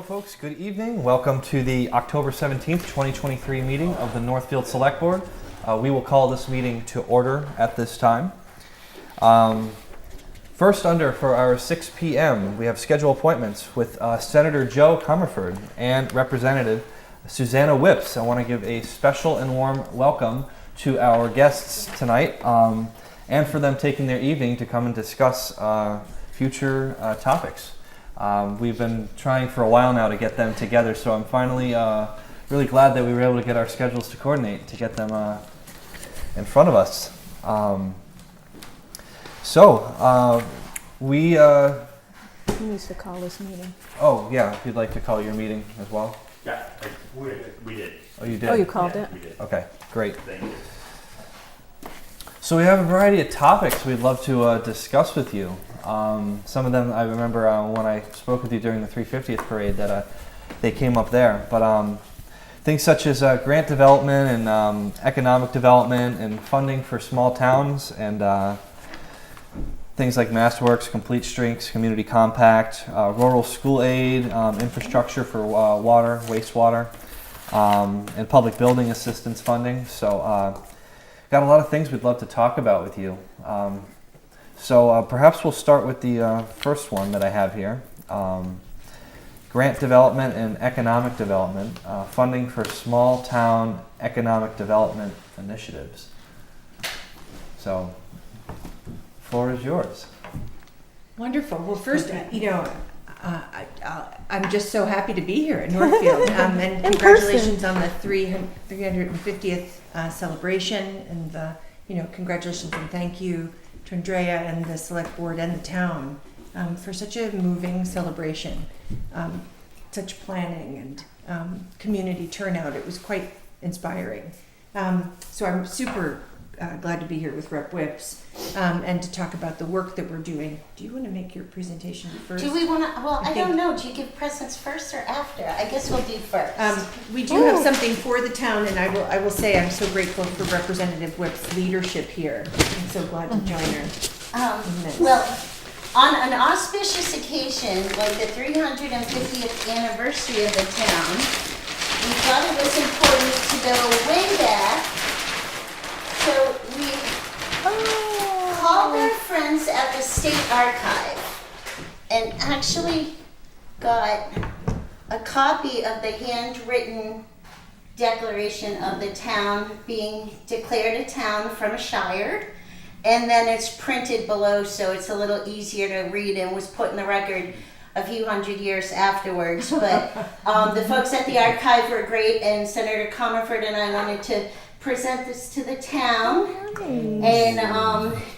folks, good evening. Welcome to the October 17th, 2023 meeting of the Northfield Select Board. We will call this meeting to order at this time. First for our 6 p.m., we have schedule appointments with Senator Joe Comerford and Representative Susanna Whips. I want to give a special and warm welcome to our guests tonight and for them taking their evening to come and discuss future topics. We've been trying for a while now to get them together, so I'm finally really glad that we were able to get our schedules to coordinate to get them in front of us. Who needs to call this meeting? Oh, yeah, if you'd like to call your meeting as well. Yeah, we did. Oh, you did? Oh, you called Yeah, it? we did. Okay, great. Thank you. So we have a variety of topics we'd love to discuss with you. Some of them I remember when I spoke with you during the 350th parade that they came up there. But things such as grant development and economic development and funding for small towns and things like MassWorks, Complete Streets, Community Compact, rural school aid, infrastructure for water, wastewater, and public building assistance funding. So got a lot of things we'd love to talk about with you. So perhaps we'll start with the first one that I have here. Grant development and economic development, funding for small town economic development initiatives. So, floor is yours. Wonderful. Well, first, I'm just so happy to be here in Northfield, and congratulations on the 350th celebration, and congratulations and thank you to Andrea and the Select Board and the town for such a moving celebration, such planning and community turnout. It was quite inspiring. So I'm super glad to be here with Rep. Whips and to talk about the work that we're doing. Do you want to make your presentation first? Do we want to? Well, I don't know. Do you give presents first or after? I guess we'll do first. We do have something for the town, and I will say I'm so grateful for Representative Whip's leadership here. I'm so glad to join her. Well, on an auspicious occasion like the 350th anniversary of the town, we thought it was important to go way back. So we called our friends at the State Archive and actually got a copy of the handwritten declaration of the town being declared a town from a shire. And then it's printed below so it's a little easier to read and was put in the record a few hundred years afterwards. But the folks at the archive were great, and Senator Comerford and I wanted to present this to the town and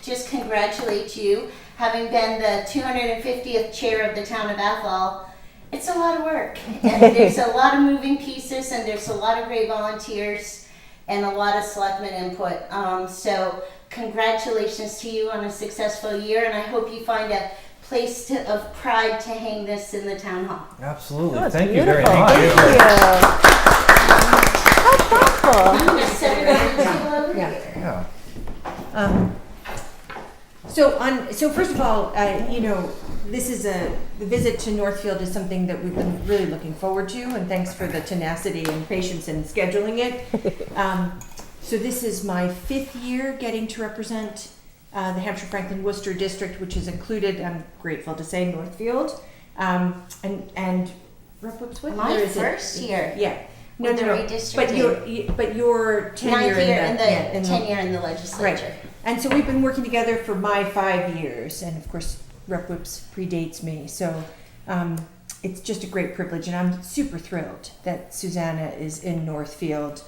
just congratulate you. Having been the 250th chair of the town of Athol, it's a lot of work, and there's a lot of moving pieces, and there's a lot of great volunteers and a lot of selectmen input. So congratulations to you on a successful year, and I hope you find a place of pride to hang this in the town hall. Absolutely. Oh, Thank you very beautiful. much. Thank you. How thoughtful. I'm going to set it over to you over here. Yeah. So first of all, this is the visit to Northfield is something that we've been really looking forward to, and thanks for the tenacity and patience in scheduling it. So this is my 5th year getting to represent the Hampshire Franklin Worcester district, which is included, I'm grateful to say, Northfield. And Rep. Whips, what My year is it? first year. Yeah. No. But your tenure tenure in the legislature. Right. And so we've been working together for my 5 years, and of course Rep. Whips predates me. So it's just a great privilege, and I'm super thrilled that Susanna is in Northfield.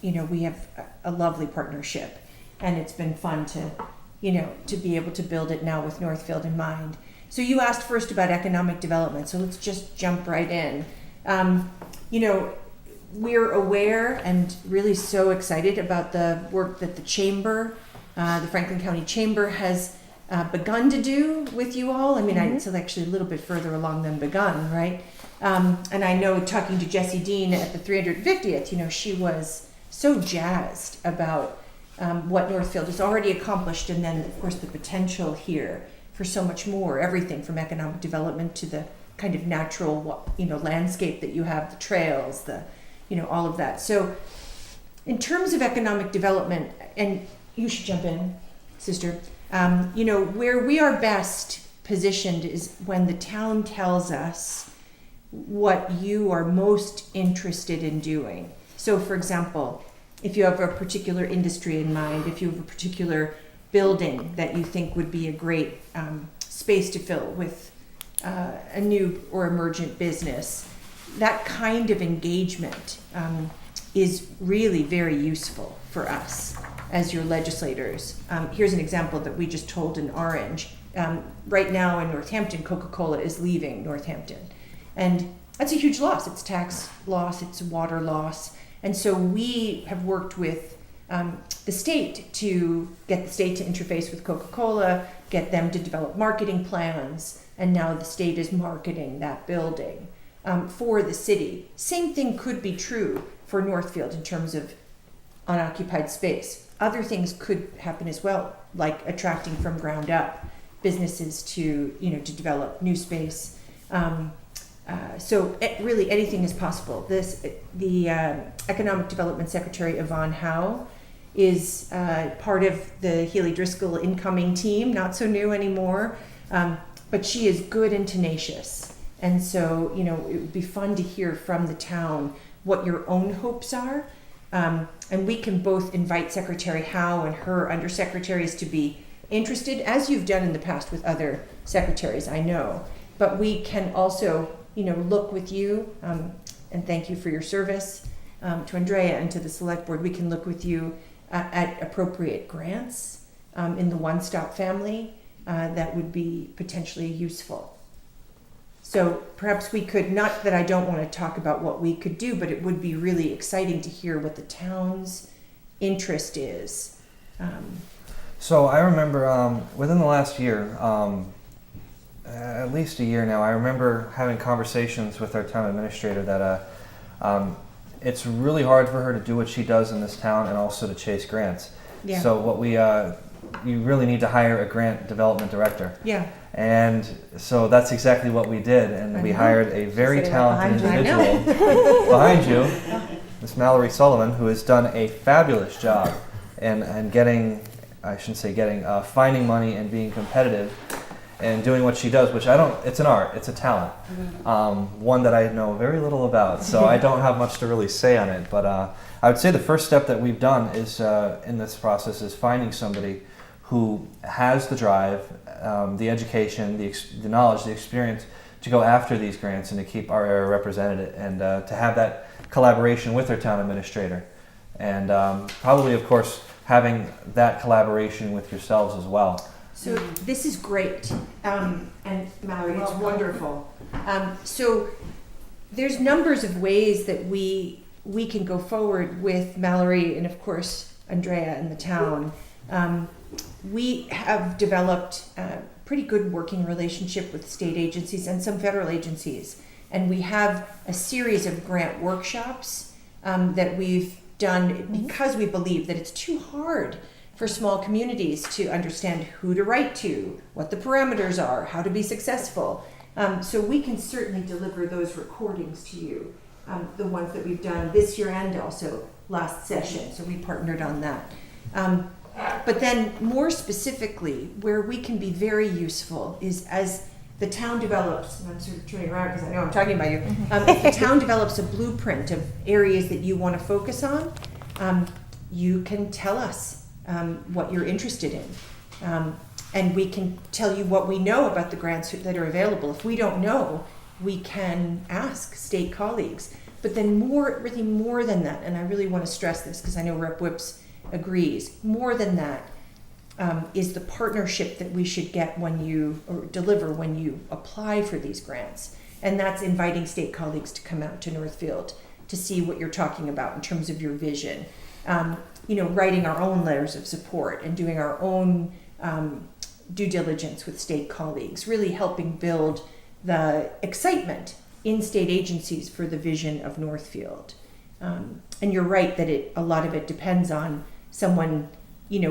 We have a lovely partnership, and it's been fun to be able to build it now with Northfield in mind. So you asked first about economic development, so let's just jump right in. We're aware and really so excited about the work that the Chamber, the Franklin County Chamber, has begun to do with you all. I mean, it's actually a little bit further along than begun, right? And I know talking to Jessie Dean at the 350th, she was so jazzed about what Northfield has already accomplished, and then of course the potential here for so much more, everything from economic development to the kind of natural, landscape that you have, the trails, all of that. So in terms of economic development, and you should jump in, sister, where we are best positioned is when the town tells us what you are most interested in doing. So for example, if you have a particular industry in mind, if you have a particular building that you think would be a great space to fill with a new or emergent business, that kind of engagement is really very useful for us as your legislators. Here's an example that we just told in Orange. Right now in Northampton, Coca-Cola is leaving Northampton. And that's a huge loss. It's tax loss, it's water loss. And so we have worked with the state to get the state to interface with Coca-Cola, get them to develop marketing plans, and now the state is marketing that building for the city. Same thing could be true for Northfield in terms of unoccupied space. Other things could happen as well, like attracting from ground up businesses to develop new space. So really anything is possible. The Economic Development Secretary, Yvonne Howe, is part of the Healy Driscoll incoming team, not so new anymore, but she is good and tenacious. And so, it would be fun to hear from the town what your own hopes are. And we can both invite Secretary Howe and her undersecretaries to be interested, as you've done in the past with other secretaries, I know. But we can also, look with you, and thank you for your service to Andrea and to the Select Board. We can look with you at appropriate grants in the One Stop family that would be potentially useful. So perhaps we could, not that I don't want to talk about what we could do, but it would be really exciting to hear what the town's interest is. So I remember within the last year, at least a year now, I remember having conversations with our town administrator that it's really hard for her to do what she does in this town and also to chase grants. Yeah. So you really need to hire a grant development director. Yeah. And so that's exactly what we did, and we hired a very talented behind you. individual behind you, Miss Mallory Sullivan, who has done a fabulous job in getting, finding money and being competitive and doing what she does, which it's an art, it's a talent, one that I know very little about, so I don't have much to really say on it, but I would say the first step that we've done is in this process is finding somebody who has the drive, the education, the knowledge, the experience to go after these grants and to keep our area represented and to have that collaboration with our town administrator. And probably, of course, having that collaboration with yourselves as well. So this is great, and Mallory, it's wonderful. So there's numbers of ways that we can go forward with Mallory and, of course, Andrea and the town. We have developed a pretty good working relationship with state agencies and some federal agencies, and we have a series of grant workshops that we've done because we believe that it's too hard for small communities to understand who to write to, what the parameters are, how to be successful. So we can certainly deliver those recordings to you, the ones that we've done this year and also last session, so we partnered on that. But then more specifically, where we can be very useful is as the town develops, and I'm sort of turning around because I know I'm talking about you, if the town develops a blueprint of areas that you want to focus on, you can tell us what you're interested in. And we can tell you what we know about the grants that are available. If we don't know, we can ask state colleagues. But then really more than that, and I really want to stress this because I know Rep. Whips agrees, more than that is the partnership that we should get when you apply for these grants. And that's inviting state colleagues to come out to Northfield to see what you're talking about in terms of your vision. Writing our own letters of support and doing our own due diligence with state colleagues, really helping build the excitement in state agencies for the vision of Northfield. And you're right that a lot of it depends on someone,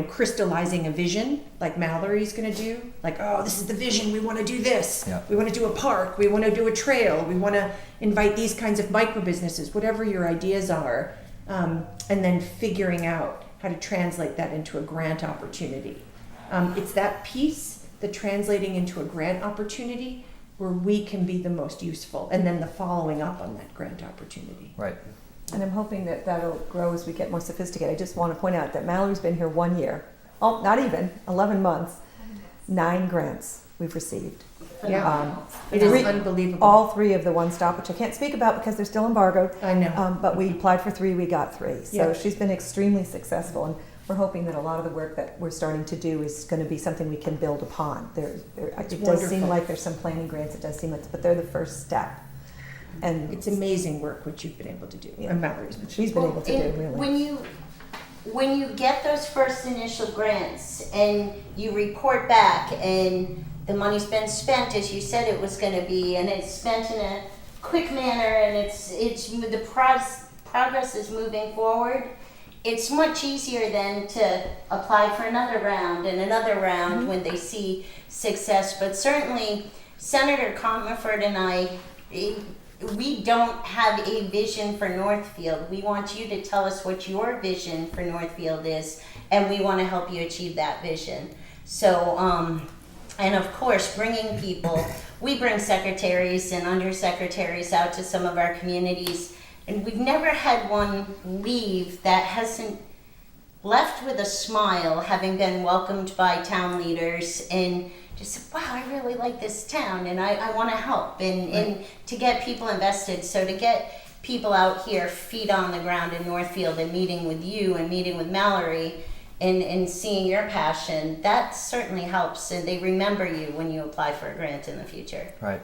crystallizing a vision like Mallory's going to do. Like, oh, this is the vision. We want to do this. Yeah. We want to do a park. We want to do a trail. We want to invite these kinds of micro businesses, whatever your ideas are. And then figuring out how to translate that into a grant opportunity. It's that piece, the translating into a grant opportunity, where we can be the most useful, and then the following up on that grant opportunity. Right. And I'm hoping that that'll grow as we get more sophisticated. I just want to point out that Mallory's been here 1 year. Oh, not even, 11 months. 9 grants we've received. Yeah, it is unbelievable. All 3 of the One Stop, which I can't speak about because they're still embargoed. I know. But we applied for 3, we got 3. So Yeah. she's been extremely successful, and we're hoping that a lot of the work that we're starting to do is going to be something we can build upon. It does seem wonderful. like there's some planning grants, it does seem like, but they're the first step. And It's amazing work what you've been able to do. Yeah. And Mallory's been. she's been able to do, And really. when you get those first initial grants and you report back and the money's been spent as you said it was going to be, and it's spent in a quick manner, and it's the progress is moving forward, it's much easier then to apply for another round and another round when they see success. But certainly Senator Comerford and I, we don't have a vision for Northfield. We want you to tell us what your vision for Northfield is, and we want to help you achieve that vision. So, and of course, bringing people, we bring secretaries and undersecretaries out to some of our communities, and we've never had one leave that hasn't left with a smile, having been welcomed by town leaders and just, wow, I really like this town and I want to help, and to get people invested. So to get people out here, feet on the ground in Northfield, and meeting with you and meeting with Mallory and seeing your passion, that certainly helps, and they remember you when you apply for a grant in the future. Right.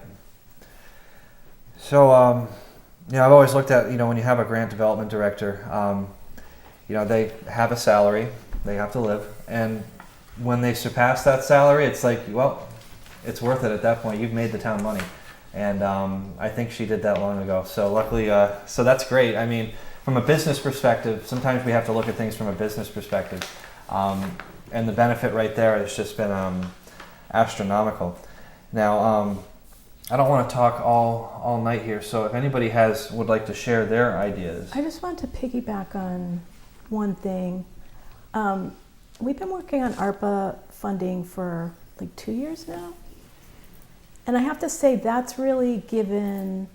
So, I've always looked at, when you have a grant development director, they have a salary, they have to live, and when they surpass that salary, it's like, well, it's worth it at that point. You've made the town money. And I think she did that long ago. So luckily, so that's great. I mean, from a business perspective, sometimes we have to look at things from a business perspective. And the benefit right there has just been astronomical. Now, I don't want to talk all night here, so if anybody would like to share their ideas. I just want to piggyback on one thing. We've been working on ARPA funding for like 2 years now. And I have to say that's really given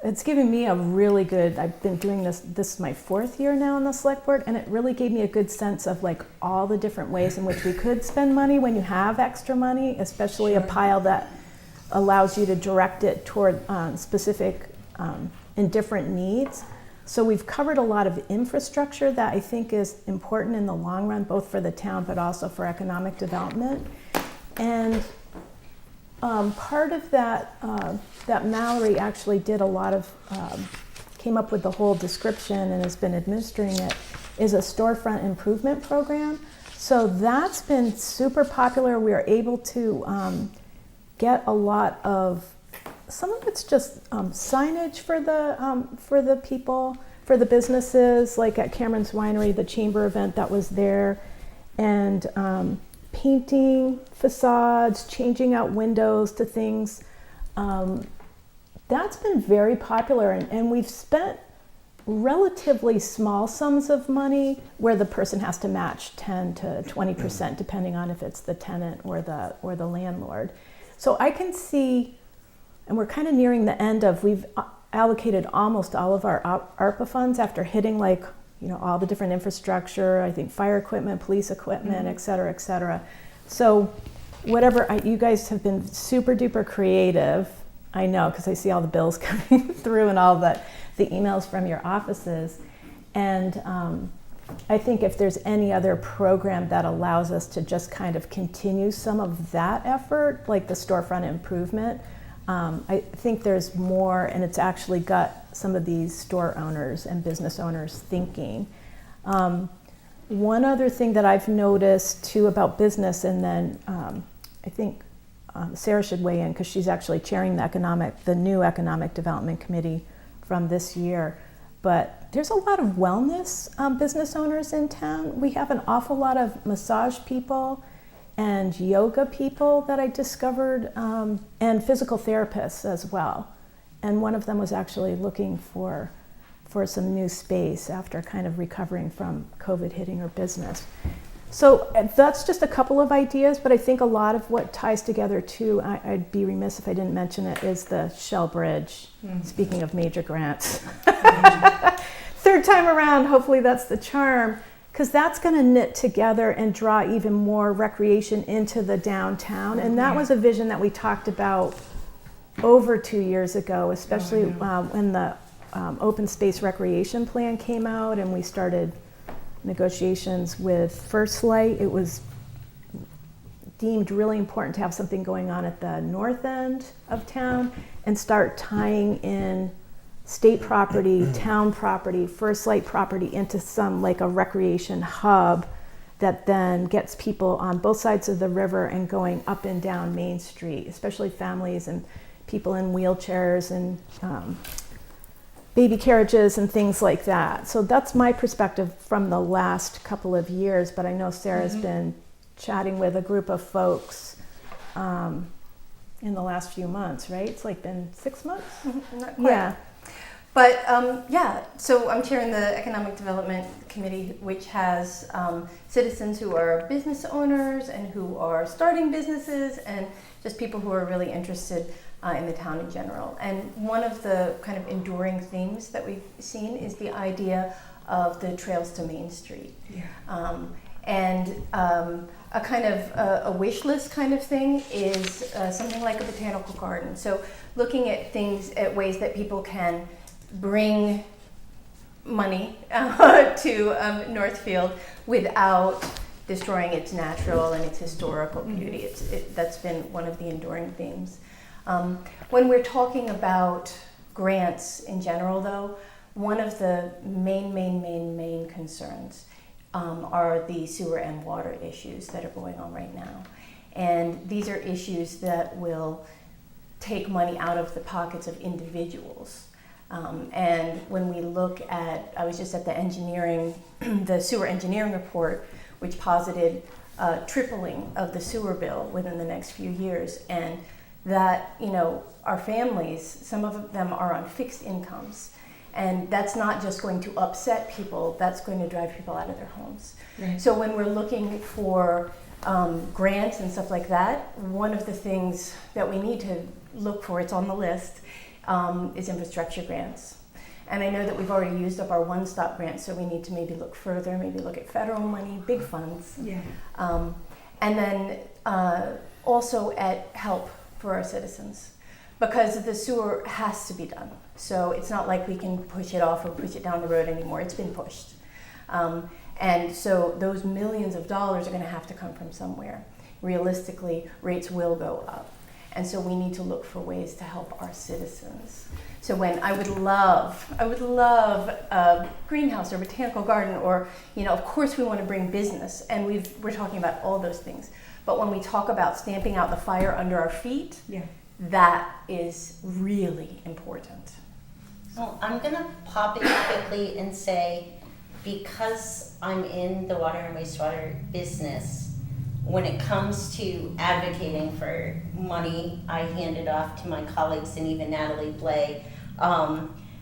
me a really good, I've been doing this is my 4th year now on the select board, and it really gave me a good sense of like all the different ways in which we could spend money when you have extra money, especially a pile that allows you to direct it toward specific and different needs. So we've covered a lot of infrastructure that I think is important in the long run, both for the town but also for economic development. And part of that, that Mallory actually did a lot of, came up with the whole description and has been administering it, is a storefront improvement program. So that's been super popular. We are able to get a lot of, some of it's just signage for the people, for the businesses, like at Cameron's Winery, the chamber event that was there, and painting facades, changing out windows to things. That's been very popular, and we've spent relatively small sums of money where the person has to match 10 to 20% depending on if it's the tenant or the landlord. So I can see, and we're kind of nearing the end of, we've allocated almost all of our ARPA funds after hitting all the different infrastructure, I think fire equipment, police equipment, et cetera. So whatever, you guys have been super duper creative. I know, because I see all the bills coming through and all the emails from your offices. And I think if there's any other program that allows us to just kind of continue some of that effort, like the storefront improvement, I think there's more, and it's actually got some of these store owners and business owners thinking. One other thing that I've noticed too about business, and then I think Sarah should weigh in because she's actually chairing the new economic development committee from this year, but there's a lot of wellness business owners in town. We have an awful lot of massage people and yoga people that I discovered, and physical therapists as well. And one of them was actually looking for some new space after kind of recovering from COVID hitting her business. So that's just a couple of ideas, but I think a lot of what ties together too, I'd be remiss if I didn't mention it, is the Shell Bridge. Speaking of major grants. Third time around, hopefully that's the charm, because that's going to knit together and draw even more recreation into the downtown. And that was a vision that we talked about over 2 years ago, especially when the open space recreation plan came out and we started negotiations with First Light. It was deemed really important to have something going on at the north end of town and start tying in state property, town property, First Light property into some like a recreation hub that then gets people on both sides of the river and going up and down Main Street, especially families and people in wheelchairs and baby carriages and things like that. So that's my perspective from the last couple of years, but I know Sarah's been chatting with a group of folks in the last few months, right? It's like been 6 months? Not quite. Yeah. But so I'm chairing the Economic Development Committee, which has citizens who are business owners and who are starting businesses and just people who are really interested in the town in general. And one of the kind of enduring themes that we've seen is the idea of the trails to Main Street. And a kind of a wish list kind of thing is something like a botanical garden. So looking at things, at ways that people can bring money to Northfield without destroying its natural and its historical beauty. That's been one of the enduring themes. When we're talking about grants in general, though, one of the main concerns are the sewer and water issues that are going on right now. And these are issues that will take money out of the pockets of individuals. And when we look at, I was just at the engineering, the sewer engineering report, which posited tripling of the sewer bill within the next few years. And that, our families, some of them are on fixed incomes. And that's not just going to upset people, that's going to drive people out of their homes. Right. So when we're looking for grants and stuff like that, one of the things that we need to look for, it's on the list, is infrastructure grants. And I know that we've already used up our one-stop grant, so we need to maybe look further, maybe look at federal money, big funds. Yeah. And then also at help for our citizens, because the sewer has to be done. So it's not like we can push it off or push it down the road anymore. It's been pushed. And so those millions of dollars are going to have to come from somewhere. Realistically, rates will go up. And so we need to look for ways to help our citizens. So when I would love a greenhouse or botanical garden, or, of course we want to bring business, and we're talking about all those things. But when we talk about stamping out the fire under our feet, that is really important. Well, I'm gonna pop in quickly and say, because I'm in the water and wastewater business, when it comes to advocating for money, I hand it off to my colleagues, and even Natalie Blay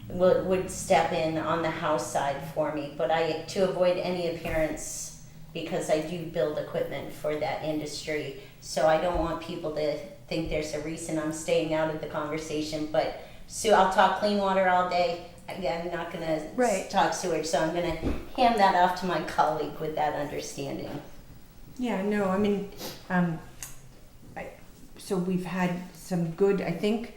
would step in on the House side for me. But to avoid any appearance, because I do build equipment for that industry, so I don't want people to think there's a reason I'm staying out of the conversation. But Sue, I'll talk clean water all day. I'm not going to talk sewage, so I'm going to hand that off to my colleague with that understanding. Yeah, no, I mean, so we've had some good, I think,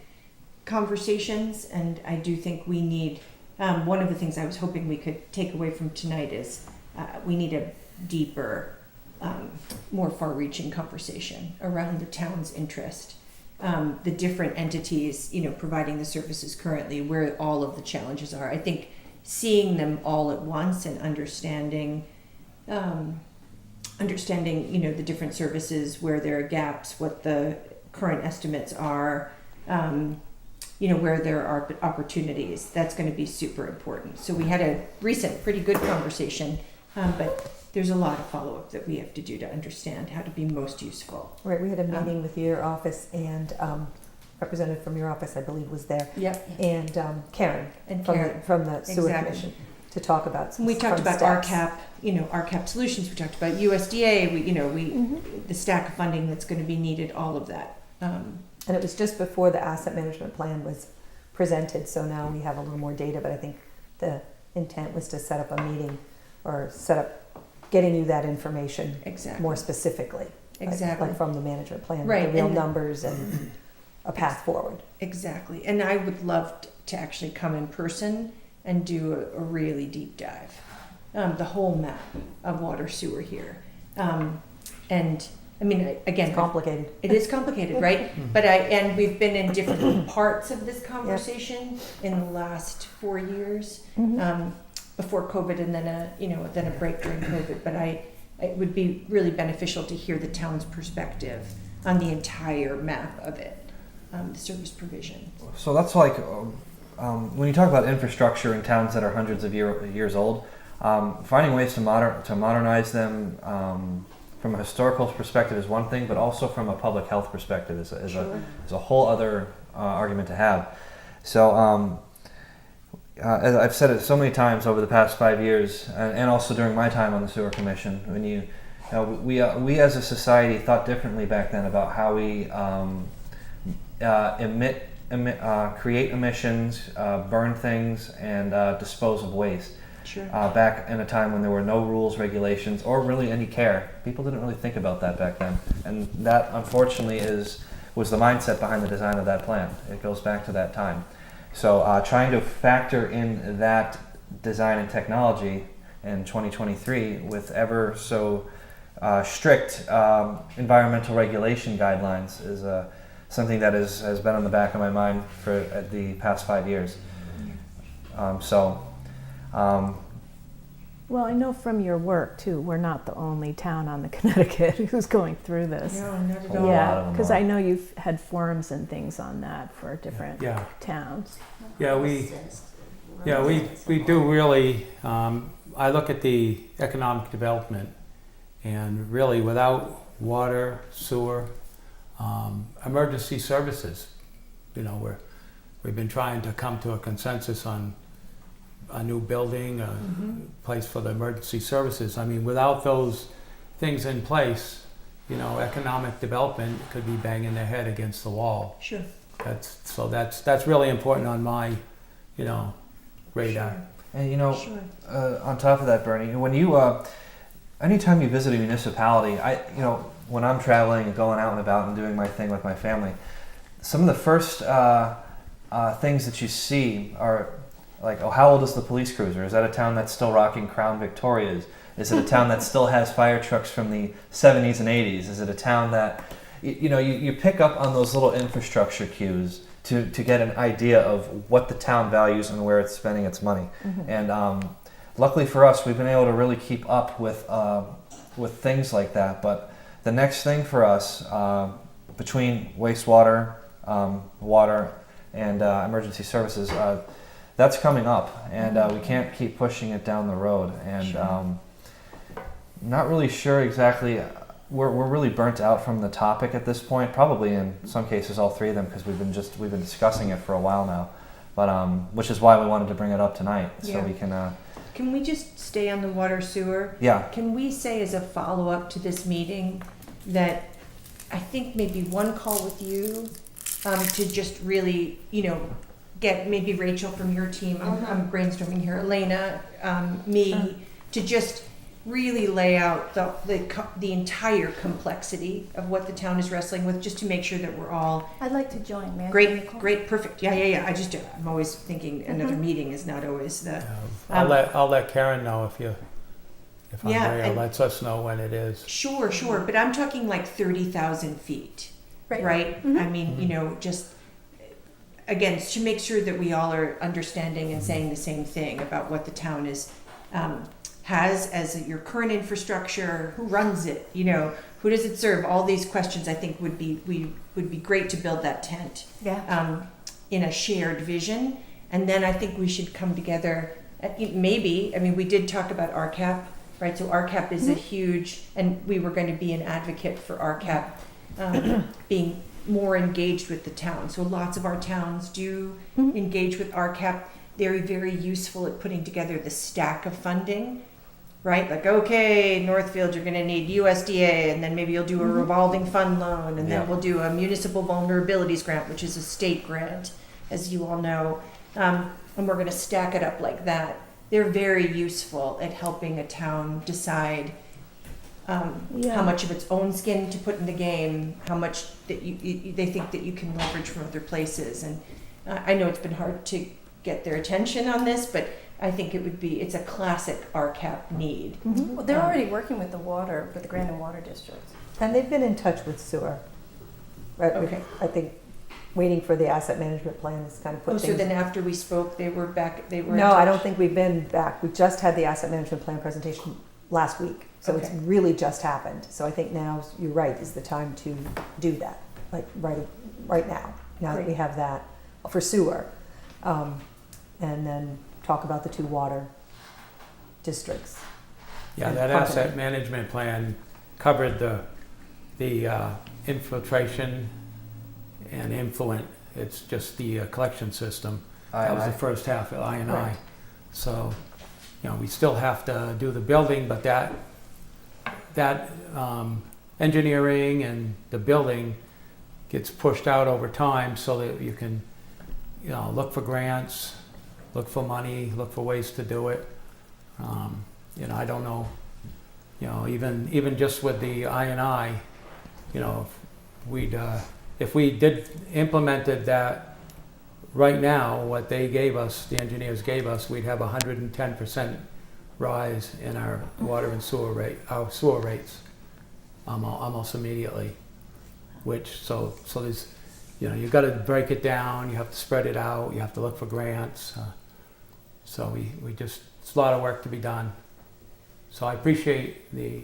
conversations, and I do think we need, one of the things I was hoping we could take away from tonight is we need a deeper, more far-reaching conversation around the town's interest. The different entities, providing the services currently, where all of the challenges are. I think seeing them all at once and understanding, the different services, where there are gaps, what the current estimates are, where there are opportunities. That's going to be super important. So we had a recent, pretty good conversation, but there's a lot of follow-up that we have to do to understand how to be most useful. Right, we had a meeting with your office and representative from your office, I believe, was there. Yep. And Karen, And from, Karen. from the sewer Exactly. commission to talk about some We talked about steps. RCAP, RCAP solutions. We talked about USDA. The stack of funding that's going to be needed. All of that. And it was just before the asset management plan was presented, so now we have a little more data, but I think the intent was to set up a meeting or set up getting you that information Exactly. more specifically. Exactly. Like from the management plan, Right, the real and- numbers and a path forward. Exactly. And I would love to actually come in person and do a really deep dive, the whole map of water sewer here. And I mean, again, It's complicated. it is complicated, right? But we've been in different parts of this conversation in the last 4 years, before COVID, and then a break during COVID. But it would be really beneficial to hear the town's perspective on the entire map of it, the service provision. So that's like when you talk about infrastructure in towns that are hundreds of years old, finding ways to modernize them from a historical perspective is one thing, but also from a public health perspective is a whole other argument to have. So as I've said it so many times over the past 5 years, and also during my time on the sewer commission, when we as a society thought differently back then about how we create emissions, burn things, and dispose of waste. Sure. Back in a time when there were no rules, regulations, or really any care. People didn't really think about that back then. And that, unfortunately, was the mindset behind the design of that plan. It goes back to that time. So trying to factor in that design and technology in 2023 with ever so strict environmental regulation guidelines is something that has been on the back of my mind for the past 5 years. Well, I know from your work too, we're not the only town on the Connecticut who's going through this. No, not at A all. lot of Yeah, them because are. I know you've had forums and things on that for different towns. Yeah, we do really, I look at the economic development, and really without water, sewer, emergency services, we've been trying to come to a consensus on a new building, a place for the emergency services. I mean, without those things in place, economic development could be banging their head against the wall. Sure. That's really important on my, radar. And Sure. on top of that, Bernie, when you anytime you visit a municipality, when I'm traveling and going out and about and doing my thing with my family, some of the first things that you see are like, oh, how old is the police cruiser? Is that a town that's still rocking Crown Victorias? Is it a town that still has fire trucks from the 70s and 80s? Is it a town that, you pick up on those little infrastructure cues to get an idea of what the town values and where it's spending its money. And luckily for us, we've been able to really keep up with things like that. But the next thing for us, between wastewater, water, and emergency services, that's coming up, and we can't keep pushing it down the road. And not really sure exactly. We're really burnt out from the topic at this point. Probably in some cases all three of them, because we've been discussing it for a while now. But which is why we wanted to bring it up tonight, so we can. Can we just stay on the water sewer? Yeah. Can we say as a follow-up to this meeting that I think maybe one call with you to just really, get maybe Rachel from your team, I'm brainstorming here, Elena, me, to just really lay out the entire complexity of what the town is wrestling with, just to make sure that we're all I'd like to join, man. great, perfect. Yeah. I'm always thinking another meeting is not always the. I'll let Karen know if Andrea and- lets us know when it is. Sure, but I'm talking like 30,000 feet, right? I mean, just again, to make sure that we all are understanding and saying the same thing about what the town has as your current infrastructure, who runs it, who does it serve? All these questions I think would be great to build that tent. Yeah. in a shared vision. And then I think we should come together. Maybe, I mean, we did talk about RCAP, right? So RCAP is a huge, and we were going to be an advocate for RCAP being more engaged with the town. So lots of our towns do engage with RCAP. They're very useful at putting together the stack of funding, right? Like, okay, Northfield, you're going to need USDA, and then maybe you'll do a revolving fund loan, and then we'll do a municipal vulnerabilities grant, which is a state grant, as you all know. And we're going to stack it up like that. They're very useful at helping a town decide how much of its own skin to put in the game, how much that they think that you can leverage from other places. And I know it's been hard to get their attention on this, but I think it's a classic RCAP need. Well, they're already working with the Grandin Water District. And they've been in touch with sewer. Right? Okay. I think waiting for the asset management plan is kind of put So things. then after we spoke, they were back, they were in No, I touch? don't think we've been back. We just had the asset management plan presentation last week. So it's Okay. really just happened. So I think now, you're right, is the time to do that, like right now that we Great. have that for sewer. And then talk about the 2 water districts. Yeah, And that company. asset management plan covered the infiltration and influent. It's just the collection system. That was the first half of I&I. Right. So, we still have to do the building, but that engineering and the building gets pushed out over time so that you can, look for grants, look for money, look for ways to do it. I don't know, even just with the I&I, if we did implemented that right now, what they gave us, the engineers gave us, we'd have 110% rise in our water and sewer rates, almost immediately. So there's, you've got to break it down, you have to spread it out, you have to look for grants. So it's a lot of work to be done. So I appreciate the,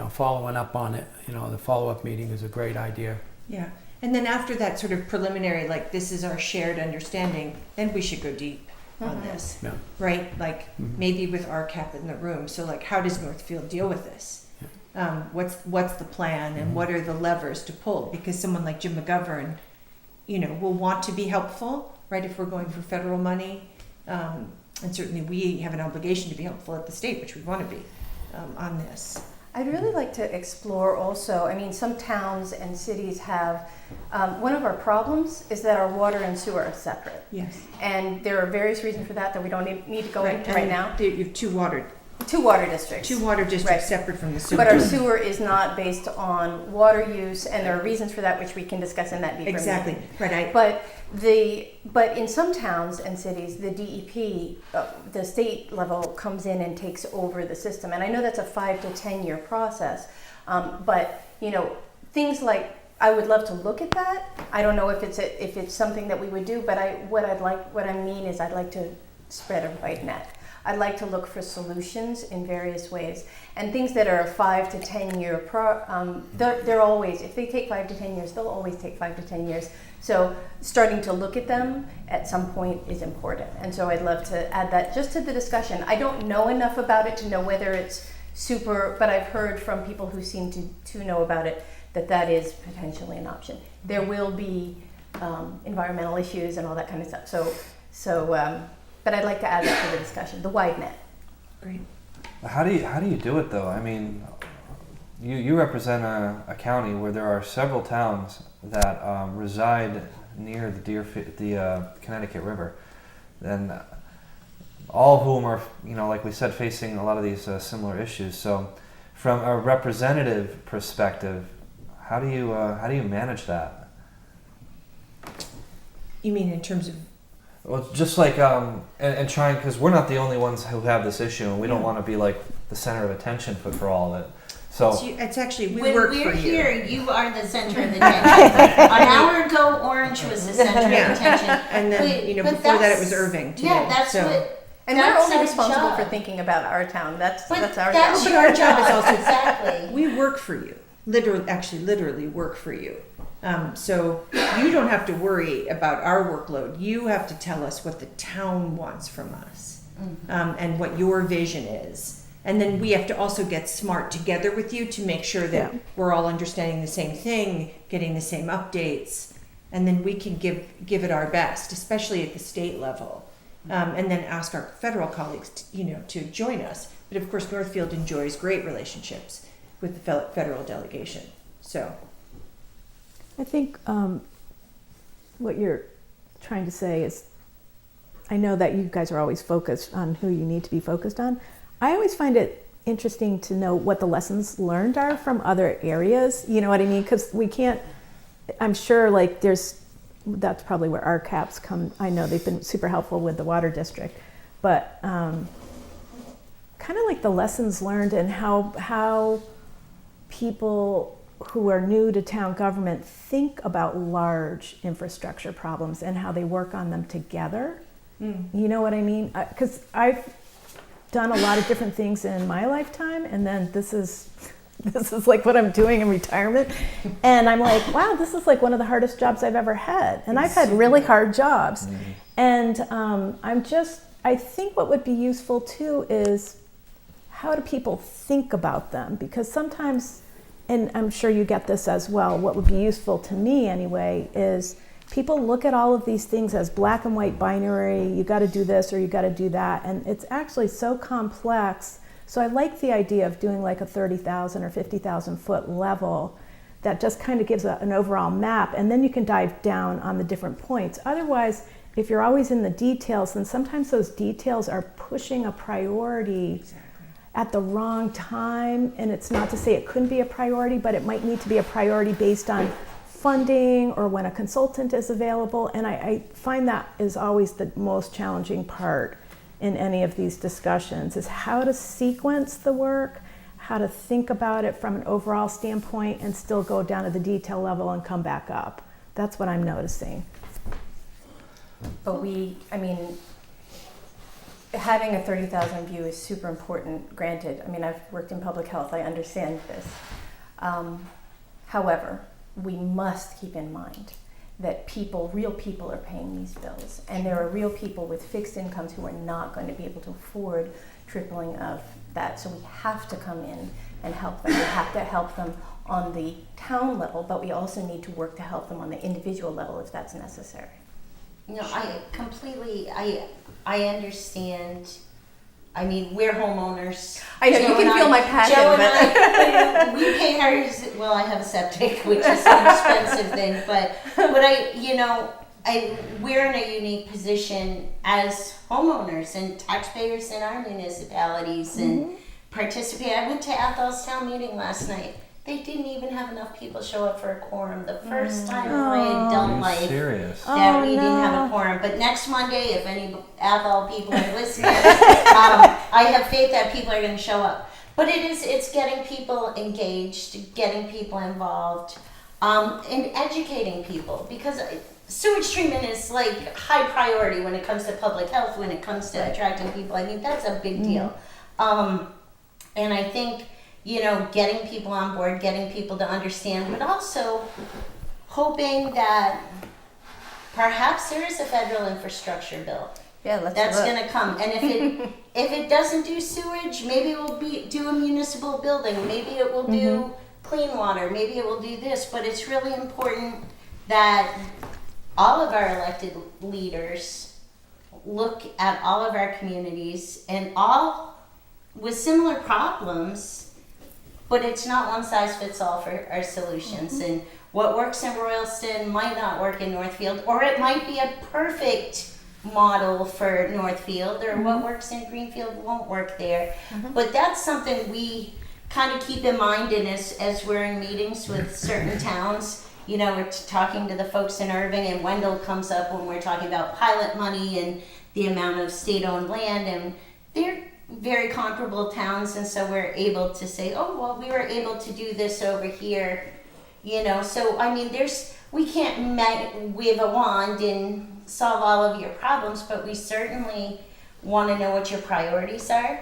following up on it. The follow-up meeting is a great idea. Yeah. And then after that sort of preliminary, like, this is our shared understanding, then we should go deep on this, Yeah. right? Like, maybe with RCAP in the room. So, like, how does Northfield deal with this? What's the plan, and what are the levers to pull? Because someone like Jim McGovern, will want to be helpful, right? If we're going for federal money, and certainly we have an obligation to be helpful at the state, which we want to be on this. I'd really like to explore also, some towns and cities have, one of our problems is that our water and sewer are separate. Yes. And there are various reasons for that we don't need to go into right now. You have two water districts. Right. Separate from the sewer. But our sewer is not based on water use, and there are reasons for that which we can discuss in that deeper Exactly. meeting. Right. But in some towns and cities, the DEP, the state level, comes in and takes over the system. And I know that's a 5 to 10 year process. But things like, I would love to look at that. I don't know if it's something that we would do, but what I mean is I'd like to spread a wide net. I'd like to look for solutions in various ways, and things that are a 5 to 10 year they're always, if they take 5 to 10 years, they'll always take 5 to 10 years. So starting to look at them at some point is important, and so I'd love to add that just to the discussion. I don't know enough about it to know whether it's super, but I've heard from people who seem to know about it that is potentially an option. There will be environmental issues and all that kind of stuff. But I'd like to add that to the discussion, the wide net. Great. How do you do it though? I mean, you represent a county where there are several towns that reside near the Connecticut River, and all of whom are, like we said, facing a lot of these similar issues. So, from a representative perspective, how do you manage that? You mean in terms of? Well, just like and trying, because we're not the only ones who have this issue, and we don't want to be like the center of attention for all of it. So It's actually, we When work we're for you. here, you are the center of attention. An hour ago, Orange was the center Yeah. of attention. And then, But before that it that's- was Irving today. Yeah, that's so. what. And we're That's only our responsible job. for thinking about our town. That's But our that's job. But our job is also- exactly. We work for you. Literally work for you. So you don't have to worry about our workload. You have to tell us what the town wants from us, and what your vision is. And then we have to also get smart together with you to make sure that we're all understanding the same thing, getting the same updates, and then we can give it our best, especially at the state level. And then ask our federal colleagues to join us. But of course, Northfield enjoys great relationships with the federal delegation. So I think what you're trying to say is, I know that you guys are always focused on who you need to be focused on. I always find it interesting to know what the lessons learned are from other areas. You know what I mean? Because we can't, I'm sure like that's probably where our caps come. I know they've been super helpful with the water district, but kind of like the lessons learned and how people who are new to town government think about large infrastructure problems and how they work on them together. You know what I mean? Because I've done a lot of different things in my lifetime, and then this is like what I'm doing in retirement, and I'm like, wow, this is like one of the hardest jobs I've ever had, and I've had really hard jobs, and I think what would be useful too is how do people think about them, because sometimes, and I'm sure you get this as well, what would be useful to me anyway is people look at all of these things as black and white binary, you got to do this or you got to do that, and it's actually so complex. So I like the idea of doing like a 30,000 or 50,000 foot level that just kind of gives an overall map, and then you can dive down on the different points. Otherwise, if you're always in the details, then sometimes those details are pushing a priority at the wrong time, and it's not to say it couldn't be a priority, but it might need to be a priority based on funding or when a consultant is available, and I find that is always the most challenging part in any of these discussions, is how to sequence the work, how to think about it from an overall standpoint and still go down to the detail level and come back up. That's what I'm noticing. But having a 30,000 view is super important, granted. I mean, I've worked in public health, I understand this. However, we must keep in mind that real people are paying these bills, and there are real people with fixed incomes who are not going to be able to afford tripling of that. So we have to come in and help them. We have to help them on the town level, but we also need to work to help them on the individual level if that's necessary. No, I completely, I understand. I mean, we're homeowners. I know, you can feel my passion. Joe and I, we pay ours, well, I have a septic, which is an expensive thing, but we're in a unique position as homeowners and taxpayers in our municipalities and participate. I went to Athol's town meeting last night. They didn't even have enough people show up for a quorum. The first time in my adult life that we didn't have a quorum. But next Monday, if any Athol people are listening, I have faith that people are going to show up. But it's getting people engaged, getting people involved, and educating people, because sewage treatment is like high priority when it comes to public health, when it comes to attracting people. I mean, that's a big deal. And I think, getting people on board, getting people to understand, but also hoping that perhaps there is a federal infrastructure bill. Yeah, that's going to come. And if it doesn't do sewage, maybe it will do a municipal building. Maybe it will do clean water. Maybe it will do this. But it's really important that all of our elected leaders look at all of our communities and all with similar problems. But it's not one size fits all for our solutions. And what works in Royalston might not work in Northfield, or it might be a perfect model for Northfield, or what works in Greenfield won't work there. But that's something we kind of keep in mind, and as we're in meetings with certain towns, we're talking to the folks in Irving, and Wendell comes up when we're talking about pilot money and the amount of state-owned land, and they're very comparable towns, and so we're able to say, oh, well, we were able to do this over here, so I mean, we can't wave a wand and solve all of your problems, but we certainly want to know what your priorities are.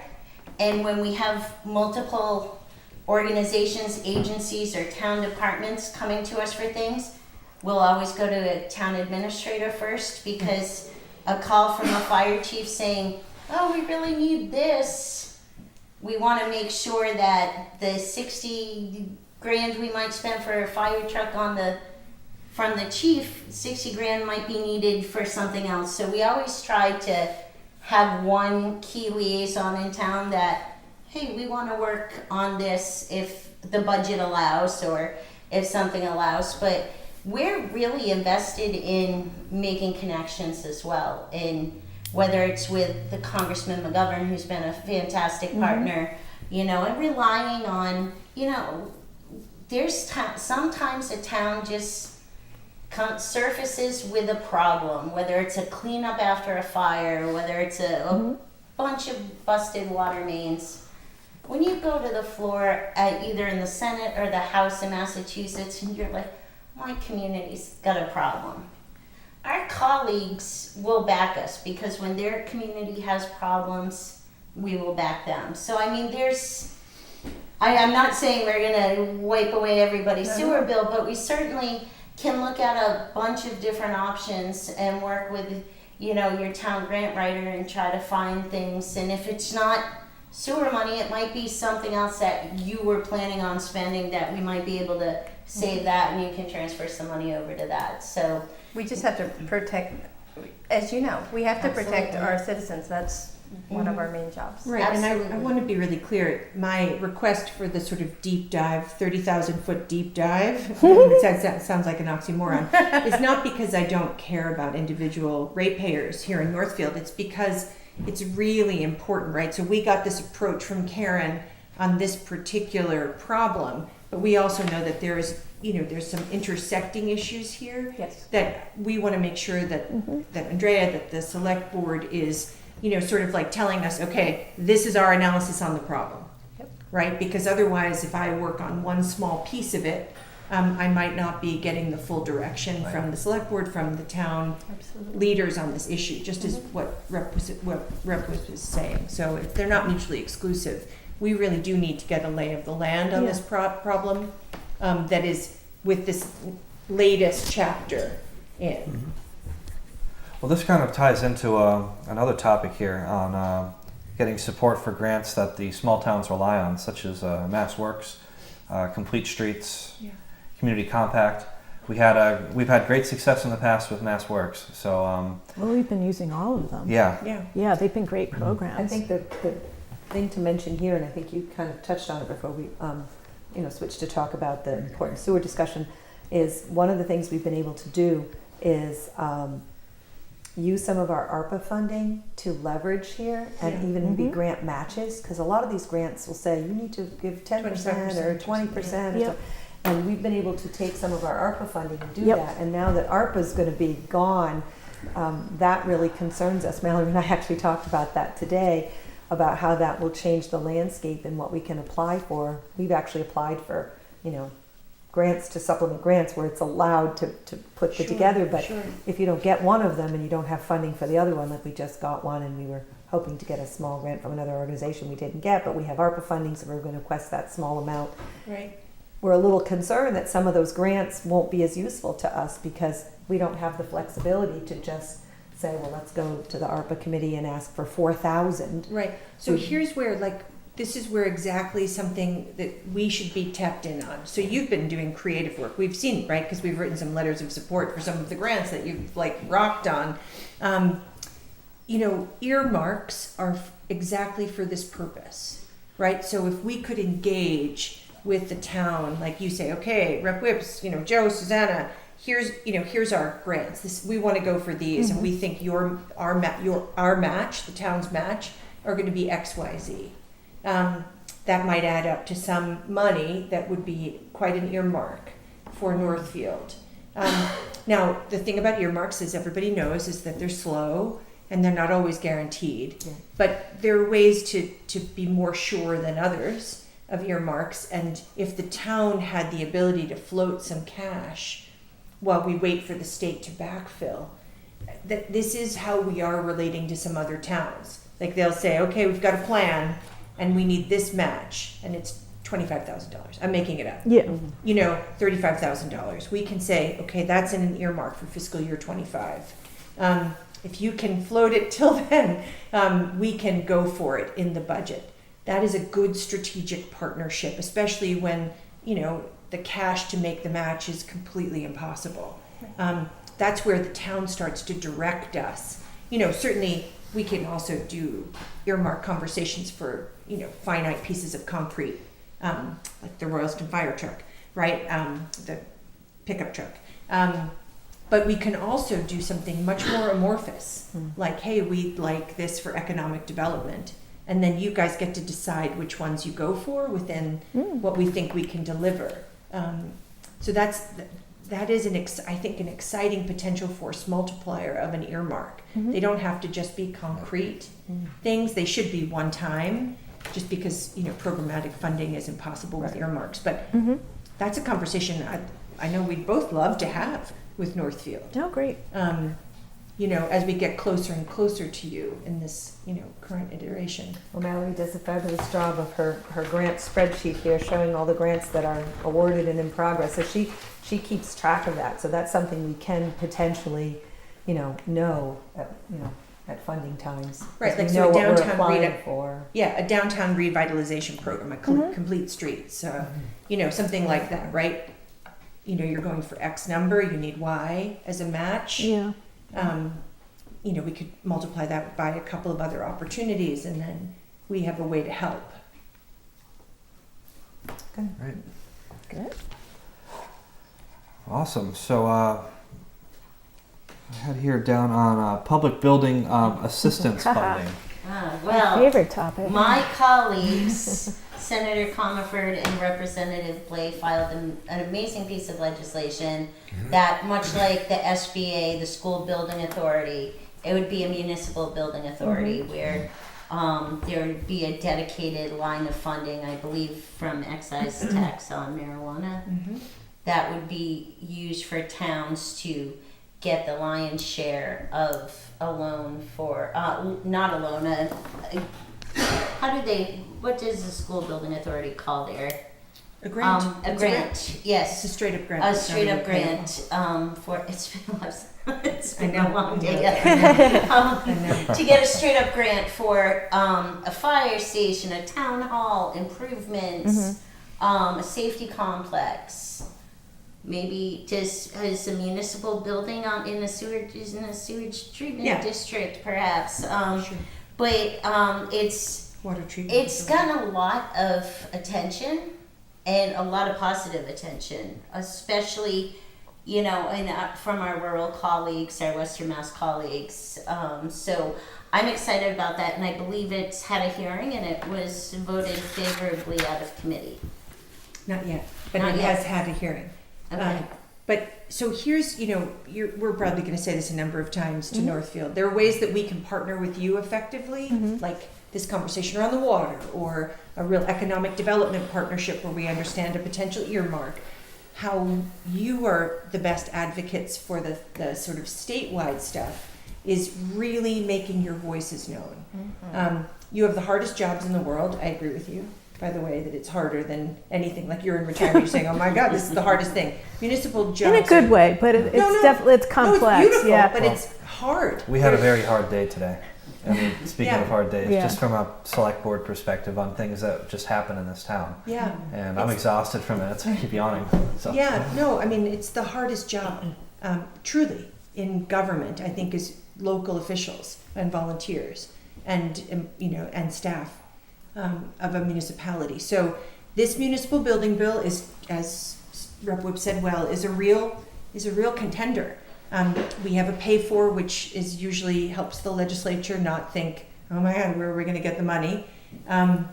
And when we have multiple organizations, agencies, or town departments coming to us for things, we'll always go to the town administrator first, because a call from a fire chief saying, oh, we really need this, we want to make sure that the 60 grand we might spend for a fire truck from the chief, 60 grand might be needed for something else. So we always try to have one key liaison in town that, hey, we want to work on this if the budget allows or if something allows. But we're really invested in making connections as well, in whether it's with the Congressman McGovern, who's been a fantastic partner, you know, and relying on, you know, there's sometimes a town just surfaces with a problem, whether it's a cleanup after a fire, whether it's a bunch of busted water mains. When you go to the floor, either in the Senate or the House in Massachusetts, and you're like, my community's got a problem, our colleagues will back us, because when their community has problems, we will back them. So I mean, I'm not saying we're gonna wipe away everybody's sewer bill, but we certainly can look at a bunch of different options and work with, you know, your town grant writer and try to find things. And if it's not sewer money, it might be something else that you were planning on spending that we might be able to save that, and you can transfer some money over to that. So We just have to protect, as you know, we have to protect Absolutely. our citizens. That's one of our main jobs. Right, and I Absolutely. want to be really clear. My request for the sort of deep dive, 30,000-foot deep dive, that sounds like an oxymoron, is not because I don't care about individual ratepayers here in Northfield. It's because it's really important, right? So we got this approach from Karen on this particular problem, but we also know that there's some intersecting issues here. Yes. That we want to make sure that that Andrea, that the select board is, you know, sort of like telling us, okay, this is our analysis on the problem, right? Because otherwise, if I work on one small piece of it, I might not be getting the full direction from the select board, from the town leaders on this issue, just as what Rep was saying. So if they're not mutually exclusive, we really do need to get a lay of the land on this problem that is with this latest chapter in. Well, this kind of ties into another topic here on getting support for grants that the small towns rely on, such as Mass Works, Complete Streets, Community Compact. We've had great success in the past with Mass Works. So Well, we've been using all of them. yeah, Yeah, they've been great programs. I think the thing to mention here, and I think you kind of touched on it before we switched to talk about the important sewer discussion, is one of the things we've been able to do is use some of our ARPA funding to leverage here, and even be grant matches, because a lot of these grants will say you need to give 10% or 20%. Yep. And we've been able to take some of our ARPA funding and do Yep. that. And now that ARPA is going to be gone, that really concerns us. Mallory and I actually talked about that today, about how that will change the landscape and what we can apply for. We've actually applied for, grants to supplement grants where it's allowed to put it together. But if you don't get one of them and you don't have funding for the other one, like we just got one and we were hoping to get a small grant from another organization we didn't get, but we have ARPA funding, so we're going to request that small amount. Right. We're a little concerned that some of those grants won't be as useful to us because we don't have the flexibility to just say, well, let's go to the ARPA committee and ask for 4,000. Right. So here's where, this is where exactly something that we should be tapped in on. So you've been doing creative work. We've seen, right? Because we've written some letters of support for some of the grants that you've rocked on. Earmarks are exactly for this purpose, right? So if we could engage with the town, like you say, okay, Rep Whips, Joe, Susanna, here's our grants. We want to go for these, and we think our match, the town's match, are going to be X, Y, Z. That might add up to some money that would be quite an earmark for Northfield. Now, the thing about earmarks, as everybody knows, is that they're slow and they're not always guaranteed. Yeah. But there are ways to be more sure than others of earmarks. And if the town had the ability to float some cash while we wait for the state to backfill, that this is how we are relating to some other towns. Like they'll say, okay, we've got a plan and we need this match, and it's $25,000. I'm making it up. Yeah. You know, $35,000. We can say, okay, that's in an earmark for fiscal year 25. If you can float it till then, we can go for it in the budget. That is a good strategic partnership, especially when, you know, the cash to make the match is completely impossible. That's where the town starts to direct us. You know, certainly we can also do earmark conversations for, you know, finite pieces of concrete, like the Royalston fire truck, right? The pickup truck. But we can also do something much more amorphous, like, hey, we'd like this for economic development. And then you guys get to decide which ones you go for within what we think we can deliver. So that is I think an exciting potential force multiplier of an earmark. They don't have to just be concrete things. They should be one time, just because, you know, programmatic funding is impossible with earmarks. But that's a conversation I know we'd both love to have with Northfield. Oh, great. You know, as we get closer and closer to you in this, you know, current iteration. Well, Mallory does a fabulous job of her grant spreadsheet here, showing all the grants that are awarded and in progress. So she keeps track of that. So that's something we can potentially, know at funding times. Right, like we so know a what we're downtown applying for. Yeah, a downtown revitalization program, a complete streets, you know, something like that, right? You know, you're going for X number, you need Y as a match. Yeah. You know, we could multiply that by a couple of other opportunities, and then we have a way to help. Good. Right. Good. Awesome. So I had here down on public building assistance funding. My Well, favorite topic. my colleagues, Senator Comerford and Representative Blay, filed an amazing piece of legislation that, much like the SBA, the School Building Authority, it would be a municipal building authority where there would be a dedicated line of funding, I believe, from excise tax on marijuana, that would be used for towns to get the lion's share of a loan for, not a loan, what does the School Building Authority call their? A grant. A grant, yes. It's a straight up grant. A It's not straight up even grant, payable. for, it's been I a know. long day. I know. To get a straight up grant for a fire station, a town hall, improvements, a safety complex. Maybe is a municipal building in a sewage treatment district, perhaps. Sure. But it's Water treatment. it's gotten a lot of attention and a lot of positive attention, especially, from our rural colleagues, our Western Mass colleagues. So I'm excited about that, and I believe it's had a hearing and it was voted favorably out of committee. Not yet, but Not it yet. has had a hearing. Okay. But so here's, we're probably going to say this a number of times to Northfield. There are ways that we can partner with you effectively, like this conversation around the water, or a real economic development partnership where we understand a potential earmark. How you are the best advocates for the sort of statewide stuff is really making your voices known. You have the hardest jobs in the world. I agree with you, by the way, that it's harder than anything. Like you're in retirement, you're saying, "Oh my God, this is the hardest thing." Municipal jobs. In a good way, but it's definitely it's complex. No, it's beautiful, yeah. but it's hard. We had a very hard day today. I mean, speaking of hard days, Yeah. just from a select board perspective on things that just happen in this town. Yeah. And I'm exhausted from it. So I keep yawning. So. Yeah, no, I mean, it's the hardest job, truly, in government, I think, is local officials and volunteers and staff of a municipality. So this municipal building bill is, as Rep. Whip said well, is a real contender. We have a pay for, which is usually helps the legislature not think, oh my God, where are we going to get the money? And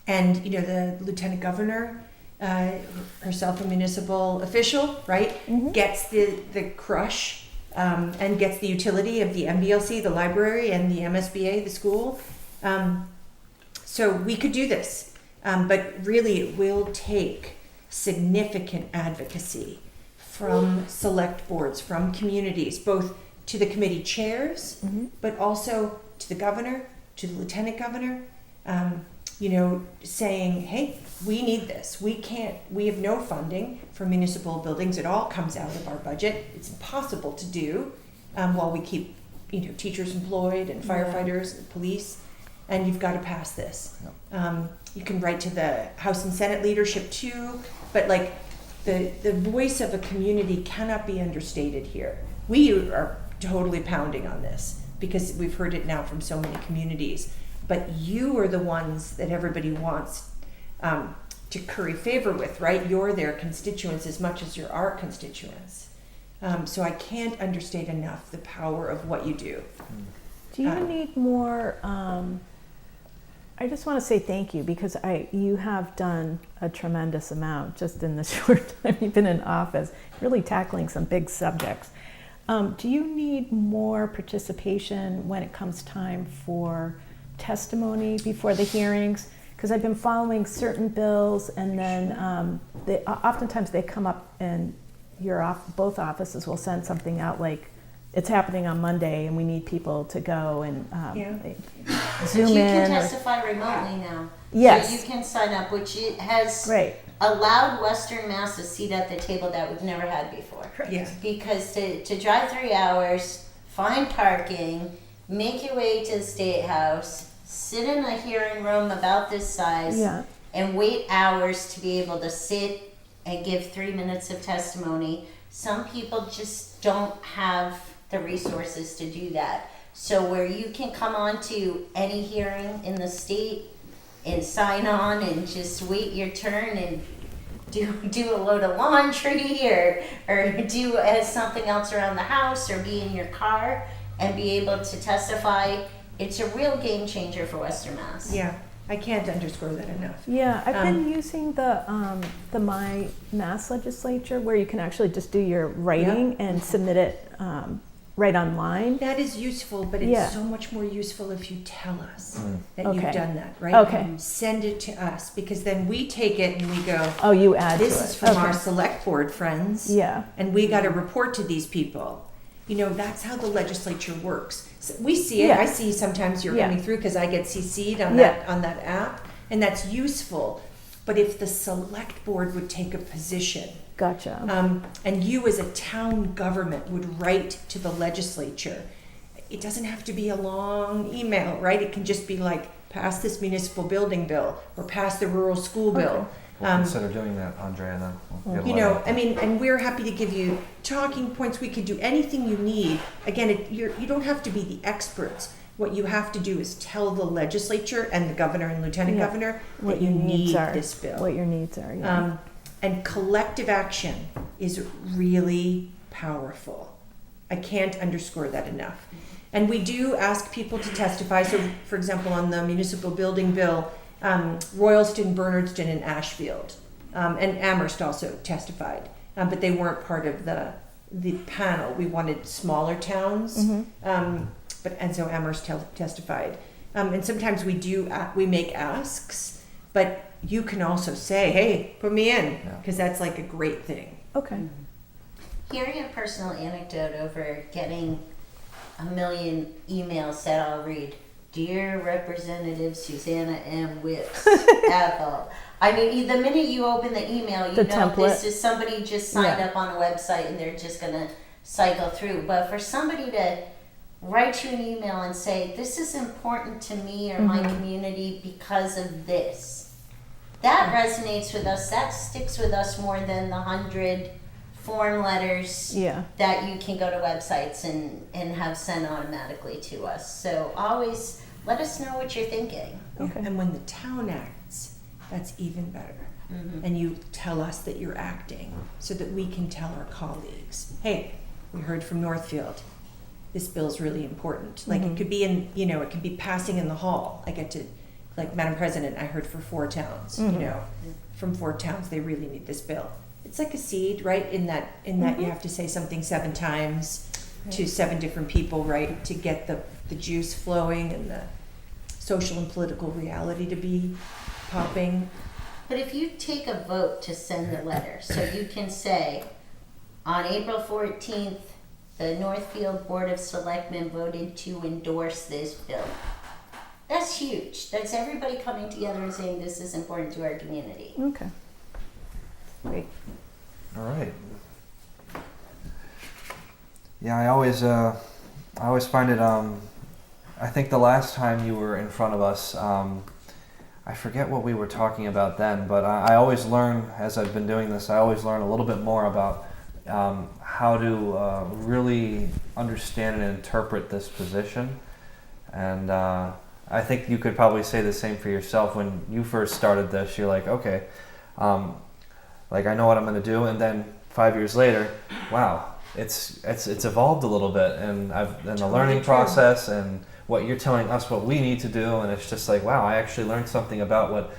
the lieutenant governor, herself a municipal official, right, gets the crush and gets the utility of the MBLC, the library, and the MSBA, the school. So we could do this, but really it will take significant advocacy from select boards, from communities, both to the committee chairs, but also to the governor, to the lieutenant governor, saying, hey, we need this. We have no funding for municipal buildings. It all comes out of our budget. It's impossible to do while we keep, teachers employed and firefighters and police, and you've got to pass this. You can write to the House and Senate leadership too, but like the voice of a community cannot be understated here. We are totally pounding on this because we've heard it now from so many communities, but you are the ones that everybody wants to curry favor with, right? You're their constituents as much as you're our constituents. So I can't understate enough the power of what you do. Do you need more? I just want to say thank you because you have done a tremendous amount just in the short time you've been in office, really tackling some big subjects. Do you need more participation when it comes time for testimony before the hearings? Because I've been following certain bills, and then oftentimes they come up, and both offices will send something out like, it's happening on Monday, and we need people to go and Zoom in. You can testify remotely now. Yes. So you can sign up, which it has Great. allowed Western Mass a seat at the table that we've never had before. Yeah. Because to drive 3 hours, find parking, make your way to the State House, sit in a hearing room about this size, and wait hours to be able to sit and give 3 minutes of testimony. Some people just don't have the resources to do that. So where you can come on to any hearing in the state and sign on and just wait your turn and do a load of laundry or do something else around the house or be in your car and be able to testify, it's a real game changer for Western Mass. Yeah, I can't underscore that enough. Yeah, I've been using the My Mass Legislature where you can actually just do your writing and submit it right online. That is useful, but it's so much more useful if you tell us that you've done that, right? Okay. Send it to us, because then we take it and we go, Oh, you add this to is it. from our select board friends. Yeah. And we got to report to these people. That's how the legislature works. So we see it. Yeah. I see sometimes you're Yeah. coming through because I get CC'd on Yeah. that app, and that's useful. But if the select board would take a position, Gotcha. and you as a town government would write to the legislature, it doesn't have to be a long email, right? It can just be like, pass this municipal building bill or pass the rural school bill. We'll consider doing that, Andrea, then. We'll get a letter. And we're happy to give you talking points. We could do anything you need. Again, you don't have to be the experts. What you have to do is tell the legislature and the governor and lieutenant governor that you need this bill. What your needs are. Yeah. And collective action is really powerful. I can't underscore that enough. And we do ask people to testify. So, for example, on the municipal building bill, Royalston, Bernardston, and Ashfield, and Amherst also testified, but they weren't part of the panel. We wanted smaller towns, and so Amherst testified. And sometimes we make asks, but you can also say, hey, put me in, because that's like a great thing. Okay. Hearing a personal anecdote over getting a million emails that I'll read. Dear Representative Susanna M. Whips, Ethel. I mean, the minute you open the email, you know template. this is somebody just signed up on a website and they're just going to cycle through. But for somebody to write you an email and say, this is important to me or my community because of this, that resonates with us. That sticks with us more than the 100 form letters that you can go to websites and have sent automatically to us. So always let us know what you're thinking. Okay. And when the town acts, that's even better. And you tell us that you're acting so that we can tell our colleagues, hey, we heard from Northfield. This bill's really important. Like it could be it could be passing in the hall. I get to, like, Madam President, I heard for 4 towns, from 4 towns, they really need this bill. It's like a seed, right? In that you have to say something 7 times to 7 different people, right? To get the juice flowing and the social and political reality to be popping. But if you take a vote to send the letter, so you can say, on April 14th, the Northfield Board of Selectmen voted to endorse this bill. That's huge. That's everybody coming together and saying this is important to our community. Okay. Great. All right. Yeah, I always find it. I think the last time you were in front of us, I forget what we were talking about then, but I always learn as I've been doing this. I always learn a little bit more about how to really understand and interpret this position, and I think you could probably say the same for yourself. When you first started this, you're like, okay, like I know what I'm going to do, and then 5 years later, wow, it's evolved a little bit, and the learning process and what you're telling us what we need to do, and it's just like, wow, I actually learned something about what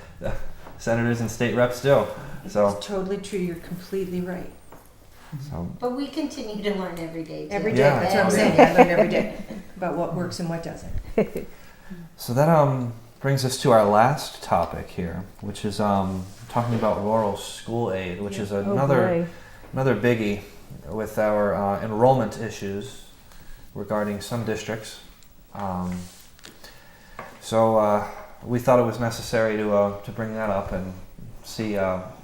senators and state reps do. So It's totally true. You're completely right. But we continue to learn every day. Too. Every day. Yeah, That's what I'm saying. I learn every day about what works and what doesn't. So that brings us to our last topic here, which is talking about rural school aid, which is another biggie with our enrollment issues regarding some districts. So we thought it was necessary to bring that up and see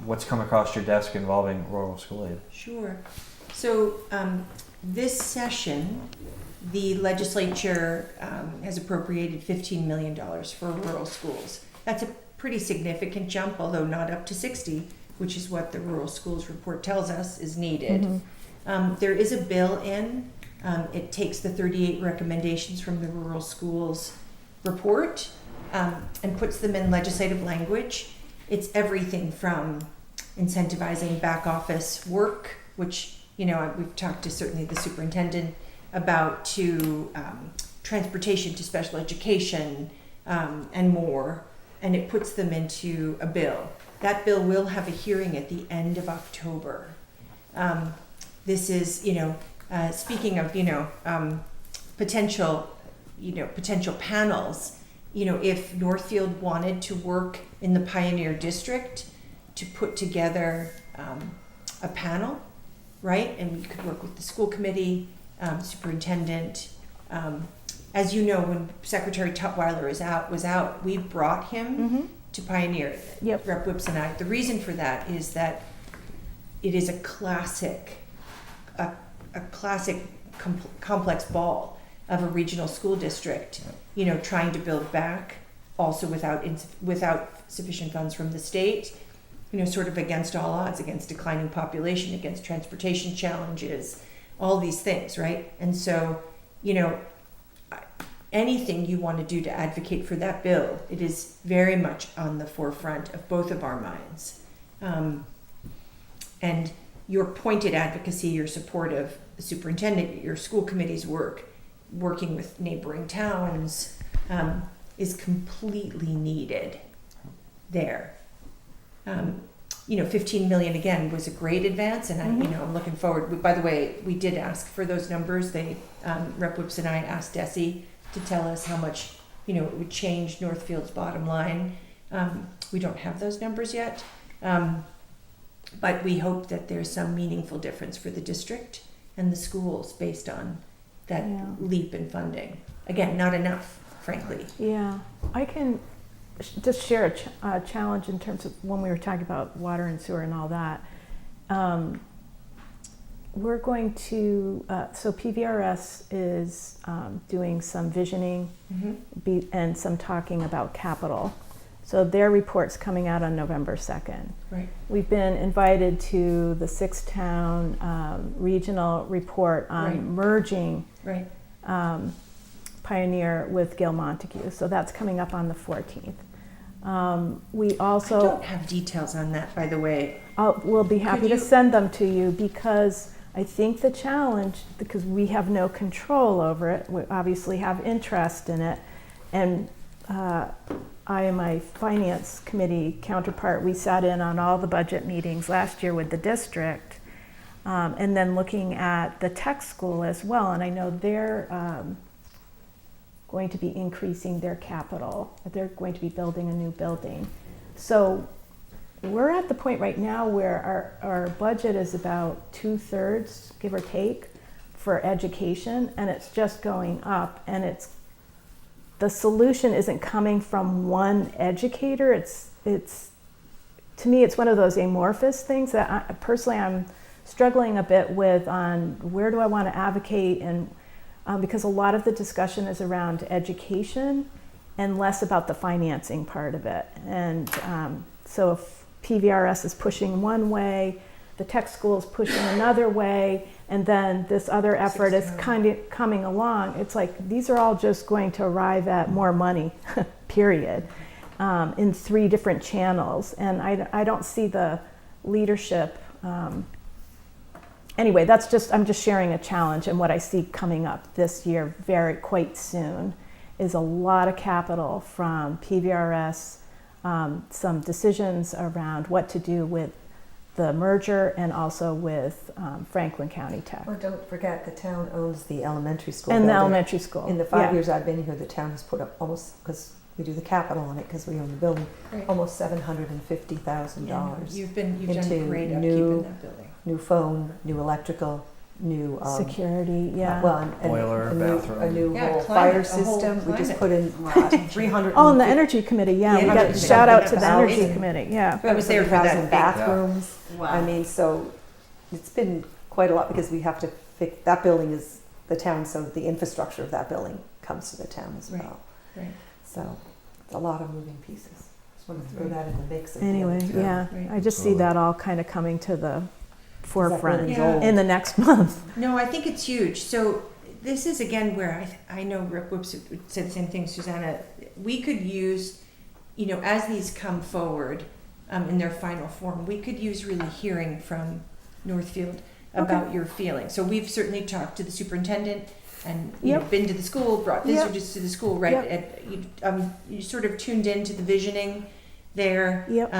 what's come across your desk involving rural school aid. Sure. So this session, the legislature has appropriated $15 million for rural schools. That's a pretty significant jump, although not up to 60, which is what the rural schools report tells us is needed. There is a bill in. It takes the 38 recommendations from the rural schools report and puts them in legislative language. It's everything from incentivizing back office work, which, you know, we've talked to certainly the superintendent about, to transportation to special education and more, and it puts them into a bill. That bill will have a hearing at the end of October. This is, speaking of, potential panels, if Northfield wanted to work in the Pioneer District to put together a panel, right? And we could work with the school committee, superintendent. As you know, when Secretary Tutwiler was out, we brought him to Pioneer. Yep. Rep. Whips and I. The reason for that is that it is a classic complex ball of a regional school district, trying to build back, also without sufficient funds from the state, sort of against all odds, against declining population, against transportation challenges, all these things, right? And so, anything you want to do to advocate for that bill, it is very much on the forefront of both of our minds. And your pointed advocacy, your support of the superintendent, your school committee's working with neighboring towns, is completely needed there. 15 million again was a great advance, and I'm looking forward. By the way, we did ask for those numbers. Rep. Whips and I asked Desi to tell us how much it would change Northfield's bottom line. We don't have those numbers yet, but we hope that there's some meaningful difference for the district and the schools based on that leap in funding. Again, not enough, frankly. Yeah, I can just share a challenge in terms of when we were talking about water and sewer and all that. We're going to, so PVRS is doing some visioning and some talking about capital. So their report's coming out on November 2nd. Right. We've been invited to the 6-town regional report on merging Pioneer with Gil Montague. So that's coming up on the 14th. We also... I don't have details on that, by the way. We'll be happy to send them to you, because I think the challenge, because we have no control over it, we obviously have interest in it, and I and my finance committee counterpart, we sat in on all the budget meetings last year with the district, and then looking at the tech school as well, and I know they're going to be increasing their capital. They're going to be building a new building. So we're at the point right now where our budget is about 2/3, give or take, for education, and it's just going up, and it's the solution isn't coming from one educator. It's to me, it's one of those amorphous things that I'm struggling a bit with on where do I want to advocate, and because a lot of the discussion is around education and less about the financing part of it. And so if PVRS is pushing one way, the tech school is pushing another way, and then this other effort is kind of coming along, it's like these are all just going to arrive at more money, period, in 3 different channels. And I don't see the leadership. Anyway, I'm just sharing a challenge, and what I see coming up this year quite soon is a lot of capital from PVRS, some decisions around what to do with the merger and also with Franklin County Tech. Well, don't forget, the town owns the elementary school And the building. elementary school. In the 5 yeah. years I've been here, the town has put up almost, because we do the capital on it, because we own the building, Great. almost $750,000 Yeah, no, you've done into great upkeep new- in that building. new phone, new electrical, new Security, yeah. well, and Boiler, a new, bathroom. a new Yeah, whole climate, fire a whole system. We just climate. put in 300. Oh, and the energy committee, yeah, we Yeah, got 100%. shout out to the That's energy amazing. committee, yeah. I was there for that 3,000 big- bathrooms. Wow. I mean, so it's been quite a lot, because we have to fix, that building is the town, so the infrastructure of that building comes to the town as Right, well. right. So it's a lot of moving pieces. Just want to throw that in the mix. Of the Anyway, other two. yeah, Right. I just see Absolutely. that all kind of coming to the forefront building's Yeah. old. in the next month. No, I think it's huge. So this is again where I know Rip Whoops said the same thing, Susanna. We could use, as these come forward in their final form, we could use really hearing from Northfield about your feelings. So we've certainly talked to the superintendent and Yep. been to the school, brought Yep. visitors to the school, right? Yep. And you sort of tuned into the visioning there. Yep.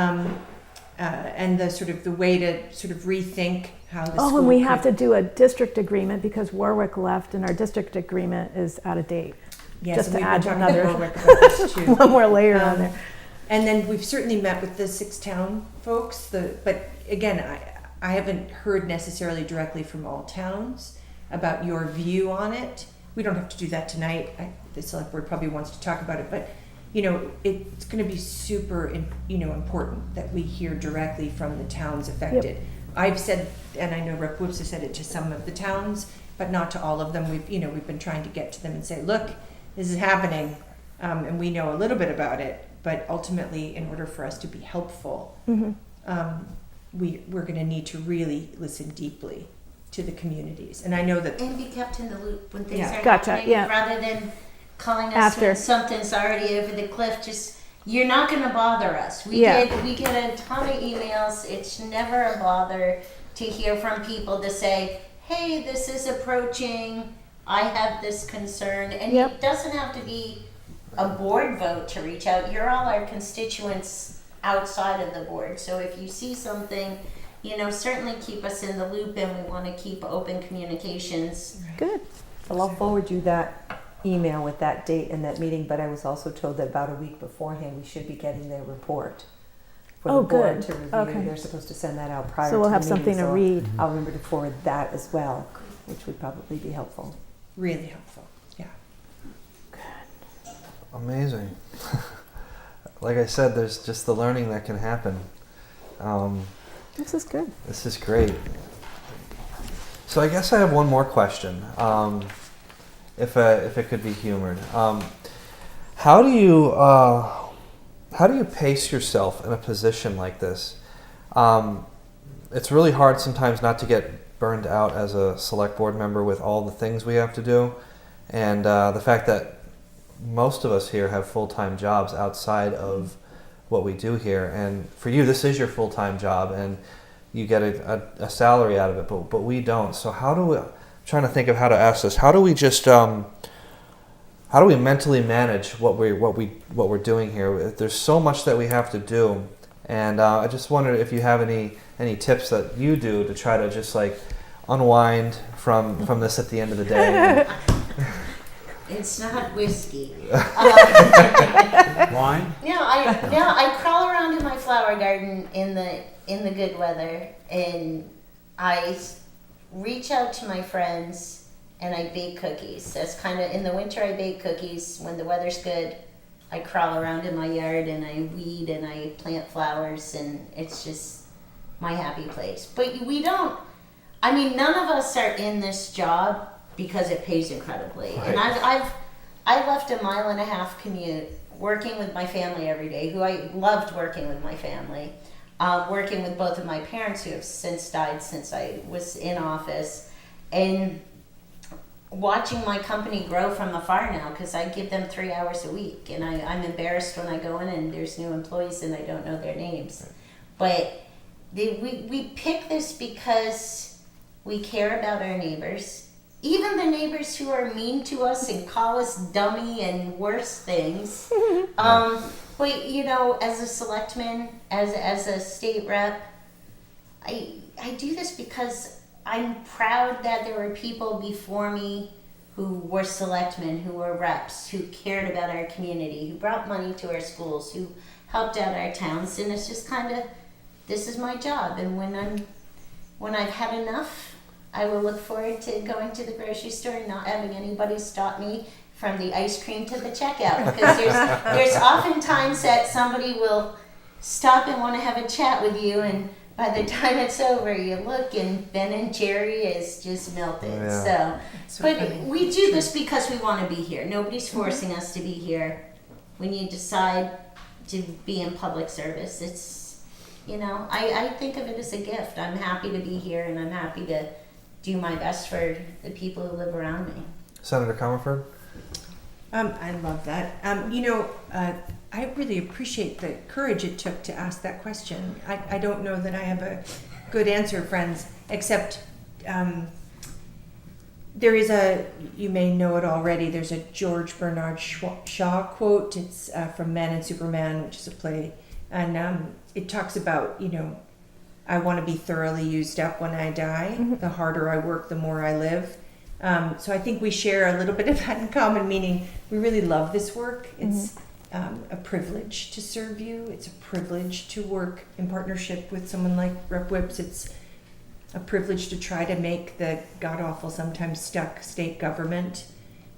And the sort of the way to sort of rethink how the school. Oh, and we could- have to do a district agreement because Warwick left and our district agreement is out of date. Yes, just and to we've add been talking another- to Warwick about this too. One more layer on there. And then we've certainly met with the 6 town folks. But again, I haven't heard necessarily directly from all towns about your view on it. We don't have to do that tonight. The select board probably wants to talk about it, but it's going to be super important that we hear directly from the towns affected. I've said, and I know Rep. Whoops has said it to some of the towns, but not to all of them. We've been trying to get to them and say, look, this is happening, and we know a little bit about it. But ultimately, in order for us to be helpful, we're going to need to really listen deeply to the communities. And I know that And be kept in the loop when things Yeah. are Gotcha, happening, yeah. rather than calling us After. when something's already over the cliff. Just, you're not going to bother us. We Yeah. get a ton of emails. It's never a bother to hear from people to say, hey, this is approaching. I have this concern. And Yep. it doesn't have to be a board vote to reach out. You're all our constituents outside of the board. So if you see something, certainly keep us in the loop, and we want to keep open communications. Good. Well, I'll forward you that email with that date and that meeting, but I was also told that about a week beforehand, we should be getting their report for Oh, the board good. to review. Okay. They're supposed to send that out prior to So we'll the have meeting, something to so read. I'll remember to forward that as well, which would probably be helpful. really helpful. Yeah. Amazing. Like I said, there's just the learning that can happen. This is good. This is great. So I guess I have one more question, if it could be humored. How do you pace yourself in a position like this? It's really hard sometimes not to get burned out as a select board member with all the things we have to do, and the fact that most of us here have full-time jobs outside of what we do here. And for you, this is your full-time job, and you get a salary out of it, but we don't. So I'm trying to think of how to ask this. How do we just how do we mentally manage what we're doing here? There's so much that we have to do, and I just wondered if you have any tips that you do to try to just like unwind from this at the end of the day. It's not whiskey. Wine? I crawl around in my flower garden in the good weather, and I reach out to my friends and I bake cookies. That's kind of, in the winter I bake cookies. When the weather's good, I crawl around in my yard and I weed and I plant flowers, and it's just my happy place. But we don't, I mean, none of us are in this job because it pays incredibly. Right. And I left a 1.5 mile commute working with my family every day, who I loved working with my family, working with both of my parents who have since died since I was in office, and watching my company grow from afar now, because I give them 3 hours a week, and I'm embarrassed when I go in and there's new employees and I don't know their names. But we pick this because we care about our neighbors, even the neighbors who are mean to us and call us dummy and worse things. But you know, as a selectman, as a state rep, I do this because I'm proud that there were people before me who were selectmen, who were reps, who cared about our community, who brought money to our schools, who helped out our towns, and it's just kind of, this is my job. And when I've had enough, I will look forward to going to the grocery store and not having anybody stop me from the ice cream to the checkout, because there's oftentimes that somebody will stop and want to have a chat with you, and by the time it's over, you look and Ben and Jerry is just melted. Yeah. But we do this because we want to be here. Nobody's forcing us to be here. When you decide to be in public service, it's, you know, I think of it as a gift. I'm happy to be here, and I'm happy to do my best for the people who live around me. Senator Comerford? I love that. I really appreciate the courage it took to ask that question. I don't know that I have a good answer, friends, except there is you may know it already, there's a George Bernard Shaw quote. It's from Man and Superman, which is a play. And it talks about, you know, I want to be thoroughly used up when I die. Mm-hmm. The harder I work, the more I live. So I think we share a little bit of that in common, meaning we really love this work. It's a privilege to serve you. It's a privilege to work in partnership with someone like Rep. Whips. It's a privilege to try to make the god-awful, sometimes stuck state government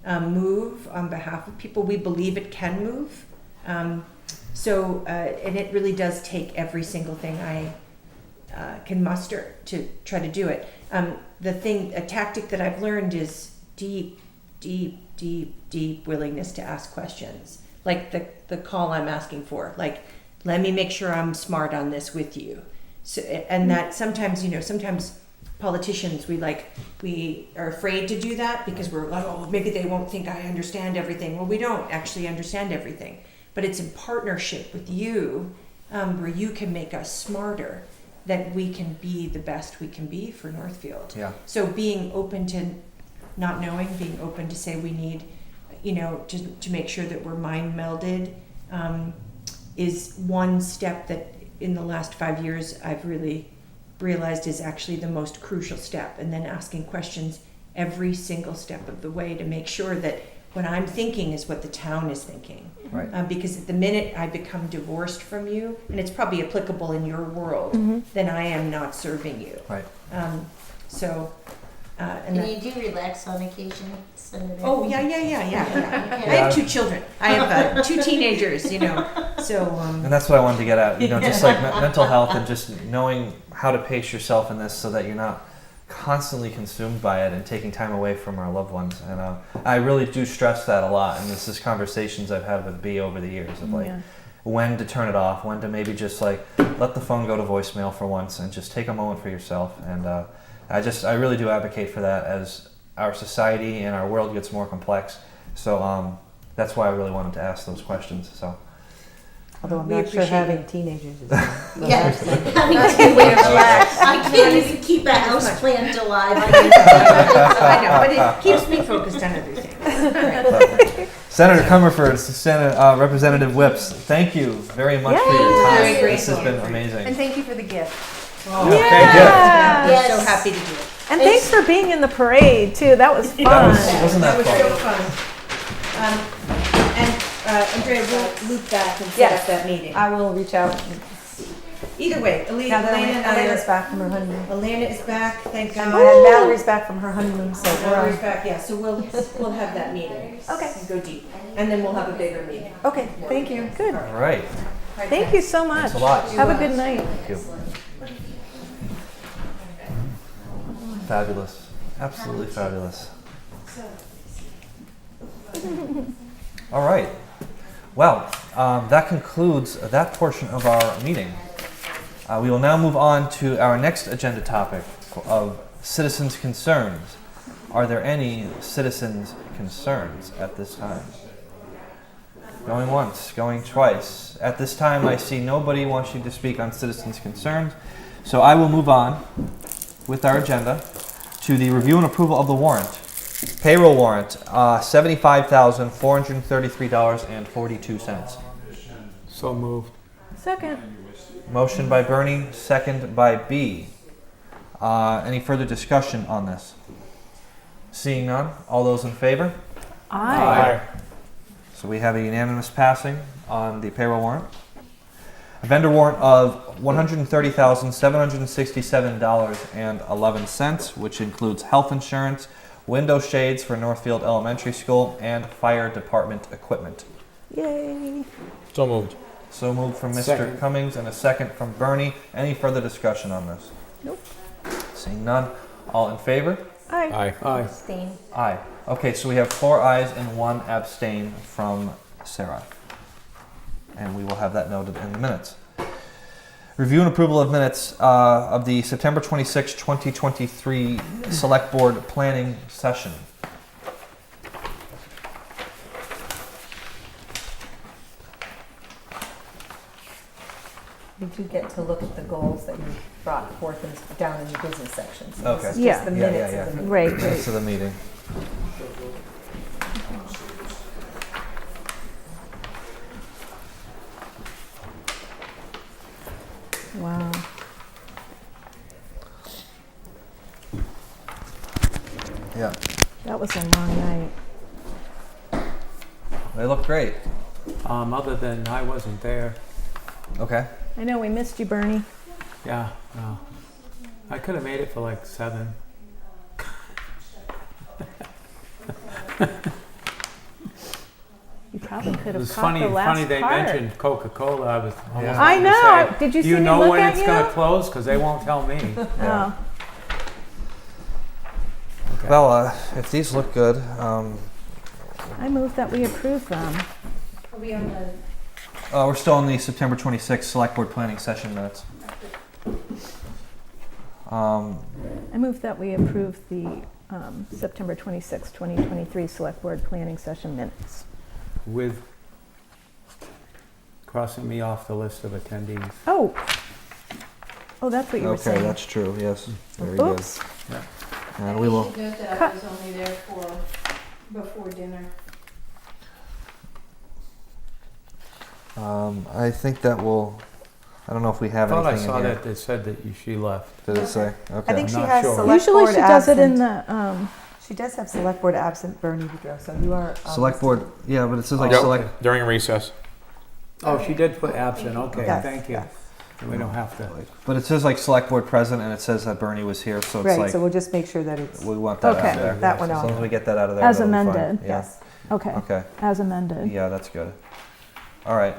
move on behalf of people. We believe it can move. And it really does take every single thing I can muster to try to do it. A tactic that I've learned is deep willingness to ask questions. Like the call I'm asking for. Like, let me make sure I'm smart on this with you. So, and that sometimes politicians, we are afraid to do that because we're like, oh, maybe they won't think I understand everything. Well, we don't actually understand everything. But it's in partnership with you where you can make us smarter, that we can be the best we can be for Northfield. Yeah. So being open to not knowing, being open to say we need, you know, to make sure that we're mind melded is one step that in the last 5 years I've really realized is actually the most crucial step. And then asking questions every single step of the way to make sure that what I'm thinking is what the town is thinking. Right. Because the minute I become divorced from you, and it's probably applicable in your world, then I am not serving you. Right. And you do relax on occasion, Senator? Oh, yeah. I have 2 children. I have 2 teenagers, you know. So. And that's what I wanted to get at. You know, just like mental health and just knowing how to pace yourself in this so that you're not constantly consumed by it and taking time away from our loved ones. And I really do stress that a lot. And this is conversations I've had with B over the years of when to turn it off, when to maybe just like let the phone go to voicemail for once and just take a moment for yourself. And I really do advocate for that as our society and our world gets more complex. So that's why I really wanted to ask those questions. So. Although I'm not sure having teenagers is Yes, having teenagers. I can't even keep a house plant alive. I know, but it keeps me focused on other things. Senator Comerford, Senate Representative Whips, thank you very much for your time. Very grateful. This has been amazing. And thank you for the gift. Oh, Okay, Yeah. I'm so happy to do it. And thanks for being in the parade too. That was fun. Wasn't that was fun? so fun. And Andrea, we'll loop back and set up that meeting. I will reach out and see. Either way, Now that Elena and Elena's I back from her honeymoon. Elena is back, thank God. And Valerie's back from her honeymoon, so we're Valerie's on. back, yeah, so we'll have that meeting. Okay. And go deep. And then we'll have a bigger meeting. Okay, thank you. Good. All right. Thank you so much. Thanks a lot. Have a good night. Thank you. Fabulous. Absolutely fabulous. All right. Well, that concludes that portion of our meeting. We will now move on to our next agenda topic of citizens' concerns. Are there any citizens' concerns at this time? Going once, going twice. At this time, I see nobody wishing to speak on citizens' concerns, so I will move on with our agenda to the review and approval of the warrant. Payroll warrant, $75,433.42. So moved. Second. Motion by Bernie, second by B. Any further discussion on this? Seeing none, all those in favor? Aye. So we have a unanimous passing on the payroll warrant. A vendor warrant of $130,767.11, which includes health insurance, window shades for Northfield Elementary School, and fire department equipment. Yay. So moved. So moved from Mr. Second. Cummings and a second from Bernie. Any further discussion on this? Nope. Seeing none, all in favor? Aye. Aye. Aye. Abstain. Aye. Okay, so we have 4 ayes and 1 abstain from Sarah. And we will have that noted in the minutes. Review and approval of minutes of the September 26, 2023 Select Board Planning Session. We do get to look at the goals that you brought forth down in the business section. So Okay. This is Yeah. just the Yeah, minutes yeah, of the yeah. meeting. Right. Minutes of the meeting. Wow. Yeah. That was a long night. They look great. Other than I wasn't there. Okay. I know we missed you, Bernie. Yeah, no. I could have made it for like 7. You probably could It have was caught funny, the last they part. mentioned Coca-Cola. I was almost Yeah. I going know. to say, Did you do see you me know look when at it's you? going to close? Because they won't tell me. Yeah. Oh. Okay. Well, if these look good, I move that we approve them. Are we on the? we're still on the September 26th Select Board Planning Session minutes. I move that we approve the September 26, 2023 Select Board Planning Session minutes. With crossing me off the list of attendees. Oh. Oh, that's what you were Okay, saying. that's true. Yes. Very good. Oops. And we will. Note that I was only there for before dinner. I think that will. I don't know if we I have thought I anything saw in here. that it said that she left. Did it say? Okay. I think she I'm not has sure. select Usually board she does it in absent. the, She does have select board absent Bernie Boudreau, so you are. Select board. Yeah, but it says like Oh, select. During recess. Oh, she did put absent. Okay, Yes, thank you. yes. We don't have to. But it says like select board present, and it says that Bernie was here, so it's Right, like so we'll just make sure that it's, we want that Okay. out there. that one As long as on. we get that out of there. As that'll be fine. amended. Yeah. Yes. okay, Okay. as amended. Yeah, that's good. All right.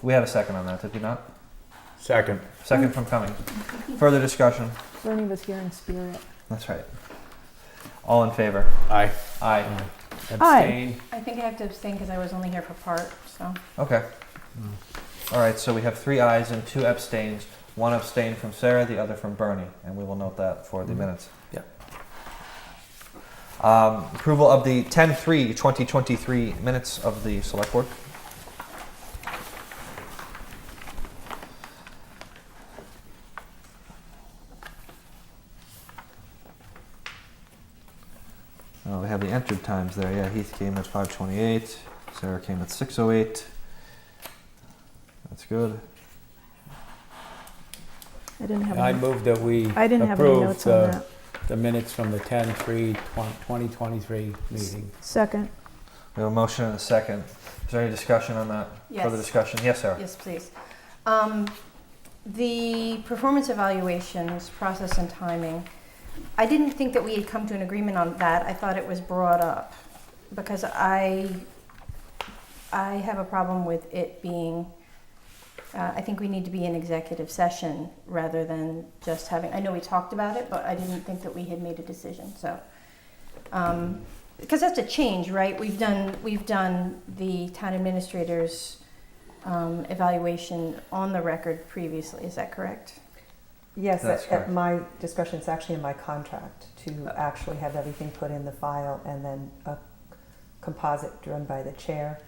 We had a second on that, did we not? Second. Second from Cummings. Further discussion. Bernie was here in spirit. That's right. All in favor? Aye. Aye. Abstain. I think I have to abstain because I was only here for part, so. Okay. All right, so we have 3 ayes and 2 abstains. 1 abstain from Sarah, the other from Bernie, and we will note that for the minutes. Yep. Approval of the 10/3/2023 minutes of the Select Board. We have the entered times there. Yeah, Heath came at 5:28. Sarah came at 6:08. That's good. I didn't have I any, move that we I didn't have any approve notes on that. the minutes from the 10/3/2023 meeting. Second. We have a motion and a second. Is there any discussion on that? Yes. Further discussion? Yes, Sarah. Yes, please. The performance evaluations, process and timing, I didn't think that we had come to an agreement on that. I thought it was brought up because I have a problem with it being, I think we need to be in executive session rather than just having, I know we talked about it, but I didn't think that we had made a decision, so. Because that's a change, right? We've done the town administrator's evaluation on the record previously, is that correct? Yes, That's at correct. my discretion, it's actually in my contract to actually have everything put in the file and then a composite drawn by the chair,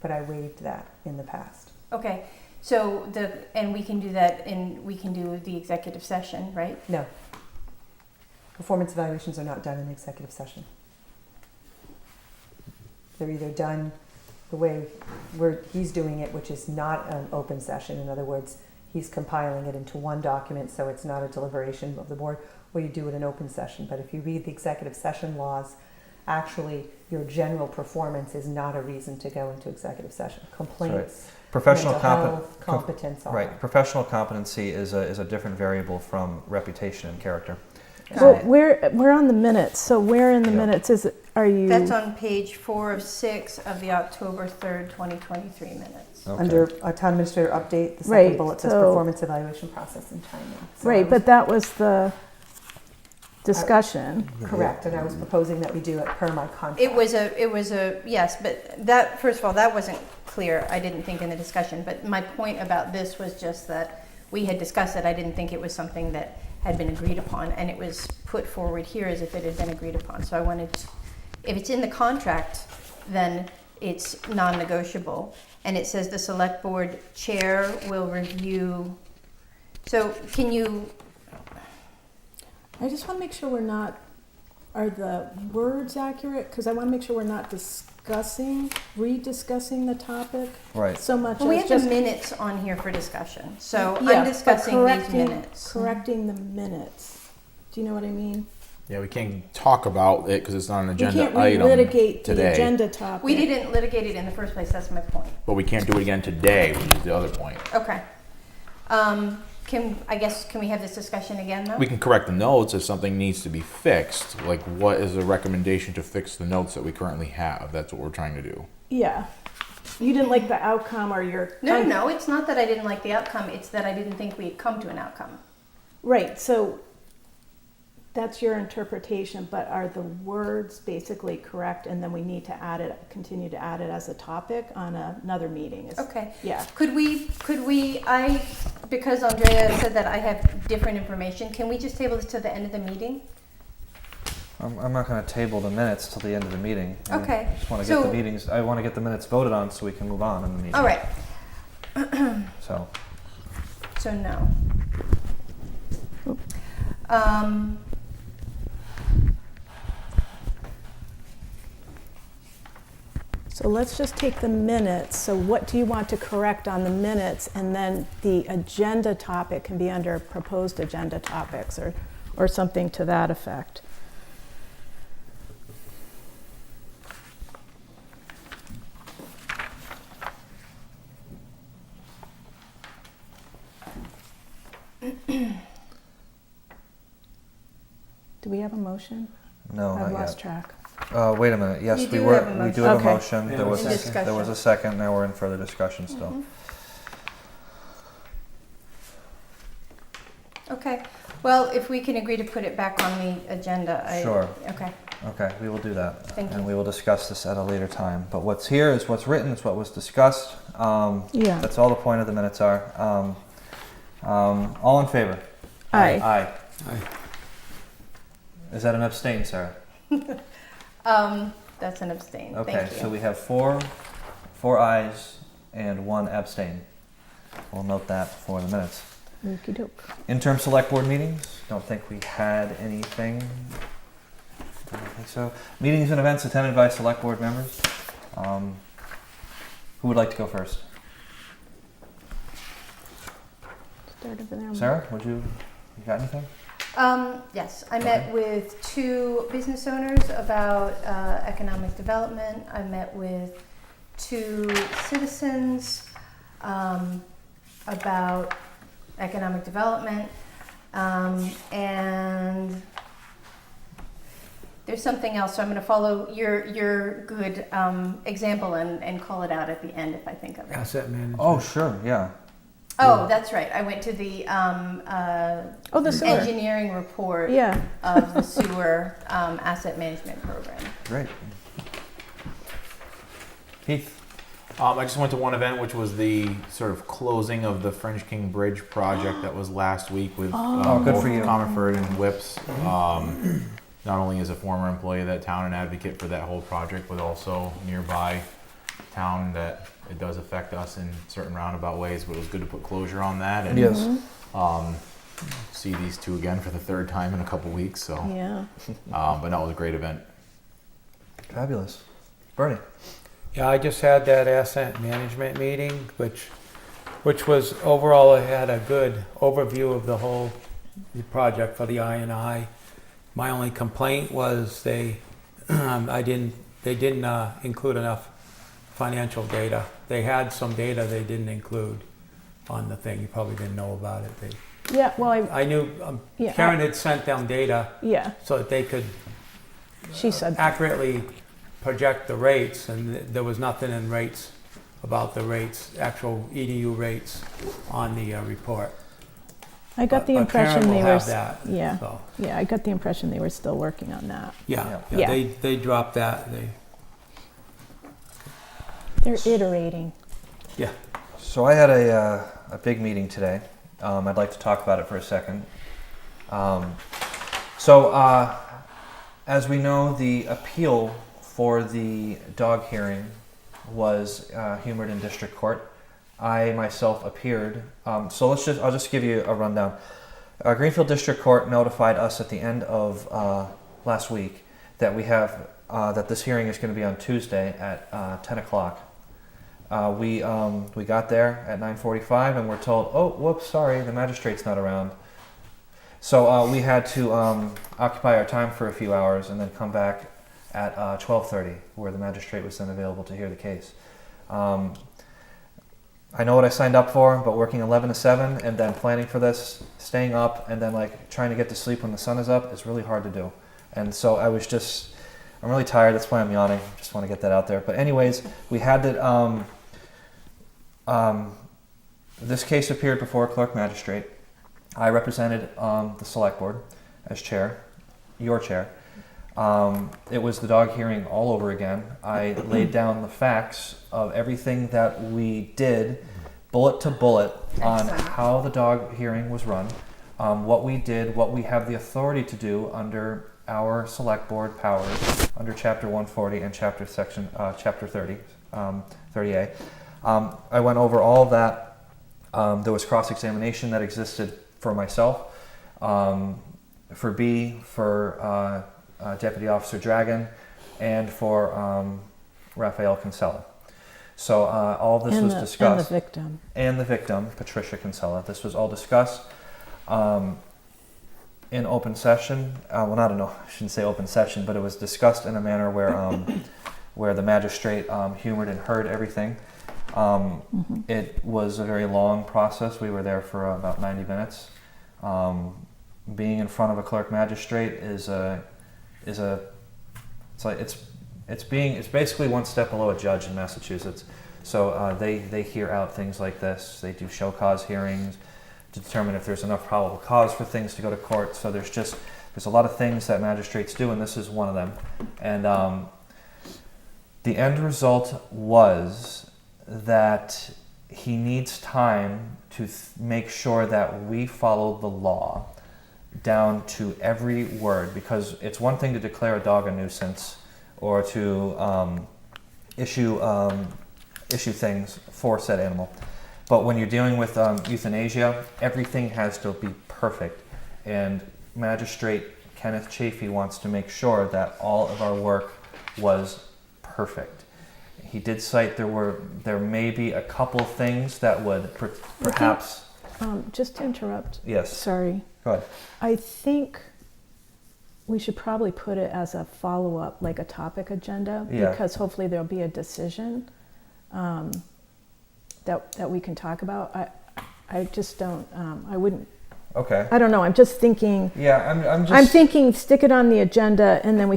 but I waived that in the past. Okay, so and we can do that we can do the executive session, right? No. Performance evaluations are not done in executive session. They're either done the way he's doing it, which is not an open session. In other words, he's compiling it into one document, so it's not a deliberation of the board, or you do it in open session. But if you read the executive session laws, actually your general performance is not a reason to go into executive session. Complaints, Professional mental health, competence. competence are. Right. Professional competency is a different variable from reputation and character. Well, we're on the minutes, so where in the Yeah. minutes are you? That's on page 4 of 6 of the October 3rd, 2023 minutes. Okay. Under a town administrator update, the second Right, bullet says so- performance evaluation process and timing. So I Right, was- but that was the discussion. Correct, and I was proposing that we do it per my contract. It was a yes, but that, first of all, that wasn't clear, I didn't think, in the discussion. But my point about this was just that we had discussed it. I didn't think it was something that had been agreed upon, and it was put forward here as if it had been agreed upon. So I wanted, if it's in the contract, then it's non-negotiable. And it says the select board chair will review. So can you, I just want to make sure are the words accurate? Because I want to make sure we're not rediscussing the topic Right. so much well, we as have just the minutes on here for discussion. So Yeah, I'm but discussing these minutes. Correcting the minutes. Do you know what I mean? Yeah, we can't talk about it because it's not an We agenda can't item relitigate the today. agenda topic. We didn't litigate it in the first place, that's my point. But we can't do it again today, which is the other point. Okay. Can we have this discussion again though? We can correct the notes if something needs to be fixed. Like, what is a recommendation to fix the notes that we currently have? That's what we're trying to do. Yeah. You didn't like the outcome or your... No, it's not that I didn't like the outcome, it's that I didn't think we had come to an outcome. Right, so that's your interpretation, but are the words basically correct and then we need to continue to add it as a topic on another meeting? Okay. Yeah. Could we, because Andrea said that I have different information, can we just table this to the end of the meeting? I'm not going to table the minutes till the end of the meeting. Okay. I just want to get So- the meetings. I want to get the minutes voted on so we can move on in the meeting. All right, So so no. So let's just take the minutes. So what do you want to correct on the minutes? And then the agenda topic can be under proposed agenda topics or something to that effect. Do we have a motion? no, I've not lost yet. track. Wait a minute. Yes, You we do were. have a We do motion. have Okay. a motion. Yeah, There was in discussion. there was a second. Now we're in further discussion still. Okay, well, if we can agree to put it back on the agenda, Sure. Okay, Okay, we will do that. Thank And you. we will discuss this at a later time. But what's here is what's written, it's what was discussed. Yeah. That's all the point of the minutes are. All in favor? Aye. Aye. Aye. Is that an abstain, Sarah? that's an abstain, Okay, thank so you. we have four ayes and one abstain. We'll note that for the minutes. Okey doke. Interim select board meetings, don't think we had anything. I don't think so. Meetings and events attended by select board members. Who would like to go first? Start over there. Sarah, you got anything? Yes, I met with 2 business owners about economic development. I met with 2 citizens about economic development, and there's something else. So I'm going to follow your good example and call it out at the end if I think of it. Asset management. Oh, sure, yeah. Oh, that's right. I went to the the sewer. engineering report Yeah. of the sewer asset management program. Great. Heath. I just went to one event, which was the sort of closing of the French King Bridge project that was last week with good both for you. Comerford and Whips. Not only as a former employee of that town and advocate for that whole project, but also nearby town that it does affect us in certain roundabout ways. But it was good to put closure on that and Yes. see these 2 again for the 3rd time in a couple weeks. So, Yeah. but no, it was a great event. Fabulous. Bernie. Yeah, I just had that asset management meeting, which was overall, it had a good overview of the whole project for the I&I. My only complaint was they didn't include enough financial data. They had some data they didn't include on the thing. You probably didn't know about it. Yeah, well, I knew Yeah, Karen had sent them data yeah, so that they could she said, accurately project the rates, and there was nothing in rates about the rates, actual EDU rates on the report. I got the But impression Karen they will were, have that. yeah, So, yeah, I got the impression they were still working on that. yeah, Yeah. they dropped that. They're iterating. So I had a big meeting today. I'd like to talk about it for a second. As we know, the appeal for the dog hearing was humored in district court. I myself appeared. I'll just give you a rundown. Greenfield District Court notified us at the end of last week that that this hearing is going to be on Tuesday at 10 o'clock. We got there at 9:45 and we're told, oh, whoops, sorry, the magistrate's not around. So we had to occupy our time for a few hours and then come back at 12:30, where the magistrate was then available to hear the case. I know what I signed up for, but working 11 to 7 and then planning for this, staying up, and then like trying to get to sleep when the sun is up is really hard to do. And so I'm really tired. That's why I'm yawning. Just want to get that out there. But anyways, we had to. This case appeared before a clerk magistrate. I represented the select board as chair, your chair. It was the dog hearing all over again. I laid down the facts of everything that we did, bullet to bullet, on how the dog hearing was run, what we did, what we have the authority to do under our select board powers, under Chapter 140 and Chapter 30, 30A. I went over all of that. There was cross-examination that existed for myself, for B, for Deputy Officer Dragon, and for Raphael Kinsella. So all of this was discussed. And the victim. Patricia Kinsella. This was all discussed in open session. I shouldn't say open session, but it was discussed in a manner where the magistrate humored and heard everything. It was a very long process. We were there for about 90 minutes. Being in front of a clerk magistrate it's basically one step below a judge in Massachusetts. So they hear out things like this. They do show cause hearings to determine if there's enough probable cause for things to go to court. So there's a lot of things that magistrates do, and this is one of them. And the end result was that he needs time to make sure that we follow the law down to every word, because it's one thing to declare a dog a nuisance or to issue things for said animal. But when you're dealing with euthanasia, everything has to be perfect. And Magistrate Kenneth Chafee wants to make sure that all of our work was perfect. He did cite there may be a couple things that would perhaps Just to interrupt. Yes. Sorry. Go ahead. I think we should probably put it as a follow-up, like a topic agenda, Yeah. because hopefully there'll be a decision that we can talk about. I just don't. I wouldn't. Okay. I don't know. I'm just thinking. Yeah, I'm just. I'm thinking stick it on the agenda, and then we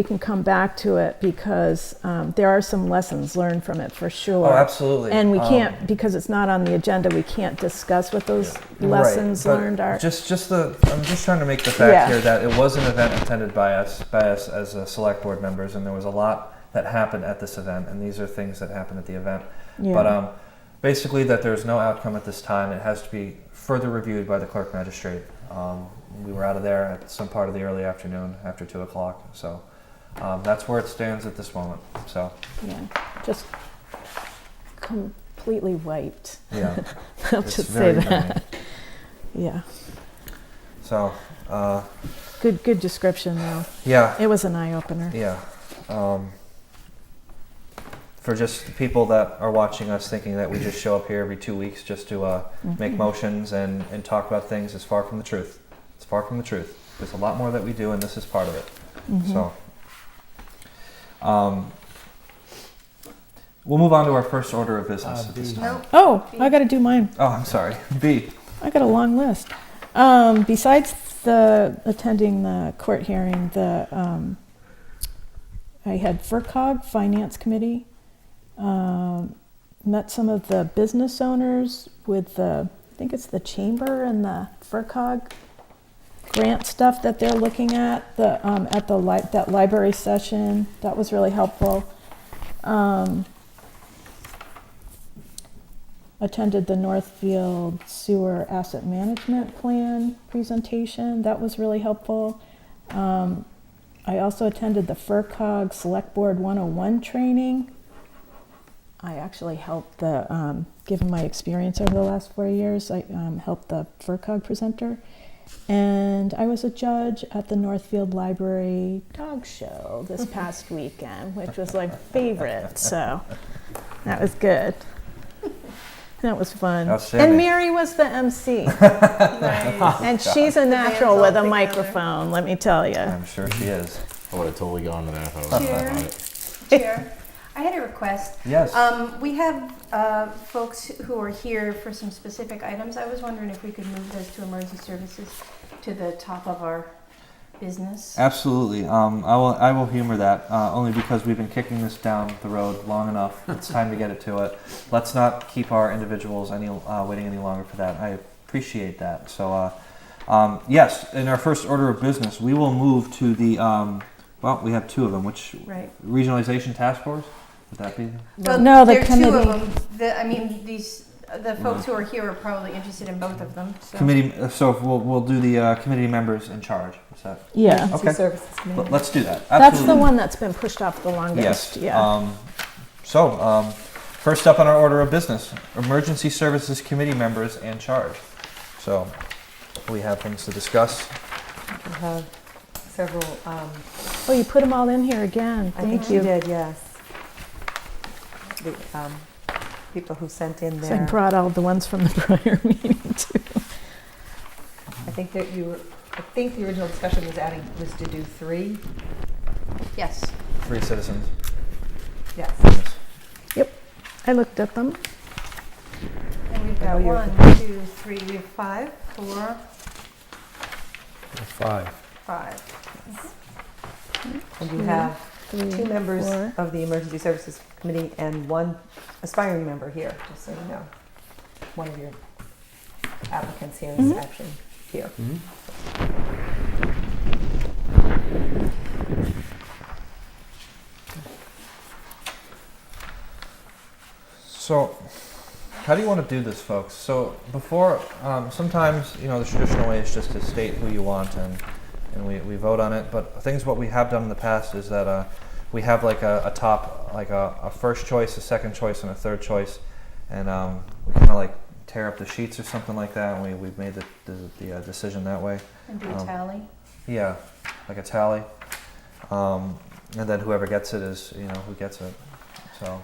can come back to it, because there are some lessons learned from it for sure. Oh, absolutely. And we can't, because it's not on the agenda, we can't discuss what those lessons but learned are. I'm just trying to make the fact Yeah. here that it was an event attended by us as select board members, and there was a lot that happened at this event, and these are things that happened at the event. Yeah. But basically, that there's no outcome at this time. It has to be further reviewed by the clerk magistrate. We were out of there at some part of the early afternoon after 2 o'clock. So that's where it stands at this moment. So Yeah, just completely wiped. yeah, I'll it's just say very that. Yeah, So good description though. yeah, It was an eye opener. yeah. For just people that are watching us thinking that we just show up here every 2 weeks just to make motions and talk about things is far from the truth. It's far from the truth. There's a lot more that we do, and this is part of it. So we'll move on to our first order of business at this time. No. Oh, I got to do mine. Oh, I'm sorry. B. I got a long list. Besides attending the court hearing, I had FERCOG Finance Committee. Met some of the business owners with I think it's the chamber and the FERCOG grant stuff that they're looking at that library session. That was really helpful. Attended the Northfield Sewer Asset Management Plan presentation. That was really helpful. I also attended the FERCOG Selectboard 101 training. I actually helped given my experience over the last 4 years, I helped the FERCOG presenter. And I was a judge at the Northfield Library Dog Show this past weekend, which was my favorite. So that was good. That was fun. Outstanding. And Mary was the MC. Nice. And she's a natural all with a together. microphone, let me tell you. I'm sure she is. I would have totally gone to that if I was Chair. about it. Chair, I had a request. Yes. We have folks who are here for some specific items. I was wondering if we could move those to emergency services to the top of our business. Absolutely. I will humor that only because we've been kicking this down the road long enough. It's time to get it to it. Let's not keep our individuals waiting any longer for that. I appreciate that. So yes, in our first order of business, we will move to the well, we have two of them. Which Right. regionalization task force? Would that be? Well, No, the there are two committee. of them. The folks who are here are probably interested in both of them. So. Committee. So we'll do the committee members in charge. Is that? Yeah. Emergency Okay. Services Committee. Let's do that. That's the Absolutely. one that's been pushed off the longest. Yes. Yeah. First up on our order of business, Emergency Services Committee members and charge. So we have things to discuss. We have several, Oh, you put them all in here again. I Thank think you you. did, yes. The people who sent in So I their, brought all the ones from the prior meeting too. I think the original discussion was to do 3. Yes. 3 citizens. Yes. I looked at them. And we've got Oh, you're- 1, 2, 3. We have 5, 4, 5. 5. And you have 3, 2 members 4. of the Emergency Services Committee and 1 aspiring member here, just so you know. One of your applicants here is actually here. So, how do you want to do this, folks? So, before, sometimes, the traditional way is just to state who you want and we vote on it. But what we have done in the past is that we have like a top, like a first choice, a second choice, and a third choice. And we kind of like tear up the sheets or something like that, and we've made the decision that way. And do a tally. Yeah, like a tally. And then whoever gets it is, who gets it. So.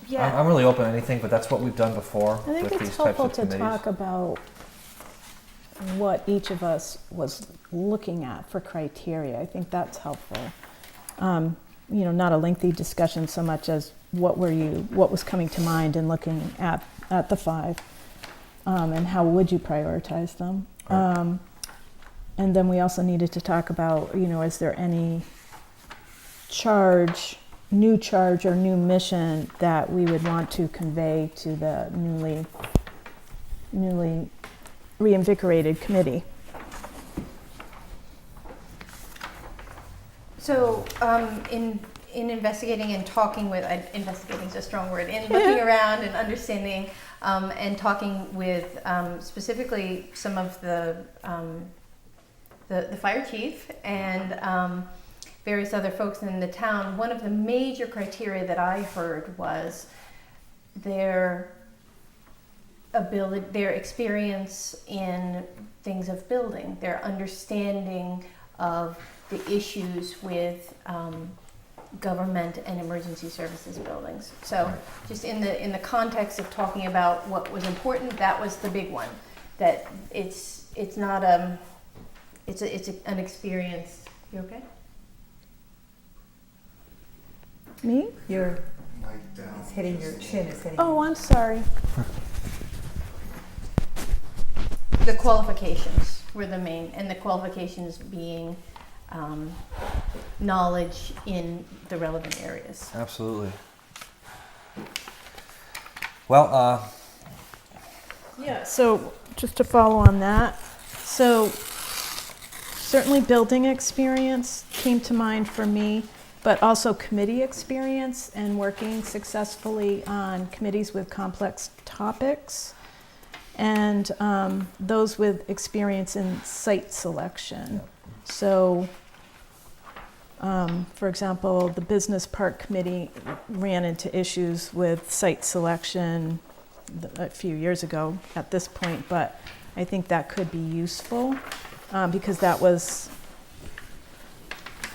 Yeah. I'm really open to anything, but that's what we've done before I think with it's these types helpful of to committees. talk about what each of us was looking at for criteria. I think that's helpful. Not a lengthy discussion so much as what was coming to mind in looking at the 5, and how would you prioritize them. Right. And then we also needed to talk about, is there any new charge or new mission that we would want to convey to the newly reinvigorated committee. So, in investigating and talking with, investigating is a strong word, in looking around and understanding and talking with specifically some of the fire chief and various other folks in the town, one of the major criteria that I heard was their ability, their experience in things of building, their understanding of the issues with government and emergency services buildings. So just in the context of talking about what was important, that was the big one. That it's not an experience. You okay? Me? It's hitting your chin. It's hitting. Oh, I'm sorry. The qualifications were the main, and the qualifications being knowledge in the relevant areas. Absolutely. Well, Yeah, so just to follow on that, so certainly building experience came to mind for me, but also committee experience and working successfully on committees with complex topics, and those with experience in site selection. So, for example, the Business Park Committee ran into issues with site selection a few years ago at this point, but I think that could be useful because that was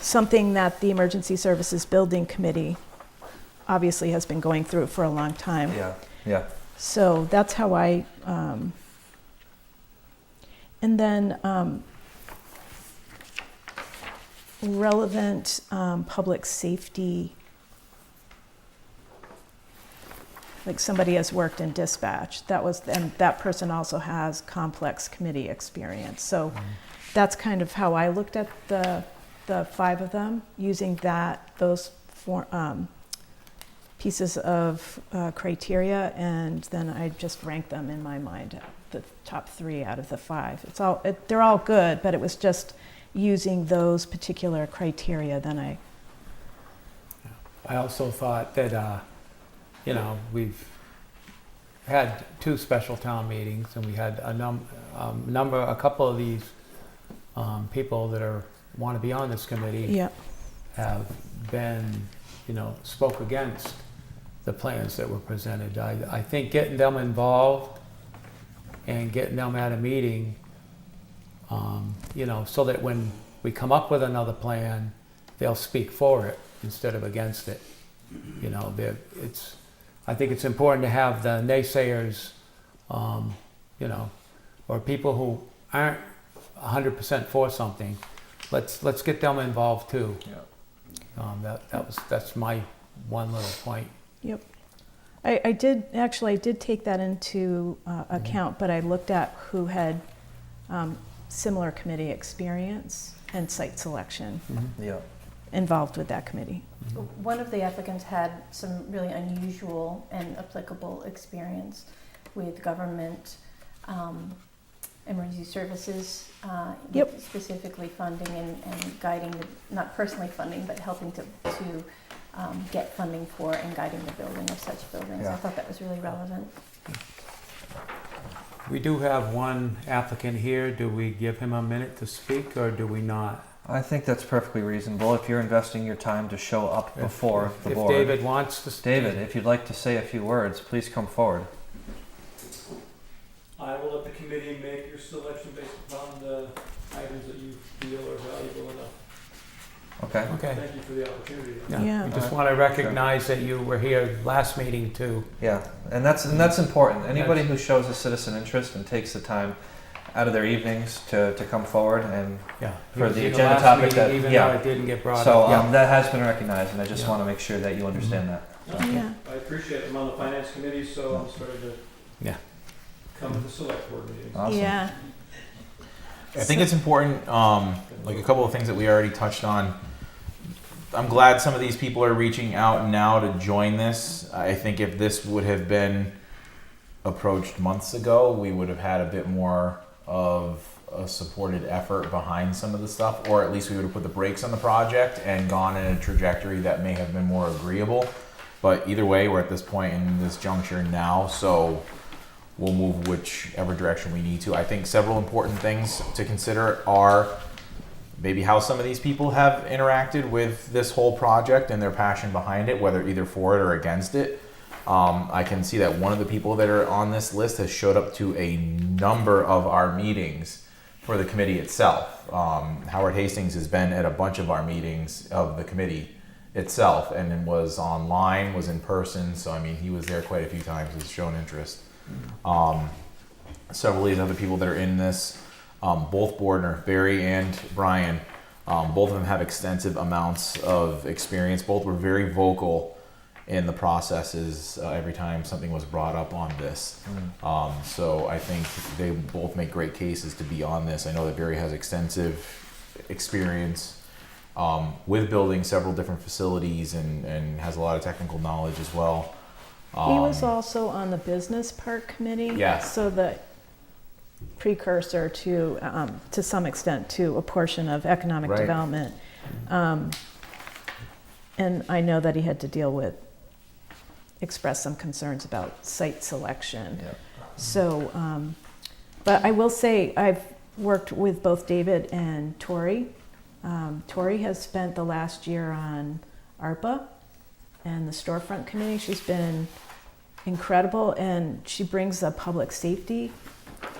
something that the Emergency Services Building Committee obviously has been going through for a long time. yeah. So that's how I, and then relevant public safety, like somebody has worked in dispatch, and that person also has complex committee experience. So that's kind of how I looked at the 5 of them, using those pieces of criteria, and then I just ranked them in my mind, the top 3 out of the 5. They're all good, but it was just using those particular criteria. Then I also thought that, we've had 2 special town meetings, and we had a couple of these people that want to be on this committee have been, spoke against the plans that were presented. I think getting them involved and getting them at a meeting, so that when we come up with another plan, they'll speak for it instead of against it. I think it's important to have the naysayers, or people who aren't 100% for something. Let's get them involved too. Yeah. That's my one little point. Yep. I did take that into account, but I looked at who had similar committee experience and site selection involved with that committee. One of the applicants had some really unusual and applicable experience with government emergency services, specifically funding and guiding, not personally funding, but helping to get funding for and guiding the building of such buildings. Yeah. I thought that was really relevant. We do have one applicant here. Do we give him a minute to speak, or do we not? I think that's perfectly reasonable if you're investing your time to show up before the board. If David wants to speak. David, if you'd like to say a few words, please come forward. I will let the committee make your selection based upon the items that you feel are valuable enough. Okay. Okay. Thank you for the opportunity. Yeah. We just want to recognize that you were here last meeting too. Yeah, and that's important. Anybody who shows a citizen interest and takes the time out of their evenings to come forward and Yeah. For the You agenda last topic meeting, that- even yeah. though it didn't get brought so up. that has been recognized, and I just Yeah. want to make sure that you understand that. Yeah. I appreciate it. I'm on the finance committee, so I'm starting to Yeah. come to the select board meetings. Awesome. Yeah. I think it's important, like a couple of things that we already touched on. I'm glad some of these people are reaching out now to join this. I think if this would have been approached months ago, we would have had a bit more of a supported effort behind some of the stuff, or at least we would have put the brakes on the project and gone in a trajectory that may have been more agreeable. But either way, we're at this point in this juncture now, so we'll move whichever direction we need to. I think several important things to consider are maybe how some of these people have interacted with this whole project and their passion behind it, whether either for it or against it. I can see that one of the people that are on this list has showed up to a number of our meetings for the committee itself. Howard Hastings has been at a bunch of our meetings of the committee itself, and then was online, was in person, so I mean he was there quite a few times, has shown interest. Several of these other people that are in this, both Bordner, Barry and Brian, both of them have extensive amounts of experience. Both were very vocal in the processes every time something was brought up on this. So I think they both make great cases to be on this. I know that Barry has extensive experience with building several different facilities and has a lot of technical knowledge as well. He was also on the business park committee. Yes. So the precursor to some extent, to a portion of economic Right. development. And I know that he had to express some concerns about site selection. Yeah. So, but I will say I've worked with both David and Tori. Tori has spent the last year on ARPA and the storefront committee. She's been incredible, and she brings a public safety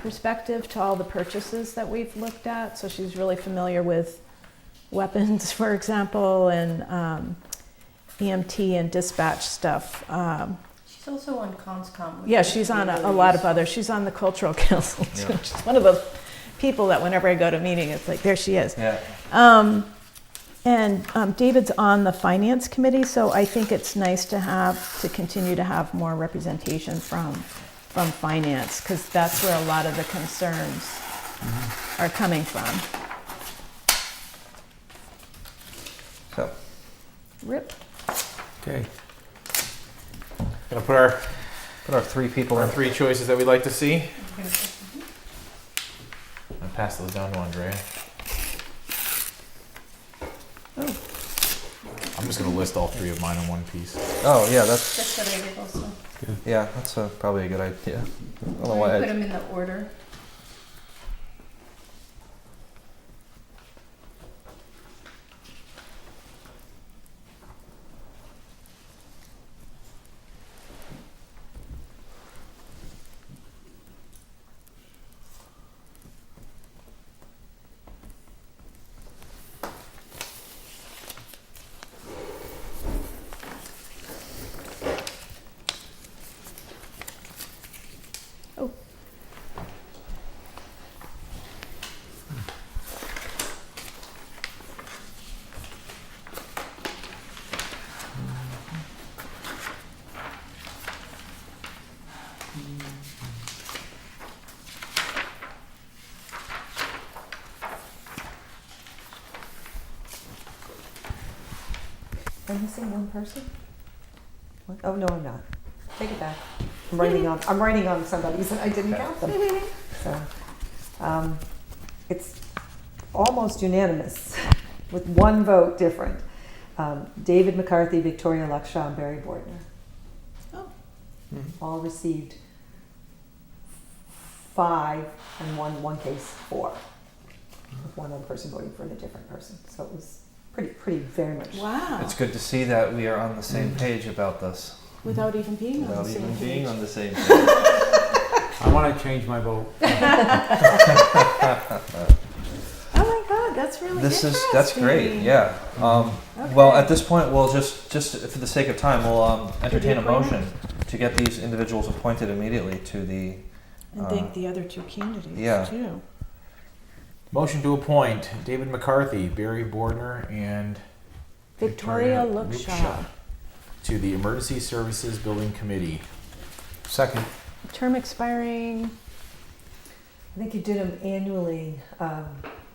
perspective to all the purchases that we've looked at. So she's really familiar with weapons, for example, and EMT and dispatch stuff. She's also on ConsCom. which Yeah, is she's on a really lot of useful. other. She's on the cultural council too. Yeah. She's one of those people that whenever I go to a meeting, it's like there she is. Yeah. And David's on the finance committee, so I think it's nice to continue to have more representation from finance, because that's where a lot of the concerns are coming from. So Rip. Okay. Gonna put our three people in. three choices that we'd like to see. I'll pass those down to Andrea. Oh. I'm just gonna list all three of mine in one piece. Oh yeah, that's That's what I did also. probably a good idea. I don't know I why. put them in the order. Oh. I'm missing one person? What? Oh, no, I'm not. Take it back. I'm writing on somebody's and I didn't count them. So, it's almost unanimous with one vote different. David McCarthy, Victoria Luckshaw, and Barry Bordner. Oh. All received 5, and one case 4. With one other person voting for a different person. So it was pretty very much. Wow. It's good to see that we are on the same page about this. Without even being on Without the same even page. being on the same page. I want to change my vote. Oh my God, That's really That's great. interesting. Yeah. Okay. Well, at this point, we'll just for the sake of time, we'll entertain a appointment? motion to get these individuals appointed immediately to the. And thank the other two candidates yeah. too. Motion to appoint David McCarthy, Barry Bordner, and Victoria Lookshaw. to the Emergency Services Building Committee. Second. Term expiring. I think you did them annually,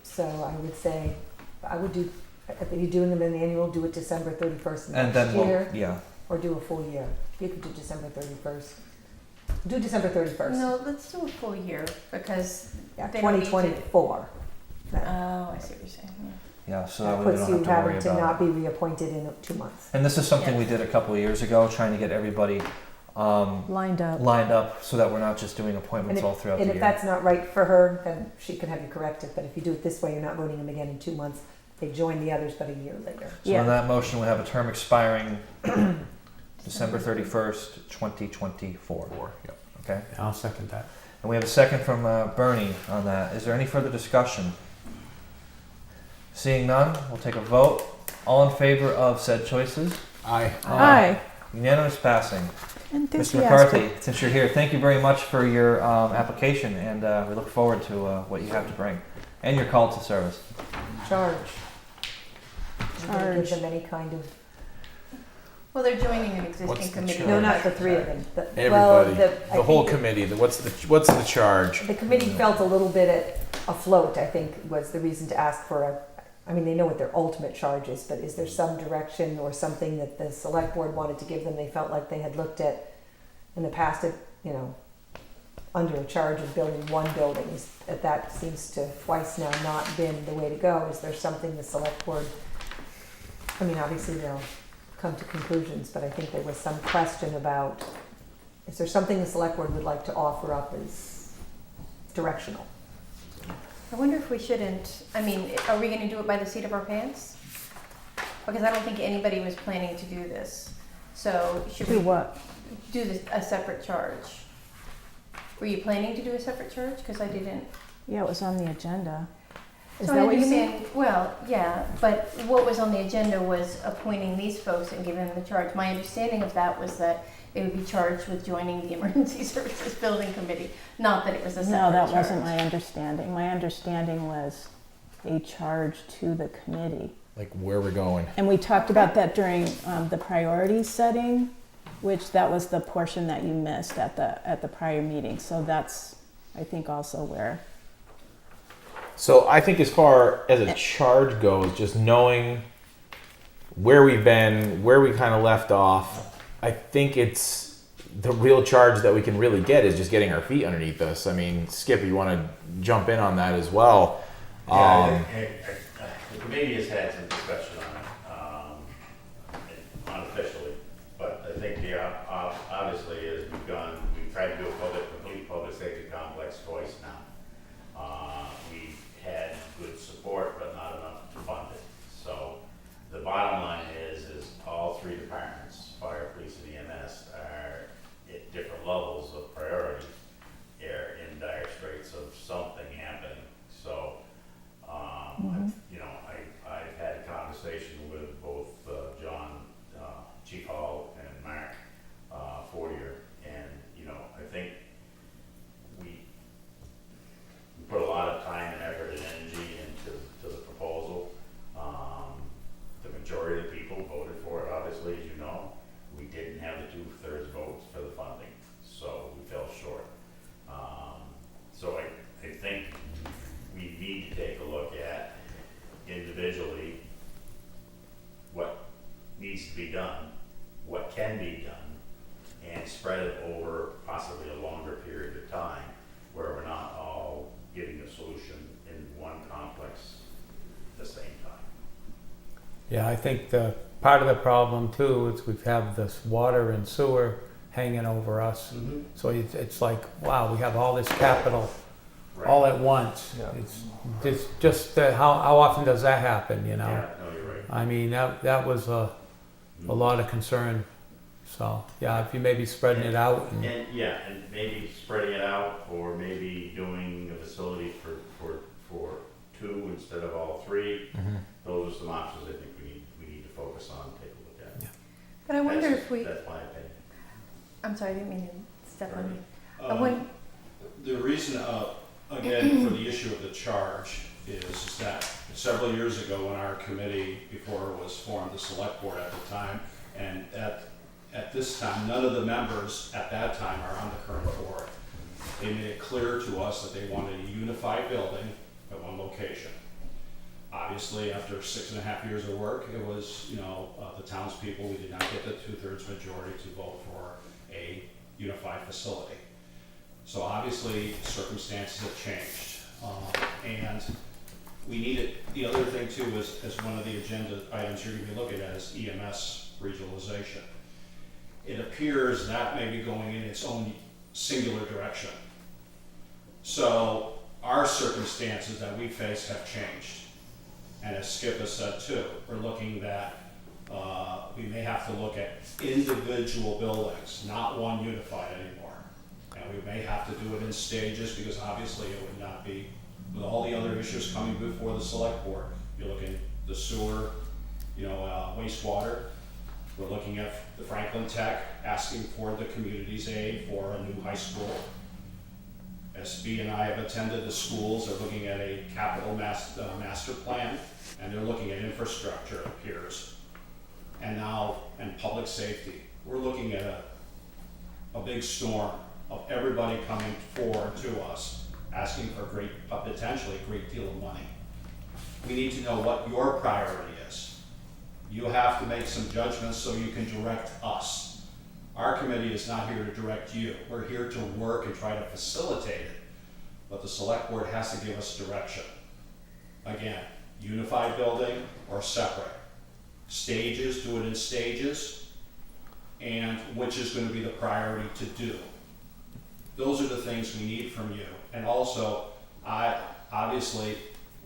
so I would say, I would do, if you're doing them in annual, do it December 31st And next then year, yeah. or do a full year. You could do December 31st. Do December 31st. No, let's do a full year because Yeah, they don't need to- 2024. Oh, I see what you're saying. Yeah. So That that way we puts don't you have to worry having to about. not be reappointed in 2 months. And this is something Yeah. we did a couple of years ago, trying to get everybody Lined up. so that we're not just doing appointments all throughout And the if year. that's not right for her, then she can have you correct it. But if you do it this way, you're not voting them again in 2 months. They join the others, but a year later. So in that motion, we have a term expiring December 31st, 2024. Yep. Okay. I'll second that. And we have a second from Bernie on that. Is there any further discussion? Seeing none, we'll take a vote. All in favor of said choices? Aye. Aye. Unanimous passing. Mr. Enthusiastic. McCarthy, since you're here, thank you very much for your application, and we look forward to what you have to bring and your call to service. Charge. You're gonna give Charge. them any kind of. Well, they're joining an What's existing the committee. charge? No, not the three of them. Everybody, I the whole think committee. What's the charge? The committee felt a little bit afloat, I think, was the reason to ask for a. I mean, they know what their ultimate charge is, but is there some direction or something that the select board wanted to give them? They felt like they had looked at in the past, under a charge of building one building. That seems to twice now not been the way to go. Is there something the select board? I mean, obviously they'll come to conclusions, but I think there was some question about, is there something the select board would like to offer up as directional? I wonder if we shouldn't, I mean, are we gonna do it by the seat of our pants? Because I don't think anybody was planning to do this. So should Do we what? do a separate charge? Were you planning to do a separate charge? Because I didn't. Yeah, it was on the agenda. Is So that I what you mean? understand, well, yeah, but what was on the agenda was appointing these folks and giving them the charge. My understanding of that was that they would be charged with joining the Emergency Services Building Committee, not that it was a separate No, charge. that wasn't my understanding. My understanding was a charge to the committee. Like where we're going? And we talked about that during the priority setting, which that was the portion that you missed at the prior meeting. So that's, I think, also where. So I think as far as a charge goes, just knowing where we've been, where we kind of left off, I think it's the real charge that we can really get is just getting our feet underneath us. I mean, Skip, you want to jump in on that as well? The committee has had some discussion on it, unofficially, but I think obviously as we've tried to do a complete public safety complex twice now. We've had good support, but not enough to fund it. So the bottom line is all three departments, fire, police, and EMS, are at different levels of priority. They're in dire straits of something happening. So, I've had a conversation with both John, Chief Hall, and Mark Fortier, and I think we put a lot of time and effort and energy into the proposal. The majority of the people voted for it, obviously, as you know. We didn't have the 2/3 votes for the funding, so we fell short. So I think we need to take a look at individually what needs to be done, what can be done, and spread it over possibly a longer period of time where we're not all getting a solution in one complex at the same time. Yeah, I think the part of the problem too is we have this water and sewer hanging over us. So it's like, wow, we have all this capital all at once. Yeah. It's just how often does that happen, Yeah, no, you're right. I mean, that was a lot of concern. So, yeah, if you maybe spreading it out. And maybe spreading it out, or maybe doing a facility for 2 instead of all 3. Those are some options I think we need to focus on, and take a look at. But I wonder if we, That's my opinion. I'm sorry, I didn't mean to step on you. I Um, wonder, The reason, again, for the issue of the charge is that several years ago when our committee, before it was formed, the select board at the time, and at this time, none of the members at that time are on the current board. They made it clear to us that they wanted a unified building at one location. Obviously, after 6.5 years of work, it was, the townspeople, we did not get the 2/3 majority to vote for a unified facility. So obviously, circumstances have changed. And we needed, the other thing too is, as one of the agenda items you're gonna be looking at is EMS regionalization. It appears that may be going in its own singular direction. So our circumstances that we face have changed. And as Skip has said too, we're looking that we may have to look at individual buildings, not one unified anymore. And we may have to do it in stages because obviously it would not be, with all the other issues coming before the select board. You're looking at the sewer, wastewater. We're looking at the Franklin Tech, asking for the community's aid for a new high school. SB and I have attended the schools, they're looking at a capital master plan, and they're looking at infrastructure, it appears. And public safety. We're looking at a big storm of everybody coming forward to us, asking for potentially a great deal of money. We need to know what your priority is. You have to make some judgments so you can direct us. Our committee is not here to direct you. We're here to work and try to facilitate it. But the select board has to give us direction. Again, unified building or separate. Stages, do it in stages, and which is going to be the priority to do. Those are the things we need from you. And also, obviously,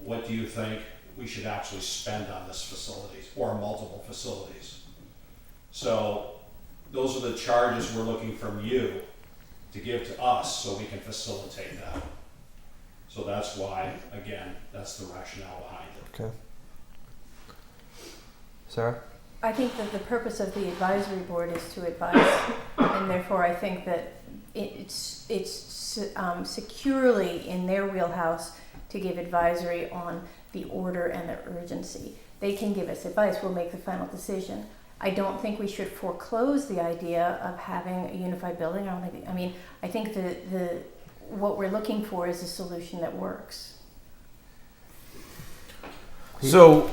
what do you think we should actually spend on this facilities or multiple facilities? So those are the charges we're looking from you to give to us so we can facilitate that. So that's why, again, that's the rationale behind it. Okay. Sarah? I think that the purpose of the advisory board is to advise, and therefore I think that it's securely in their wheelhouse to give advisory on the order and the urgency. They can give us advice, we'll make the final decision. I don't think we should foreclose the idea of having a unified building. I think the what we're looking for is a solution that works. So,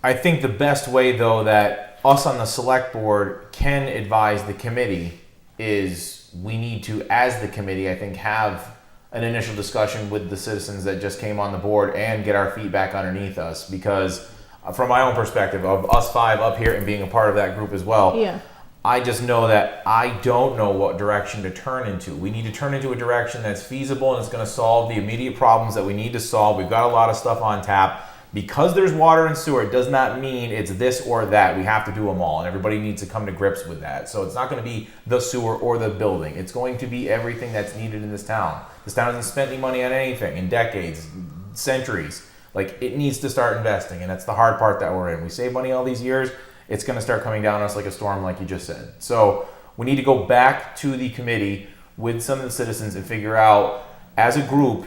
I think the best way, though, that us on the select board can advise the committee is we need to, as the committee, I think, have an initial discussion with the citizens that just came on the board and get our feedback underneath us. Because from my own perspective of us 5 up here and being a part of that group as well, Yeah. I just know that I don't know what direction to turn into. We need to turn into a direction that's feasible and it's going to solve the immediate problems that we need to solve. We've got a lot of stuff on tap. Because there's water and sewer, it does not mean it's this or that. We have to do them all, and everybody needs to come to grips with that. So it's not going to be the sewer or the building. It's going to be everything that's needed in this town. This town hasn't spent any money on anything in decades, centuries. Like, it needs to start investing, and that's the hard part that we're in. We save money all these years. It's going to start coming down on us like a storm, like you just said. So we need to go back to the committee with some of the citizens and figure out, as a group,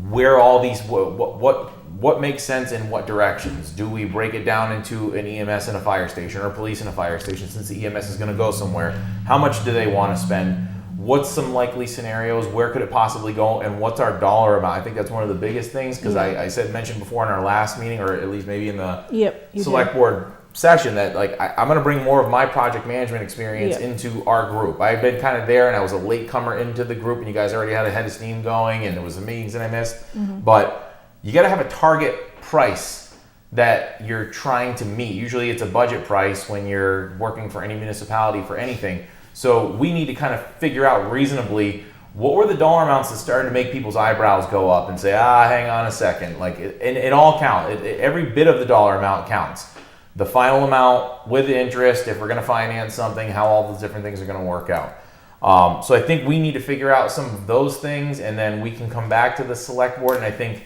where all these, what makes sense in what directions. Do we break it down into an EMS and a fire station, or police and a fire station, since the EMS is going to go somewhere? How much do they want to spend? What's some likely scenarios? Where could it possibly go? And what's our dollar amount? I think that's one of the biggest things, because I mentioned before in our last meeting, or at least maybe in the select board session, that I'm going to bring more of my project management experience into our group. I've been kind of there, and I was a late comer into the group, and you guys already had a head of steam going, and there was some meetings that I missed. But you got to have a target price that you're trying to meet. Usually it's a budget price when you're working for any municipality for anything. So we need to kind of figure out reasonably what were the dollar amounts that started to make people's eyebrows go up and say, hang on a second. It all counts. Every bit of the dollar amount counts. The final amount with the interest, if we're going to finance something, how all those different things are going to work out. So I think we need to figure out some of those things, and then we can come back to the select board, and I think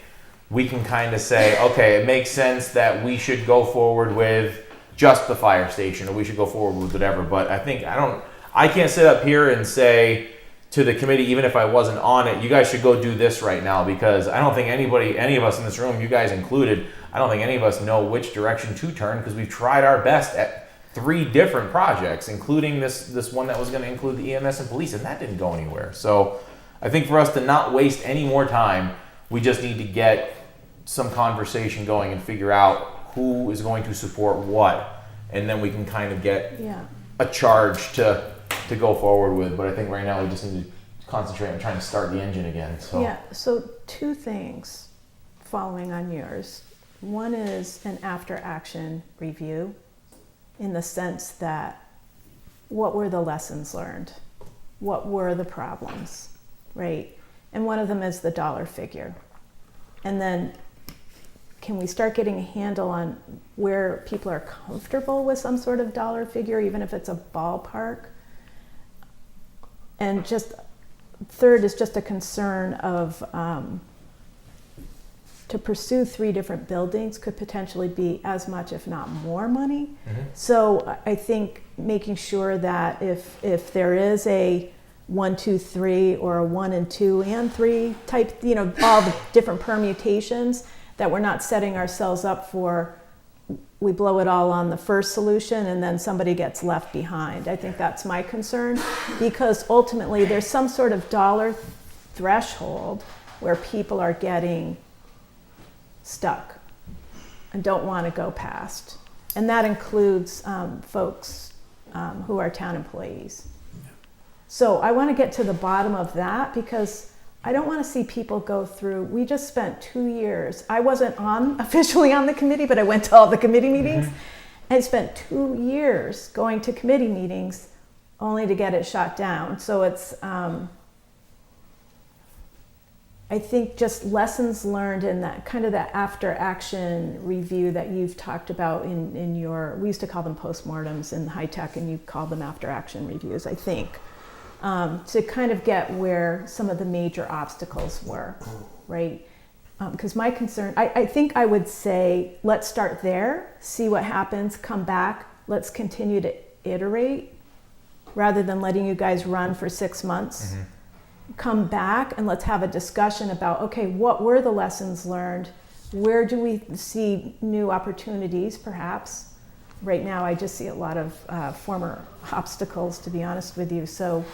we can kind of say, okay, it makes sense that we should go forward with just the fire station, or we should go forward with whatever. But I can't sit up here and say to the committee, even if I wasn't on it, you guys should go do this right now, because I don't think any of us in this room, you guys included, I don't think any of us know which direction to turn, because we've tried our best at 3 different projects, including this one that was going to include the EMS and police, and that didn't go anywhere. So I think for us to not waste any more time, we just need to get some conversation going and figure out who is going to support what, and then we can kind of get a charge to go forward with. But I think right now we just need to concentrate on trying to start the engine again. So Yeah, so 2 things following on yours. One is an after-action review, in the sense that what were the lessons learned? What were the problems, right? And one of them is the dollar figure. And then can we start getting a handle on where people are comfortable with some sort of dollar figure, even if it's a ballpark? And just third is just a concern of to pursue 3 different buildings could potentially be as much, if not more money. So I think making sure that if there is a 1, 2, 3, or a 1 and 2 and 3 type, all the different permutations, that we're not setting ourselves up for, we blow it all on the first solution and then somebody gets left behind. I think that's my concern, because ultimately there's some sort of dollar threshold where people are getting stuck and don't want to go past. And that includes folks who are town employees. So I want to get to the bottom of that, because I don't want to see people go through, we just spent 2 years. I wasn't officially on the committee, but I went to all the committee meetings. I spent 2 years going to committee meetings only to get it shot down. So it's, I think just lessons learned in that kind of that after action review that you've talked about in your, we used to call them postmortems in high tech, and you call them after action reviews, I think, to kind of get where some of the major obstacles were, right? Because my concern, I think I would say, let's start there, see what happens, come back, let's continue to iterate, rather than letting you guys run for 6 months. Come back and let's have a discussion about, okay, what were the lessons learned? Where do we see new opportunities, perhaps? Right now, I just see a lot of former obstacles, to be honest with you. So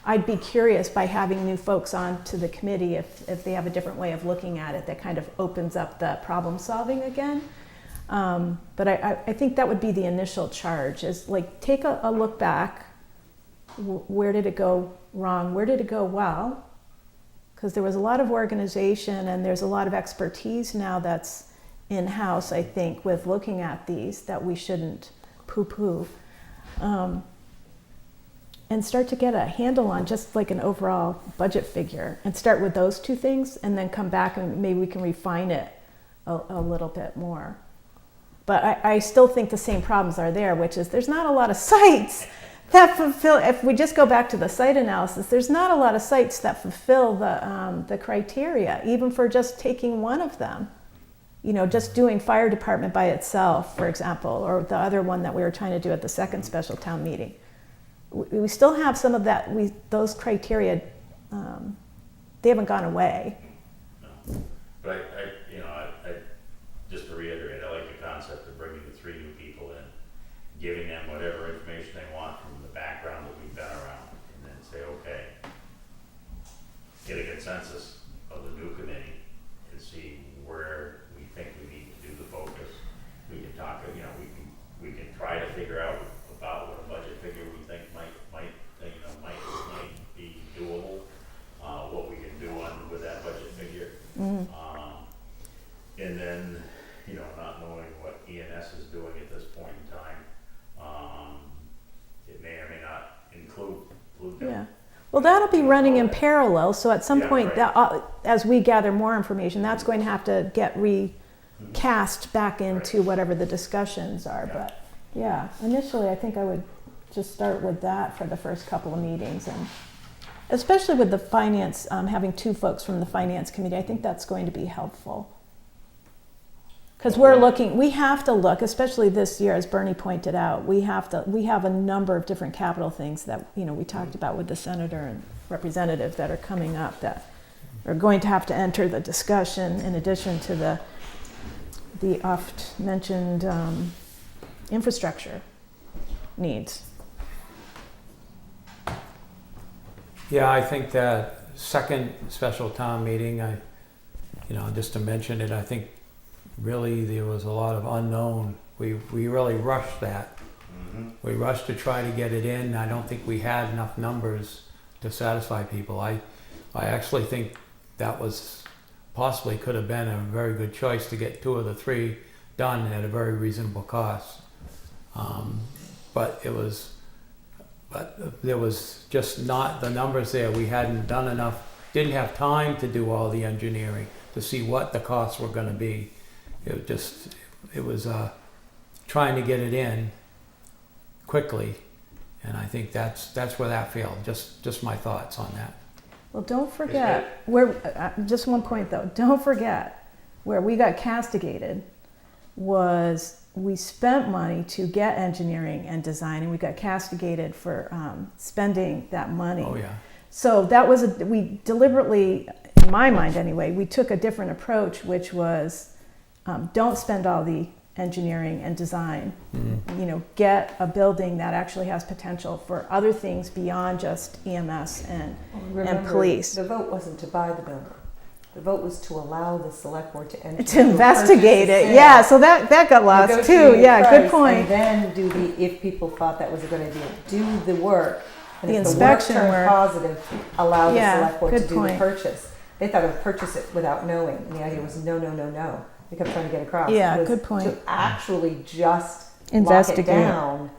I'd be curious, by having new folks on to the committee, if they have a different way of looking at it that kind of opens up the problem solving again. But I think that would be the initial charge, is like, take a look back. Where did it go wrong? Where did it go well? Because there was a lot of organization and there's a lot of expertise now that's in-house, I think, with looking at these, that we shouldn't poo-poo. And start to get a handle on just like an overall budget figure, and start with those 2 things, and then come back and maybe we can refine it a little bit more. But I still think the same problems are there, which is there's not a lot of sites that fulfill, if we just go back to the site analysis, there's not a lot of sites that fulfill the criteria, even for just taking one of them. Just doing fire department by itself, for example, or the other one that we were trying to do at the second special town meeting. We still have some of that, those criteria, they haven't gone away. No. But I just to reiterate, I like the concept of bringing the 3 new people in, giving them whatever information they want from the background that we've been around, and then say, okay, get a consensus of the new committee and see where we think we need to do the focus. We can talk, we can try to figure out about what a budget figure we think might be doable, what we can do with that budget figure. And then, not knowing what ENS is doing at this point in time, it may or may not include them. Yeah. Well, that'll be running in parallel. So at some point, right. that, as we gather more information, that's going to have to get recast back into whatever the discussions are. Yeah. But yeah, initially, I think I would just start with that for the first couple of meetings and especially with the finance, having two folks from the finance committee, I think that's going to be helpful. Because we have to look, especially this year, as Bernie pointed out, we have a number of different capital things that, we talked about with the senator and representative that are coming up that are going to have to enter the discussion in addition to the oft mentioned infrastructure needs. Yeah, I think that second special town meeting, just to mention it, I think really there was a lot of unknown. We really rushed that. We rushed to try to get it in. I don't think we had enough numbers to satisfy people. I actually think that was possibly could have been a very good choice to get 2 of the 3 done at a very reasonable cost. But there was just not the numbers there. We hadn't done enough, didn't have time to do all the engineering to see what the costs were going to be. It was trying to get it in quickly, and I think that's where that failed. Just my thoughts on that. Well, don't forget, just one point though, don't forget where we got castigated was we spent money to get engineering and design, and we got castigated for spending that money. Oh yeah. So that was we deliberately, in my mind anyway, we took a different approach, which was don't spend all the engineering and design. Get a building that actually has potential for other things beyond just EMS and police. The vote wasn't to buy the building. The vote was to allow the select board to investigate it. Yeah, so that got lost too. Yeah, good point. And then if people thought that was a good idea, do the work. And the if inspection the work turned positive, allow the select board to do point. the purchase. They thought of purchase it without knowing. And the idea was no. We kept trying to get across. Yeah, was good point. To actually just investigate lock it down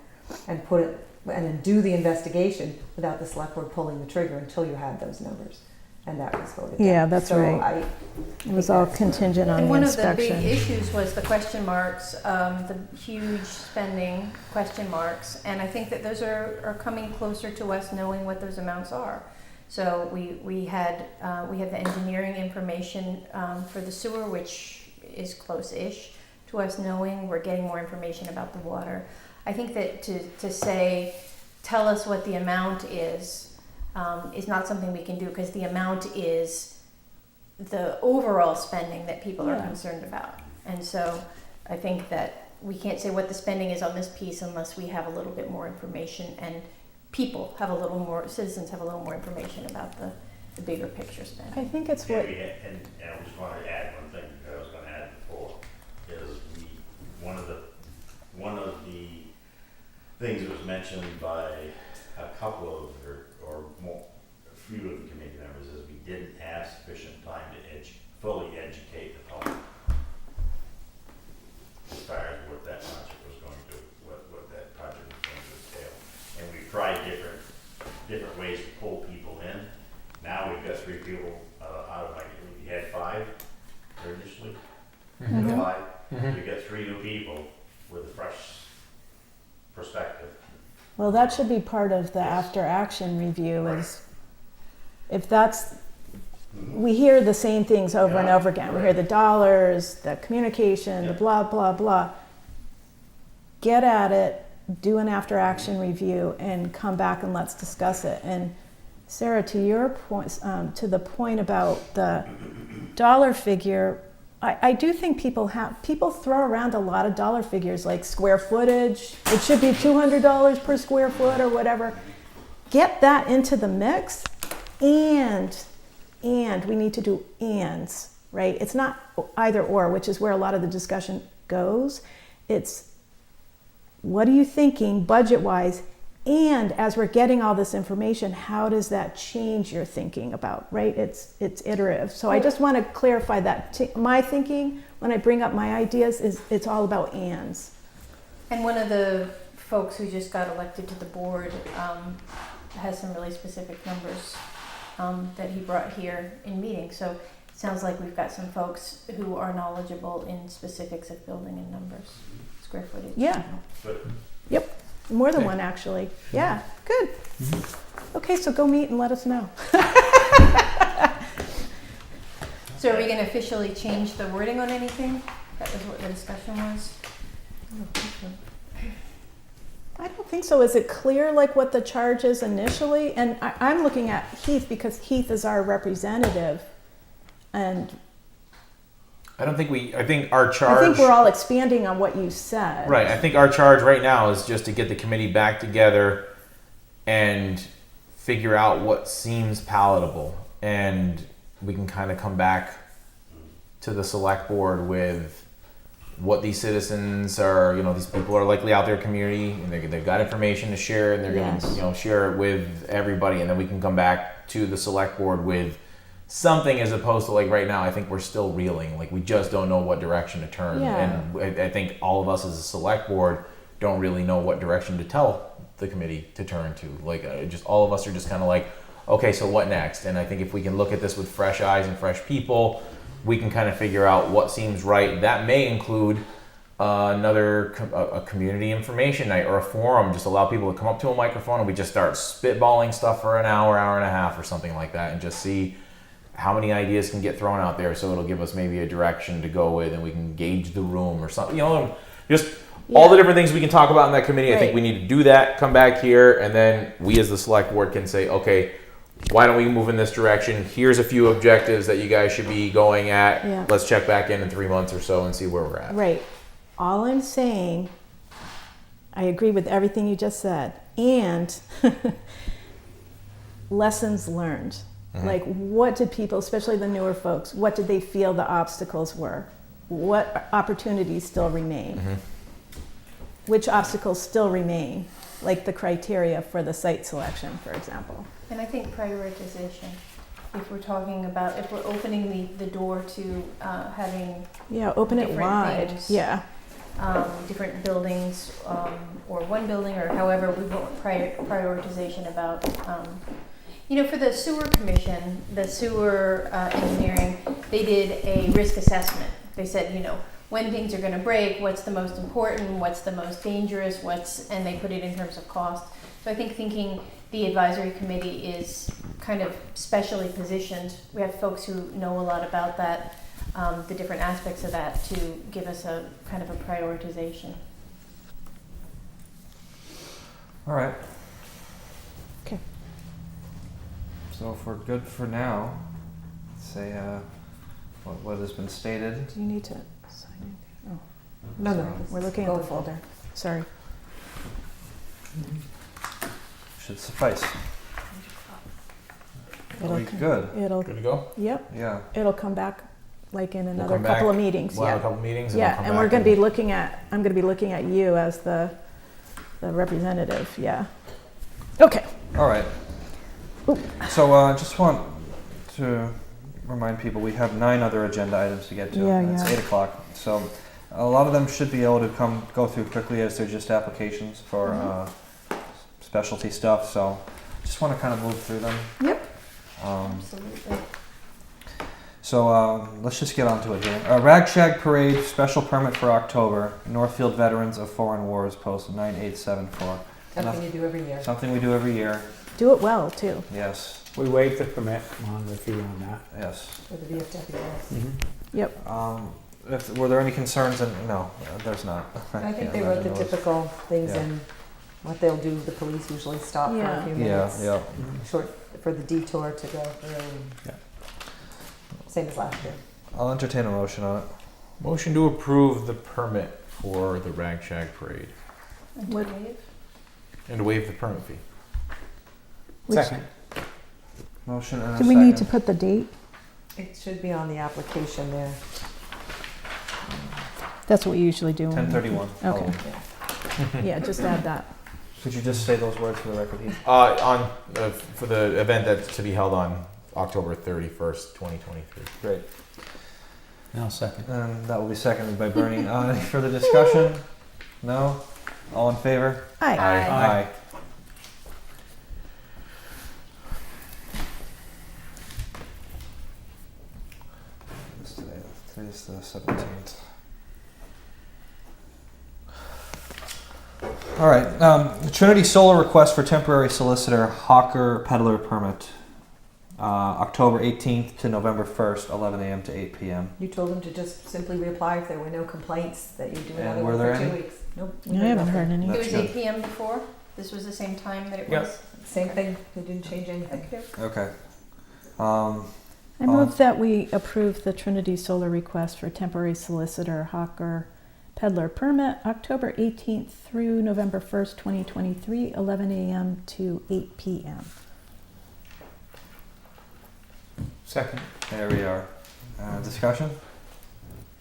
and put it and then do the investigation without the select board pulling the trigger until you had those numbers. And that was voted down. Yeah, that's right. It was all contingent on And the one inspection. of the big issues was the question marks, the huge spending question marks, and I think that those are coming closer to us knowing what those amounts are. So we have the engineering information for the sewer, which is close-ish to us knowing. We're getting more information about the water. I think that to say, tell us what the amount is not something we can do, because the amount is the overall spending that people are concerned about. And so I think that we can't say what the spending is on this piece unless we have a little bit more information and citizens have a little more information about the bigger picture spending. I think it's Yeah, what. and I just wanted to add one thing that I was going to add before is one of the things that was mentioned by a couple of or more, a few of the committee members is we didn't have sufficient time to fully educate the public as far as what that project was going to what that project was going to entail. And we've tried different ways to pull people in. Now we've got 3 people out of we had 5 initially. Mm-hmm. 5. We've got 3 new people with a fresh perspective. Well, that should be part of the after action review. Is if that's we hear the same things over and over again. We hear the dollars, the communication, the blah blah blah. Get at it. Do an after action review and come back and let's discuss it. And Sarah, to your point, to the point about the dollar figure, I do think people throw around a lot of dollar figures like square footage. It should be $200 per square foot or whatever. Get that into the mix, and we need to do ands, right? It's not either or, which is where a lot of the discussion goes. It's what are you thinking budget-wise? And as we're getting all this information, how does that change your thinking about, right? It's iterative. So I just want to clarify that. My thinking, when I bring up my ideas, is it's all about ands. And one of the folks who just got elected to the board has some really specific numbers that he brought here in meeting. So it sounds like we've got some folks who are knowledgeable in specifics of building and numbers, square footage. Yeah. But Yep. More than one, actually. Yeah. Good. Okay, so go meet and let us know. So are we going to officially change the wording on anything? That was what the discussion was. I don't think so. Is it clear like what the charge is initially? And I'm looking at Heath because Heath is our representative. And I think our charge. I think we're all expanding on what you said. Right. I think our charge right now is just to get the committee back together and figure out what seems palatable. And we can kind of come back to the select board with what these citizens are, these people are likely out there in the community and they've got information to share and they're Yes. going to, share it with everybody. And then we can come back to the select board with something, as opposed to like right now, I think we're still reeling. Like we just don't know what direction to turn. Yeah. And I think all of us as a select board don't really know what direction to tell the committee to turn to. Like just all of us are just kind of like, okay, so what next? And I think if we can look at this with fresh eyes and fresh people, we can kind of figure out what seems right. That may include a community information night or a forum. Just allow people to come up to a microphone and we just start spitballing stuff for an hour, hour and a half or something like that, and just see how many ideas can get thrown out there. So it'll give us maybe a direction to go with, and we can gauge the room or something. Just all the different things we can talk about in that committee. I think we need to do that. Come back here, and then we as the select board can say, okay, why don't we move in this direction? Here's a few objectives that you guys should be going at. Yeah. Let's check back in 3 months or so and see where we're at. Right. All I'm saying, I agree with everything you just said. And lessons learned. Like, what did people, especially the newer folks, what did they feel the obstacles were? What opportunities still remain? Which obstacles still remain? Like the criteria for the site selection, for example. And I think prioritization. If we're talking about, if we're opening the door to having Yeah, open it different wide. things. Yeah. Different buildings or one building or however we want prioritization about. For the sewer commission, the sewer engineering, they did a risk assessment. They said, when things are going to break, what's the most important, what's the most dangerous, and they put it in terms of cost. So I think thinking the advisory committee is kind of specially positioned. We have folks who know a lot about that, the different aspects of that, to give us a kind of a prioritization. All right. Okay. So if we're good for now, say what has been stated. Do you need to sign anything? Oh, No. we're looking at the folder. Sorry. Should suffice. Are we come- good? It'll. Good to go? Yep. Yeah. It'll come back like in another come couple back. of meetings. We'll have a Yeah. couple meetings. Yeah, we'll come and we're back going to be looking at. I'm going to be looking at you as the representative. Yeah. Okay. All right. Oop. So just want to remind people we have 9 other agenda items to get to. Yeah, and it's yeah. 8 o'clock. So a lot of them should be able to go through quickly, as they're just applications for specialty stuff. So just want to kind of move through them. Yep. Absolutely. So let's just get on to it here. Rag Shag Parade special permit for October. Northfield Veterans of Foreign Wars, post 9874. Something you do every year. Something we do every year. Do it well too. Yes. We waived the permit on the fee on that. Yes. For the VFW. Yep. Were there any concerns? No, there's not. I think can't they wrote imagine the those. typical things Yeah. in what they'll do. The police usually stop for Yeah. a few Yeah, minutes. yeah. Short for the detour to go through. Yeah. Same as last year. I'll entertain a motion on it. Motion to approve the permit for the Rag Shag Parade And What- waive. and to waive the permit fee. Which- Second. Motion and a Do second. we need to put the date? It should be on the application there. That's what we usually do. 10:31. Okay. Yeah, just add that. Could you just say those words for the record, Heath? For the event that's to be held on October 31st, 2023. Great. I'll second. And that will be seconded by Bernie. Any further discussion? No? All in favor? Aye. Aye. Today's the 17th. All right. Trinity Solar request for temporary solicitor hawker peddler permit. October 18th to November 1st, 11 a.m. to 8 p.m. You told them to just simply reapply if there were no complaints, that you'd do And another were one there for 2 any? weeks. Nope. I haven't heard any. It That's was good. 8 p.m. before. This was the same time that it Yep. was. Same thing, they didn't change anything. Okay. Okay. I move that we approve the Trinity Solar request for temporary solicitor hawker peddler permit October 18th through November 1st, 2023, 11 a.m. to 8 p.m. Second. There we are. Discussion?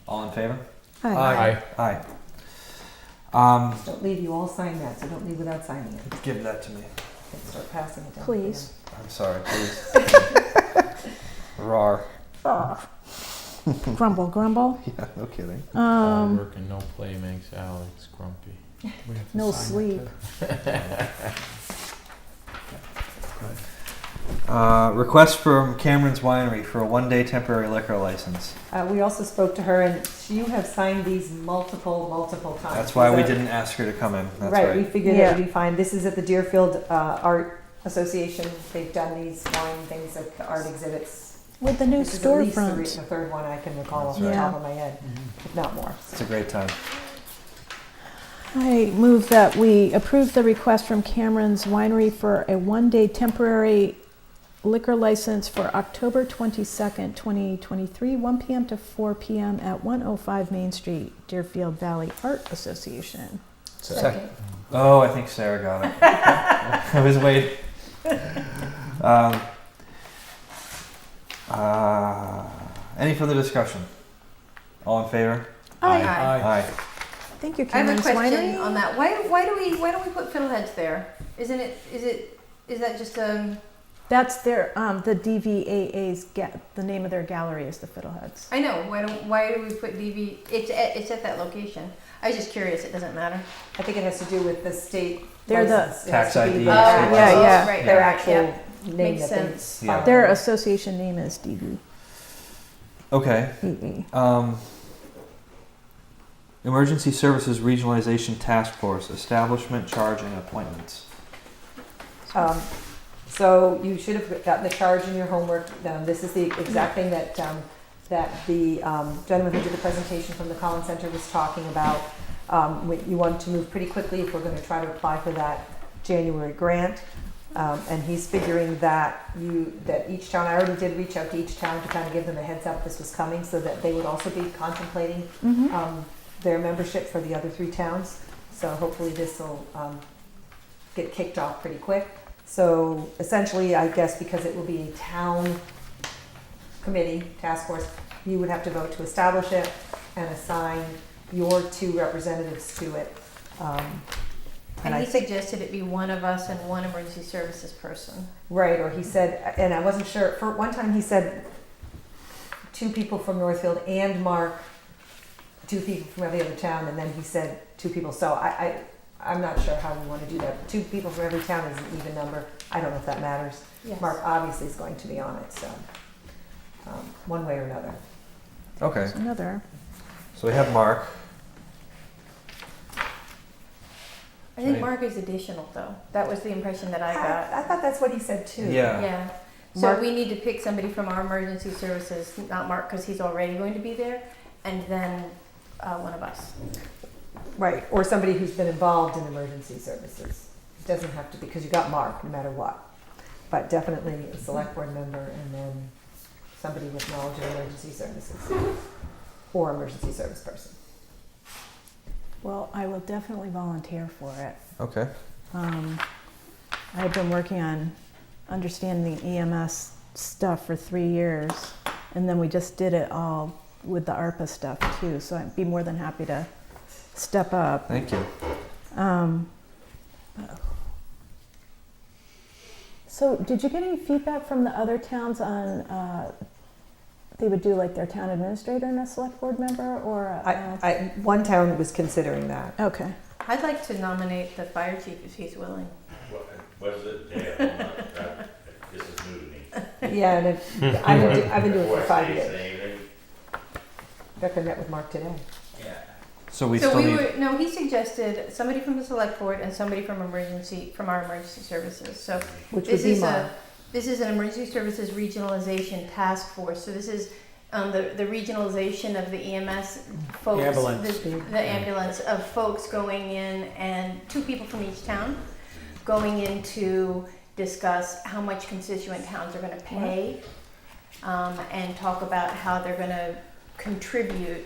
All in favor? Aye. Aye. Don't leave, you all sign that, so don't leave without signing it. Give that to me. And start passing it down. Please. I'm sorry, please. Rar. Oh. Grumble, grumble. Yeah, no kidding. All work and no play makes Alex grumpy. We have to No sign sleep. that Request from Cameron's Winery for a one-day temporary liquor license. We also spoke to her, and you have signed these multiple times. That's why we These are- didn't ask her to come in. That's Right, right. we figured Yeah. it would be fine. This is at the Deerfield Art Association. They've done these wine things, like the art exhibits. With the new This is at least storefront. the third one I can recall off That's the right. top of my head, if not more. It's a great time. I move that we approve the request from Cameron's Winery for a one-day temporary liquor license for October 22nd, 2023, 1 p.m. to 4 p.m. at 105 Main Street, Deerfield Valley Art Association. Second. Oh, I think Sarah got it. I was waiting. Any further discussion? All in favor? Aye. Aye. Aye. Thank you, I have a Cameron's question Winery. on that. Why do we put fiddleheads there? Is that just That's their the DVAA's the name of their gallery is the Fiddleheads. I know. Why do we put DV? It's at that location. I was just curious. It doesn't matter. I think it has to do with the state. They're the- license. It Tax has to be ID. the- Yeah, yeah. Right. Their right, actual yeah. name Makes that sense. Yeah. Their association name is DVAA. Okay. Emergency Services Regionalization Task Force, establishment, charge, and appointments. So you should have gotten the charge in your homework. This is the exact thing that the gentleman who did the presentation from the Collins Center was talking about. You want to move pretty quickly if we're going to try to apply for that January grant. And he's figuring that each town, I already did reach out to each town to kind of give them a heads up this was coming, so that they would also be contemplating their membership for the other 3 towns. So hopefully this will get kicked off pretty quick. So essentially, I guess because it will be a town committee, task force, you would have to vote to establish it and assign your 2 representatives to it. And he suggested it be one of us and one emergency services person. Right, or he said, and I wasn't sure, for one time he said 2 people from Northfield and Mark, 2 people from every other town, and then he said 2 people. So I'm not sure how we want to do that. 2 people from every town is an even number. I don't know if that matters. Yes. Mark obviously is going to be on it, so one way or another. Okay. Another. So we have Mark. I think Right. Mark is additional, though. That was the impression that I got. I thought that's what he said too. Yeah. Yeah. So Mark- we need to pick somebody from our emergency services, not Mark because he's already going to be there, and then one of us. Right, or somebody who's been involved in emergency services. It doesn't have to be, because you got Mark, no matter what. But definitely a select board member and then somebody with knowledge of emergency services. Or emergency service person. Well, I will definitely volunteer for it. Okay. I've been working on understanding the EMS stuff for 3 years, and then we just did it all with the ARPA stuff too, so I'd be more than happy to step up. Thank you. So did you get any feedback from the other towns on, they would do like their town administrator and a select board member, or? One town was considering that. Okay. I'd like to nominate the fire chief if he's willing. What is it? Yeah, this is new to me. Yeah, and I've been doing it for 5 years. Anything? Becca met with Mark today. So we So still we need. were, no, he suggested somebody from the select board and somebody from our emergency services. So Which would this be is Mark. this is an emergency services regionalization task force. So this is the regionalization of the EMS folks, Ambulance. the ambulance of folks going in, and 2 people from each town going in to discuss how much constituent towns are going to pay, and talk about how they're going to contribute,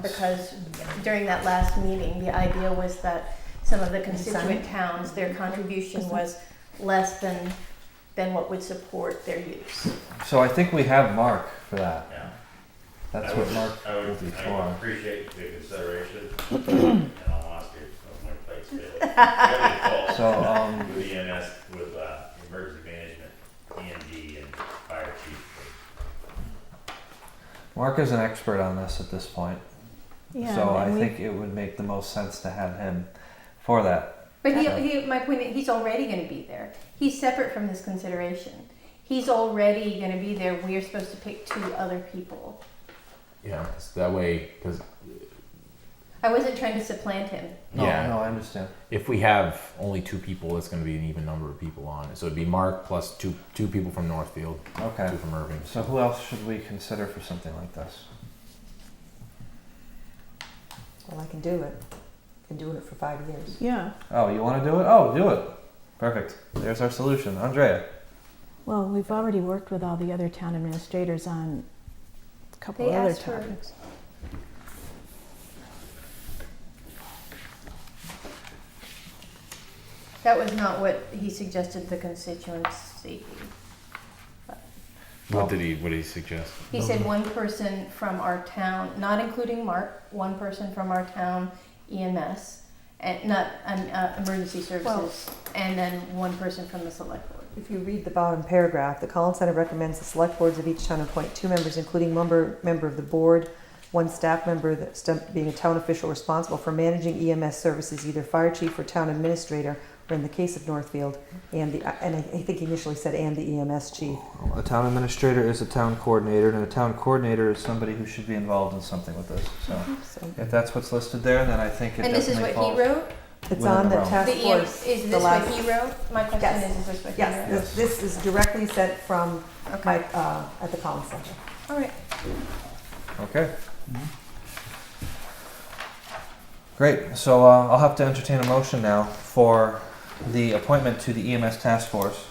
because during that last meeting, the idea was that some of the constituent towns, their contribution was less than what would support their use. So I think we have Mark for that. Yeah. That's I what would- Mark I will would, be I for. would appreciate the consideration, and I'll ask you, my plate's really full. So With EMS, with emergency management, EMD, and fire chief. Mark is an expert on this at this point. Yeah, So I and we- think it would make the most sense to have him for that. But my point is, he's already going to be there. He's separate from this consideration. He's already going to be there. We are supposed to pick 2 other people. Yeah, 'cause that way, because I wasn't trying to supplant him. No, Yeah. no, I understand. if we have only 2 people, it's going to be an even number of people on it. So it'd be Mark plus two people from Northfield, Okay. 2 from Irving. So who else should we consider for something like this? Well, I can do it. Been doing it for 5 years. Yeah. Oh, you want to do it? Oh, do it. Perfect. There's our solution. Andrea. Well, we've already worked with all the other town administrators on a couple They other asked for- topics. That was not what he suggested the constituency be. What did he suggest? He said 1 person from our town, not including Mark, 1 person from our town EMS, and not emergency services, and then 1 person from the select board. If you read the bottom paragraph, the Collins Center recommends the select boards of each town appoint 2 members, including member of the board, 1 staff member, being a town official responsible for managing EMS services, either fire chief or town administrator, or in the case of Northfield, and I think he initially said and the EMS chief. A town administrator is a town coordinator, and a town coordinator is somebody who should be involved in something with this. So So if that's what's listed there, then I think it And this is definitely what he falls. wrote? it's Within on the the realm. task The force. is the this last- what he wrote? My question Yes. is this what he Yes, wrote? this is directly sent from Okay. at the Collins Center. All right. Okay. Great. So I'll have to entertain a motion now for the appointment to the EMS task force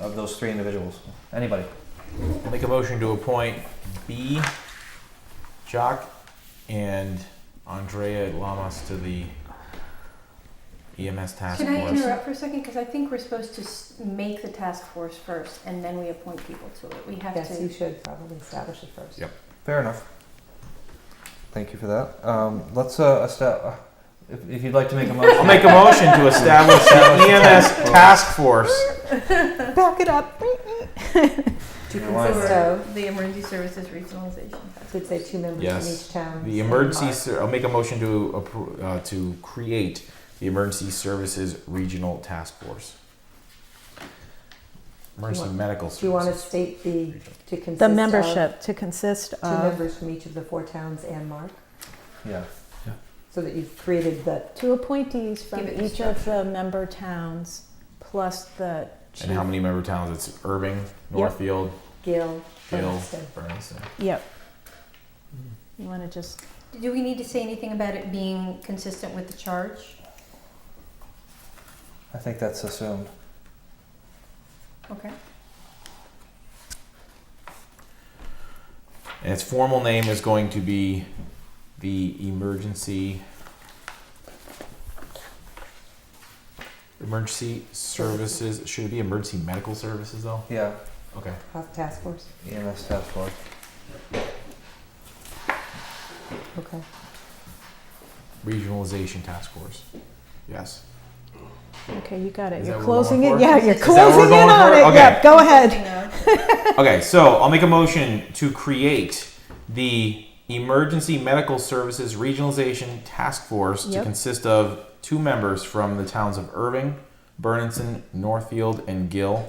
of those 3 individuals. Anybody? I'll make a motion to appoint B, Jock, and Andrea Lamas to the EMS task Can I force. interrupt for a second? Because I think we're supposed to make the task force first, and then we appoint people to it. We have Yes, to. you should probably establish it first. Yep. Fair enough. Thank you for that. Let's if you'd like to make a motion. I'll make a motion to establish the EMS task force. Back it up. To Yeah, why consist not? of, The emergency services regionalization. should say 2 members Yes. from each town. The emergency. I'll make a motion to create the Emergency Services Regional Task Force. Emergency medical services. Do you want to state to consist The of membership to consist 2 of members from each of the 4 towns and Mark? Yeah. So that you've created the 2 appointees from Give it each of the member towns, plus the chief. And how many member towns? It's Irving, Northfield, Gill, Gill, Bernardston. Bernardston. Yep. You want to just, Do we need to say anything about it being consistent with the charge? I think that's assumed. Okay. And its formal name is going to be the Emergency Services. Should it be Emergency Medical Services though? Yeah. Okay. Task force. EMS task force. Okay. Regionalization Task Force. Yes. okay, you got it. Is that You're what we're closing going it. for? Yeah, you're Is that what we're closing in going on for? it. Okay. Yep, go ahead. Okay, so I'll make a motion to create the Emergency Medical Services Regionalization Task Force to Yep. consist of 2 members from the towns of Irving, Bernardston, Northfield, and Gill,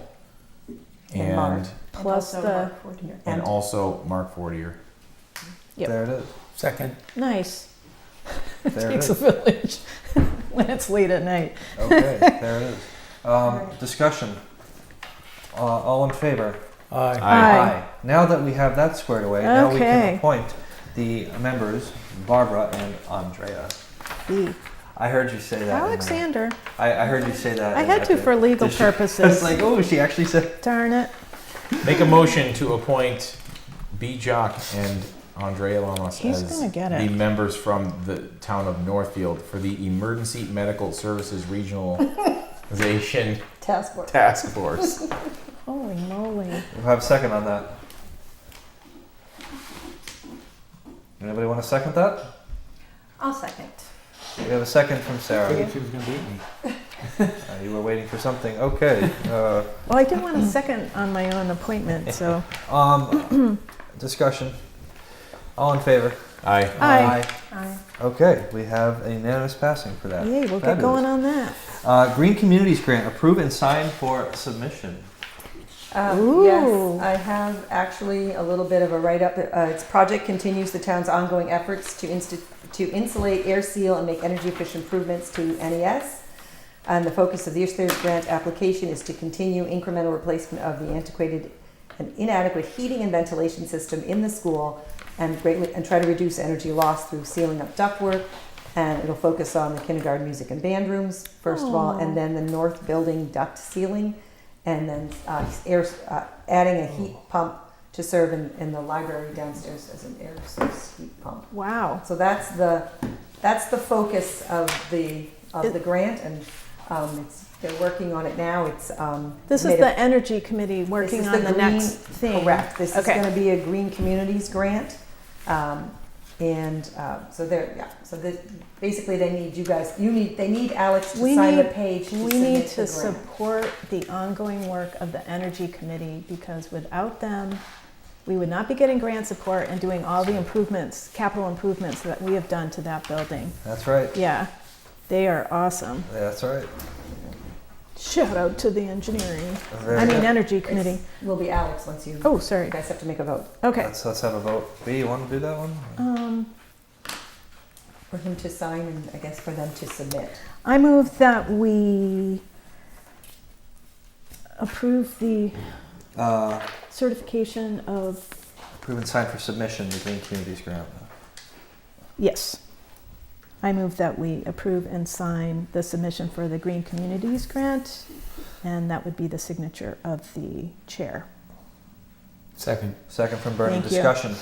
And Mark. and Plus Also the, Mark Fortier. also Mark Fortier. Yep. There it is. Second. nice. There it takes a is. village when it's late at night. Okay, there it is. Discussion. All in favor? Aye. Aye. Now that we have that squared away, now we can Okay. appoint the members, Barbara and Andrea. B. I heard you say that. in the- Alexander. I heard you say that. I had to for legal I was purposes. like, oh, she actually said. Darn it. Make a motion to appoint B. Jock and Andrea Lamas He's as gonna get the it. members from the town of Northfield for the Emergency Medical Services Regionalization Task force. Task Force. Holy moly. We'll have a second on that. Anybody want to second that? I'll second. We have a second from I Sarah. figured she was gonna beat me. You were waiting for something. Okay. Well, I didn't want a second on my own appointment, so. Discussion. All in favor? Aye. Aye. Aye. Okay, we have a unanimous passing for that. Yay, we'll get Fabulous. going on that. Green Communities Grant, approve and sign for submission. Ooh. Yes, I have actually a little bit of a write-up. Its project continues the town's ongoing efforts to insulate, air seal, and make energy-efficient improvements to NES. And the focus of this year's grant application is to continue incremental replacement of the antiquated and inadequate heating and ventilation system in the school and try to reduce energy loss through sealing up ductwork. And it'll focus on the kindergarten music and band rooms, first of all, and then the north building duct sealing, and then adding a heat pump to serve in the library downstairs as an air source heat pump. Wow. So that's the focus of the grant, and they're working on it now. It's This is the Energy Committee working is on the green- next thing. Correct. This is Okay. going to be a Green Communities grant, so they're So basically, they need you guys. They need Alex to sign the page. We submit need the to grant. support the ongoing work of the Energy Committee, because without them, we would not be getting grant support and doing all the improvements, capital improvements that we have done to that building. That's right. Yeah, they are awesome. That's right. Shout out to the engineering, Very good. Energy Committee. Will be Alex once you. Oh, sorry. You guys have to make a vote Okay. Let's have a vote. B, you want to do that one? for him to sign, and I guess for them to submit. I move that we approve the certification of, Approve and sign for submission, the Green Communities Grant. yes. I move that we approve and sign the submission for the Green Communities Grant, and that would be the signature of the chair. Second. Second from Bernie. Thank you. Discussion.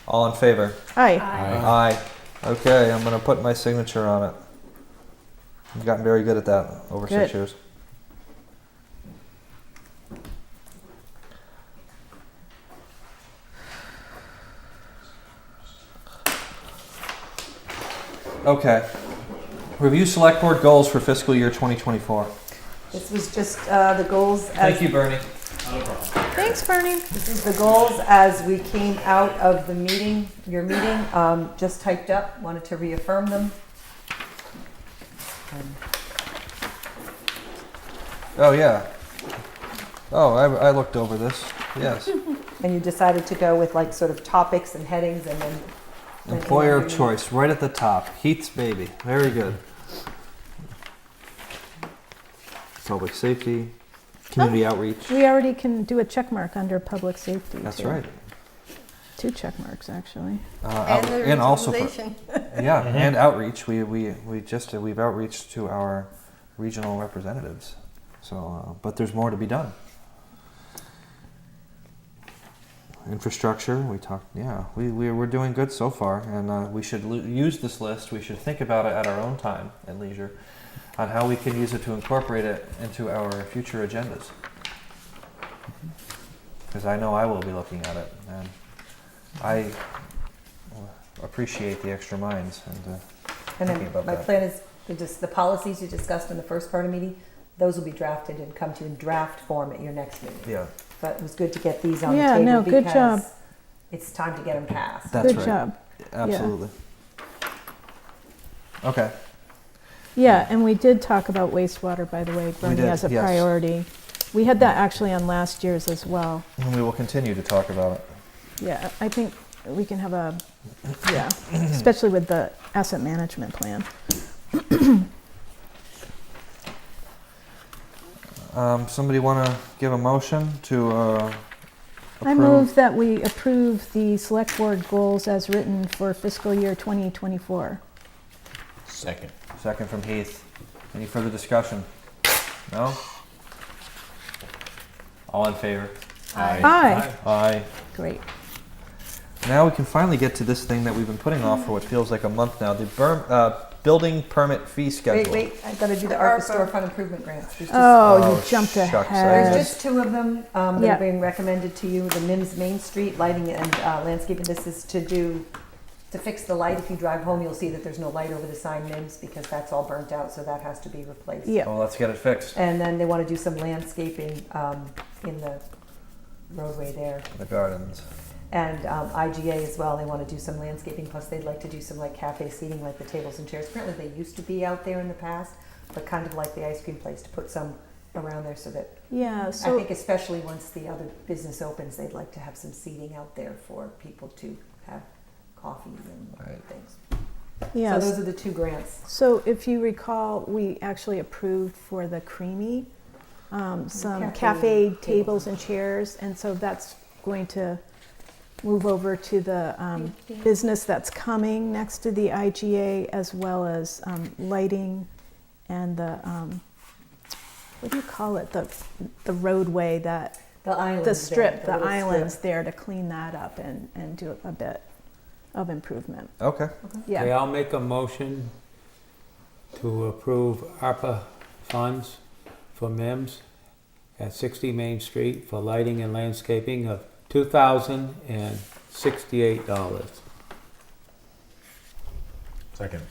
All in favor? Aye. Aye. Okay, I'm going to put my signature on it. I've gotten very good at that over 6 Good. years. Okay. Review select board goals for fiscal year 2024. This was just the goals as Thank you, Bernie. Not a problem. Thanks, Bernie. This is the goals as we came out of the meeting, your meeting, just typed up, wanted to reaffirm them. Oh, yeah. Oh, I looked over this. Yes. And you decided to go with like sort of topics and headings and then. Employer of choice, right at the top. Heath's baby. Very good. Public safety, community outreach. We already can do a check mark under public safety. That's too. right. 2 check marks, actually. And also, revitalization. yeah, and outreach. We've outreached to our regional representatives. So, but there's more to be done. Infrastructure, we talked. Yeah, we're doing good so far, and we should use this list. We should think about it at our own time and leisure, on how we can use it to incorporate it into our future agendas. Because I know I will be looking at it, and I appreciate the extra minds and And thinking then about my that. plan is the policies you discussed in the first part of the meeting, those will be drafted and come to you in draft form at your next meeting. Yeah, But it was good to get these on the Yeah, table no, good job. because it's time to get them passed. that's Good right. job. Absolutely. Okay. Yeah, and we did talk about wastewater, by the way, Bernie, did, as a yes. priority. We had that actually on last year's as well. And we will continue to talk about it. Yeah, I think we can have a, yeah, especially with the asset management plan. Somebody want to give a motion to I approve? move that we approve the select board goals as written for fiscal year 2024. Second. Second from Heath. Any further discussion? No? All in favor? Aye. Aye. Great. Now we can finally get to this thing that we've been putting off for what feels like a month now, the building permit fee schedule. Wait, I gotta do the ARPA storefront improvement grants. There's just, Oh, you jumped shucks, ahead. there's just 2 of them that Yeah. are being recommended to you. The MIMS Main Street lighting and landscaping. This is to fix the light. If you drive home, you'll see that there's no light over the sign MIMS because that's all burnt out, so that has to be replaced. Yeah. Well, let's get it fixed. And then they want to do some landscaping in the roadway there. The gardens. And IGA as well, they want to do some landscaping, plus they'd like to do some like cafe seating, like the tables and chairs. Apparently they used to be out there in the past, but kind of like the ice cream place, to put some around there so that, Yeah, I so, think especially once the other business opens, they'd like to have some seating out there for people to have coffee and Right. things. yeah. So those are the 2 grants. So if you recall, we actually approved for the Creamy, some Cafe cafe tables and chairs, and so that's going to move over to the business that's coming next to the IGA, as well as lighting and the, what do you call it, the roadway that, The islands. the strip, there, the little islands strip. there, to clean that up and do a bit of improvement. Okay. Yeah. Okay, I'll make a motion to approve ARPA funds for MIMS at 60 Main Street for lighting and landscaping of $2,068. Second.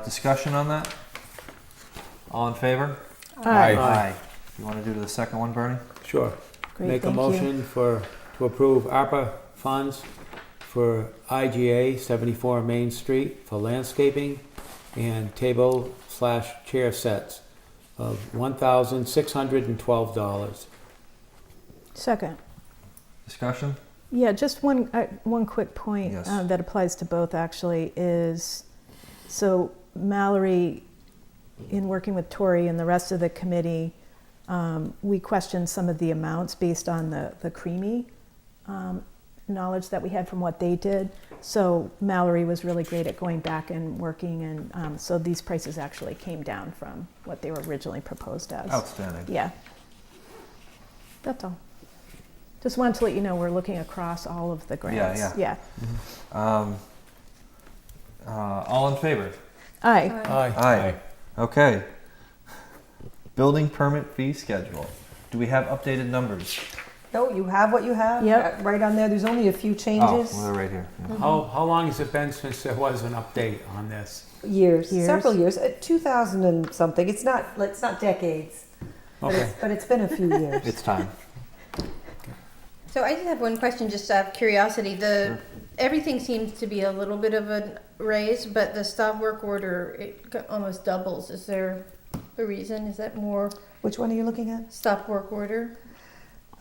Discussion on that? All in favor? Aye. Aye. You want to do the second one, Bernie? Sure. Great, Make a thank you. motion to approve ARPA funds for IGA 74 Main Street for landscaping and table/chair sets of $1,612. Second. Discussion? Yeah, just one quick point Yes. that applies to both, actually, is, so Mallory, in working with Tori and the rest of the committee, we questioned some of the amounts based on the Creamy knowledge that we had from what they did. So Mallory was really great at going back and working, and so these prices actually came down from what they were originally proposed as. Outstanding. Yeah. That's all. Just wanted to let you know we're looking across all of the grants. yeah. All in favor? Aye. Aye. Okay. Building permit fee schedule. Do we have updated numbers? No, you have what you have. Yep. Right on there, there's only a few Oh, changes. well, they're right here. Yeah. How long has it been since there was an update on this? Years, Years. several years, 2000 and something. It's not decades, Okay. but it's been a few years. It's time. So I just have one question, just out of curiosity. Everything seems to be a little bit of a raise, but the stop work order, almost doubles. Is there a reason? Is that more Which one are you looking at? stop work order?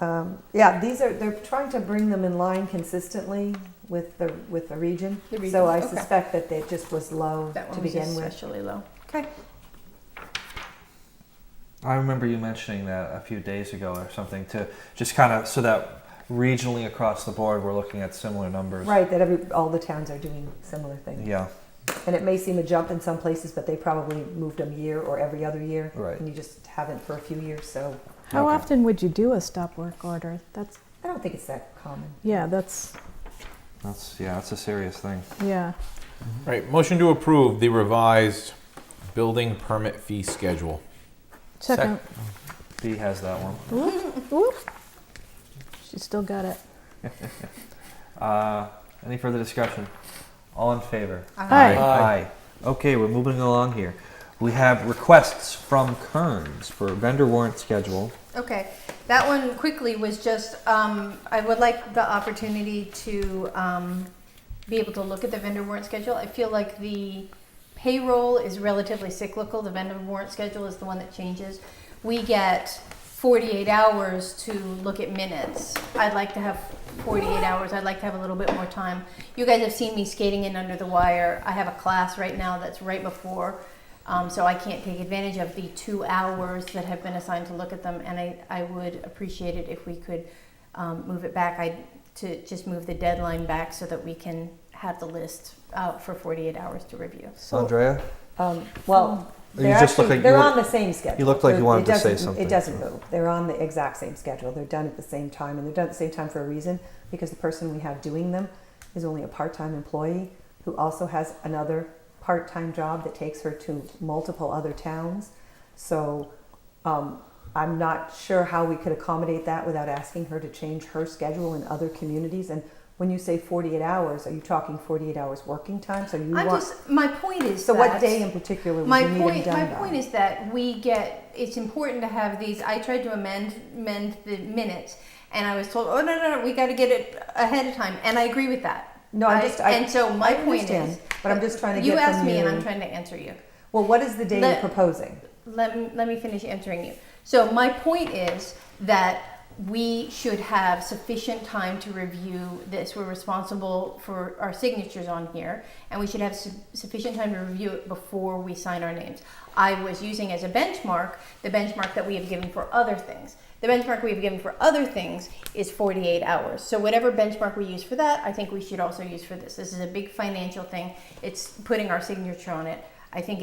Yeah, they're trying to bring them in line consistently with the region. The region, So I okay. suspect that it just was low That to one was begin with. especially low. Okay. I remember you mentioning that a few days ago or something, to just kind of so that regionally across the board we're looking at similar numbers. Right, that all the towns are doing similar things. Yeah. And it may seem a jump in some places, but they probably moved them year or every other year. Right. And you just haven't for a few years, so How Okay. often would you do a stop work order? That's, I don't think it's that common. yeah, that's, That's a serious thing. yeah. Right, motion to approve the revised building permit fee schedule. Second. B has that one. Whoop. She still got it. Any further discussion? All in favor? Aye. Aye. Okay, we're moving along here. We have requests from Kearns for vendor warrant schedule. Okay, that one quickly was just, I would like the opportunity to be able to look at the vendor warrant schedule. I feel like the payroll is relatively cyclical. The vendor warrant schedule is the one that changes. We get 48 hours to look at minutes. I'd like to have 48 hours. I'd like to have a little bit more time. You guys have seen me skating in under the wire. I have a class right now that's right before, so I can't take advantage of the 2 hours that have been assigned to look at them, and I would appreciate it if we could move it back. To just move the deadline back so that we can have the list out for 48 hours to review. Andrea? Well, You they're just look actually, like they're you on were- the same schedule. you looked like you wanted It to say doesn't- something. It doesn't move. They're on the exact same schedule. They're done at the same time, and they're done at the same time for a reason, because the person we have doing them is only a part-time employee who also has another part-time job that takes her to multiple other towns. So I'm not sure how we could accommodate that without asking her to change her schedule in other communities. And when you say 48 hours, are you talking 48 hours working time? So you My point is so that, what day in particular would you need them done my by? point is that it's important to have these. I tried to amend the minutes, and I was told, oh no, we got to get it ahead of time, and I agree with that. No, and so my I point understand, is, but I'm just trying to you get asked from me, you. and I'm trying to answer you. Well, what is the day you're proposing? Let me finish answering you. So my point is that we should have sufficient time to review this. We're responsible for our signatures on here, and we should have sufficient time to review it before we sign our names. I was using as a benchmark the benchmark that we have given for other things. The benchmark we've given for other things is 48 hours. So whatever benchmark we use for that, I think we should also use for this. This is a big financial thing. It's putting our signature on it. I think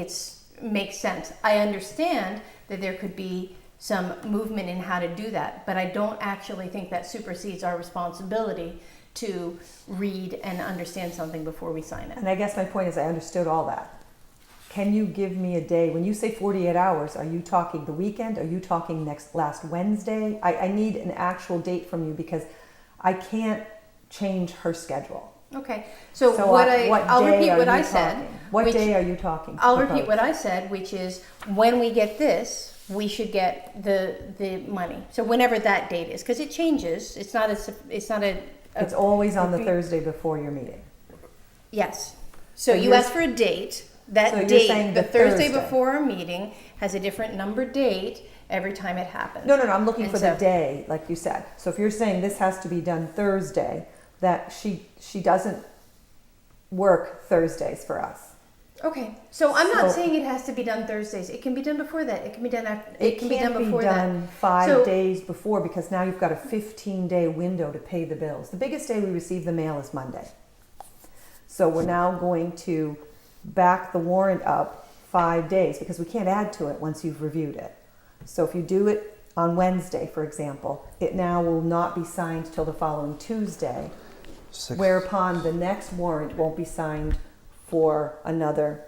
makes sense. I understand that there could be some movement in how to do that, but I don't actually think that supersedes our responsibility to read and understand something before we sign it. And I guess my point is I understood all that. Can you give me a day? When you say 48 hours, are you talking the weekend? Are you talking last Wednesday? I need an actual date from you because I can't change her schedule. Okay, so I'll day repeat are what you I said. talking? What day are you talking? I'll repeat what I said, which is when we get this, we should get the money. So whenever that date is, because it changes. It's always on the Thursday before your meeting. Yes. So you you're- asked for a date. That So you're date, saying the the Thursday Thursday. before our meeting, has a different number date every time it happens. No, I'm looking And for so- the day, like you said. So if you're saying this has to be done Thursday, that she doesn't work Thursdays for us. Okay, so I'm not So- saying it has to be done Thursdays. It can be done before that. It can be done after. It can be can't done before be done that. 5 So- days before because now you've got a 15-day window to pay the bills. The biggest day we receive the mail is Monday. So we're now going to back the warrant up 5 days because we can't add to it once you've reviewed it. So if you do it on Wednesday, for example, it now will not be signed till the following Tuesday, whereupon the next warrant won't be signed for another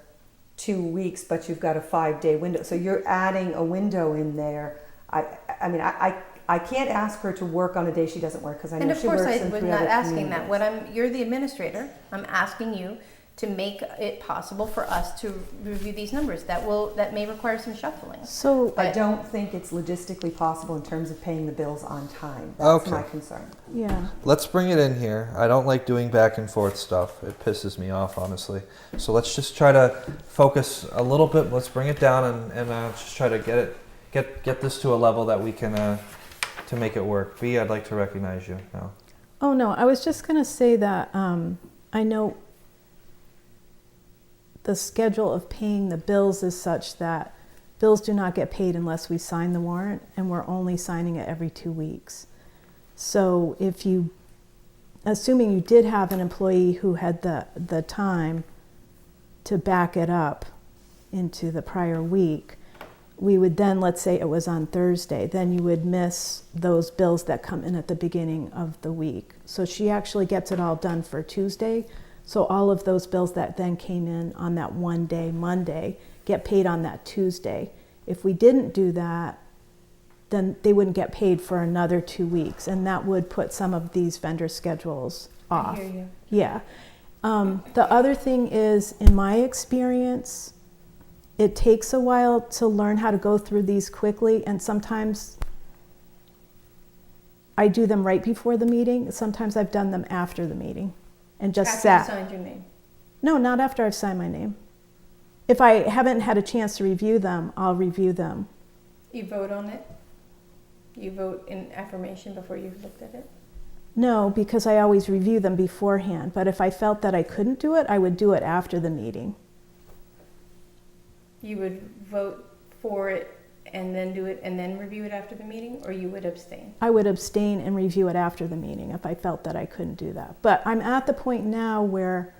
2 weeks, but you've got a 5-day window. So you're adding a window in there. I can't ask her to work on a day she doesn't work because I know And of she course, works I in was 3 not other asking that. communities. You're the administrator. I'm asking you to make it possible for us to review these numbers. That may require some shuffling. So, I don't think it's logistically possible in terms of paying the bills on time. That's Okay. my concern. yeah. Let's bring it in here. I don't like doing back and forth stuff. It pisses me off, honestly. So let's just try to focus a little bit. Let's bring it down and just try to get this to a level that we can to make it work. B, I'd like to recognize you now. Oh, no, I was just going to say that I know the schedule of paying the bills is such that bills do not get paid unless we sign the warrant, and we're only signing it every 2 weeks. So assuming you did have an employee who had the time to back it up into the prior week, we would then, let's say it was on Thursday, then you would miss those bills that come in at the beginning of the week. So she actually gets it all done for Tuesday. So all of those bills that then came in on that one day, Monday, get paid on that Tuesday. If we didn't do that, then they wouldn't get paid for another 2 weeks. And that would put some of these vendor schedules off. I hear you. Yeah. The other thing is, in my experience, it takes a while to learn how to go through these quickly, and sometimes I do them right before the meeting. Sometimes I've done them after the meeting and just After sat. you signed your name. No, not after I've signed my name. If I haven't had a chance to review them, I'll review them. You vote on it? You vote in affirmation before you've looked at it? No, because I always review them beforehand, but if I felt that I couldn't do it, I would do it after the meeting. You would vote for it and then do it and then review it after the meeting, or you would abstain? I would abstain and review it after the meeting if I felt that I couldn't do that. But I'm at the point now where,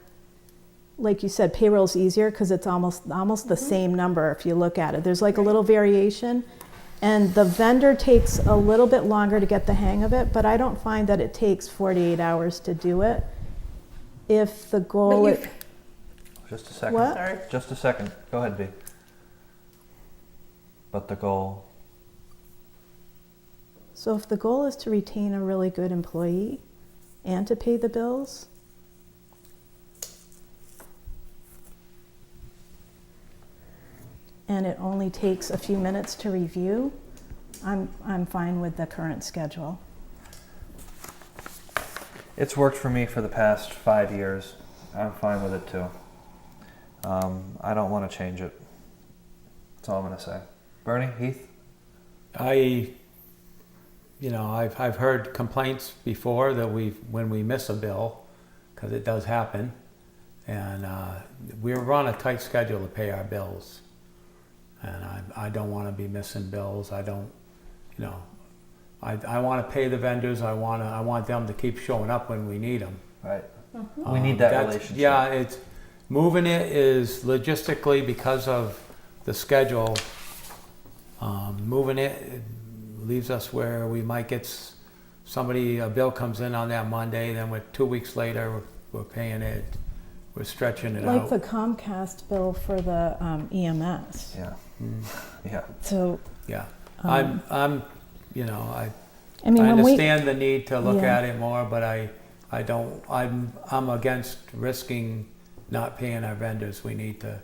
like you said, payroll's easier because it's almost the same number if you look at it. There's like a little variation, and the vendor takes a little bit longer to get the hang of it, but I don't find that it takes 48 hours to do it. If the goal is... Just a second. What? Sorry. Just a second. Go ahead, B. But the goal. So if the goal is to retain a really good employee and to pay the bills, and it only takes a few minutes to review, I'm fine with the current schedule. It's worked for me for the past 5 years. I'm fine with it too. I don't want to change it. That's all I'm going to say. Bernie, Heath? I've heard complaints before that when we miss a bill, because it does happen, and we're on a tight schedule to pay our bills, and I don't want to be missing bills. I don't, I want to pay the vendors. I want them to keep showing up when we need them. Right. We need that relationship. Yeah, it's moving it is logistically because of the schedule. Moving it leaves us where we might get a bill comes in on that Monday, then 2 weeks later we're paying it, we're stretching it Like out. the Comcast bill for the EMS. Yeah. Yeah. So Yeah, Um, I I mean, when we, understand the need to look Yeah. at it more, but I'm against risking not paying our vendors. We need to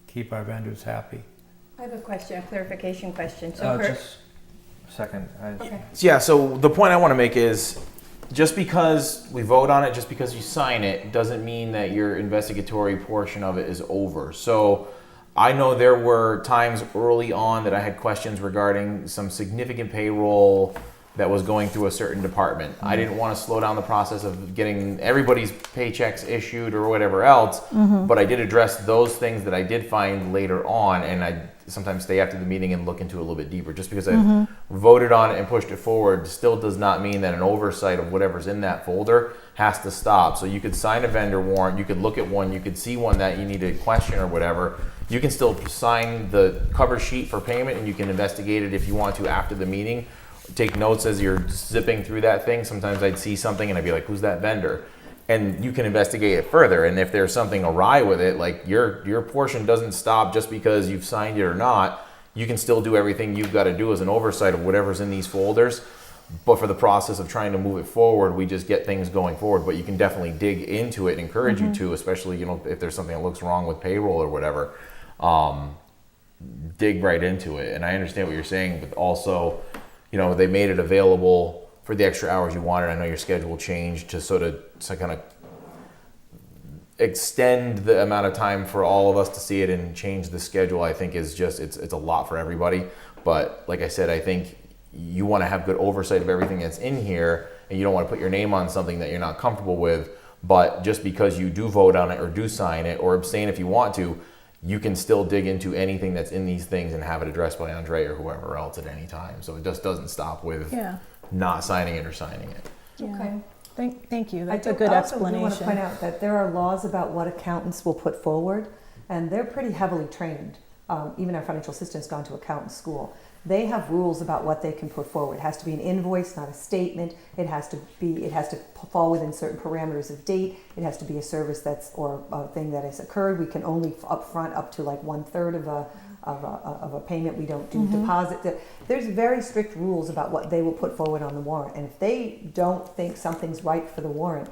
keep our vendors happy. I have a question, a clarification question. So Just a second. okay. Yeah, so the point I want to make is just because we vote on it, just because you sign it, doesn't mean that your investigatory portion of it is over. So I know there were times early on that I had questions regarding some significant payroll that was going through a certain department. I didn't want to slow down the process of getting everybody's paychecks issued or whatever else, but I did address those things that I did find later on, and I sometimes stay after the meeting and look into it a little bit deeper. Just because I voted on it and pushed it forward still does not mean that an oversight of whatever's in that folder has to stop. So you could sign a vendor warrant, you could look at one, you could see one that you need to question or whatever. You can still sign the cover sheet for payment, and you can investigate it if you want to after the meeting. Take notes as you're zipping through that thing. Sometimes I'd see something and I'd be like, who's that vendor? And you can investigate it further. And if there's something awry with it, like your portion doesn't stop just because you've signed it or not. You can still do everything you've got to do as an oversight of whatever's in these folders. But for the process of trying to move it forward, we just get things going forward. But you can definitely dig into it and encourage you to, especially, if there's something that looks wrong with payroll or whatever, dig right into it. And I understand what you're saying, but also, they made it available for the extra hours you wanted. I know your schedule changed to kind of extend the amount of time for all of us to see it and change the schedule. I think is just, it's a lot for everybody. But like I said, I think you want to have good oversight of everything that's in here, and you don't want to put your name on something that you're not comfortable with. But just because you do vote on it or do sign it or abstain if you want to, you can still dig into anything that's in these things and have it addressed by Andre or whoever else at any time. So it just doesn't stop with not signing it or signing it. yeah. Okay. Thank you. I That's a do good also do want to explanation. point out that there are laws about what accountants will put forward, and they're pretty heavily trained. Even our financial assistant has gone to accountant school. They have rules about what they can put forward. It has to be an invoice, not a statement. It has to fall within certain parameters of date. It has to be a service or a thing that has occurred. We can only upfront up to like 1/3 of a payment. We don't do deposit. There's very strict rules about what they will put forward on the warrant. And if they don't think something's right for the warrant,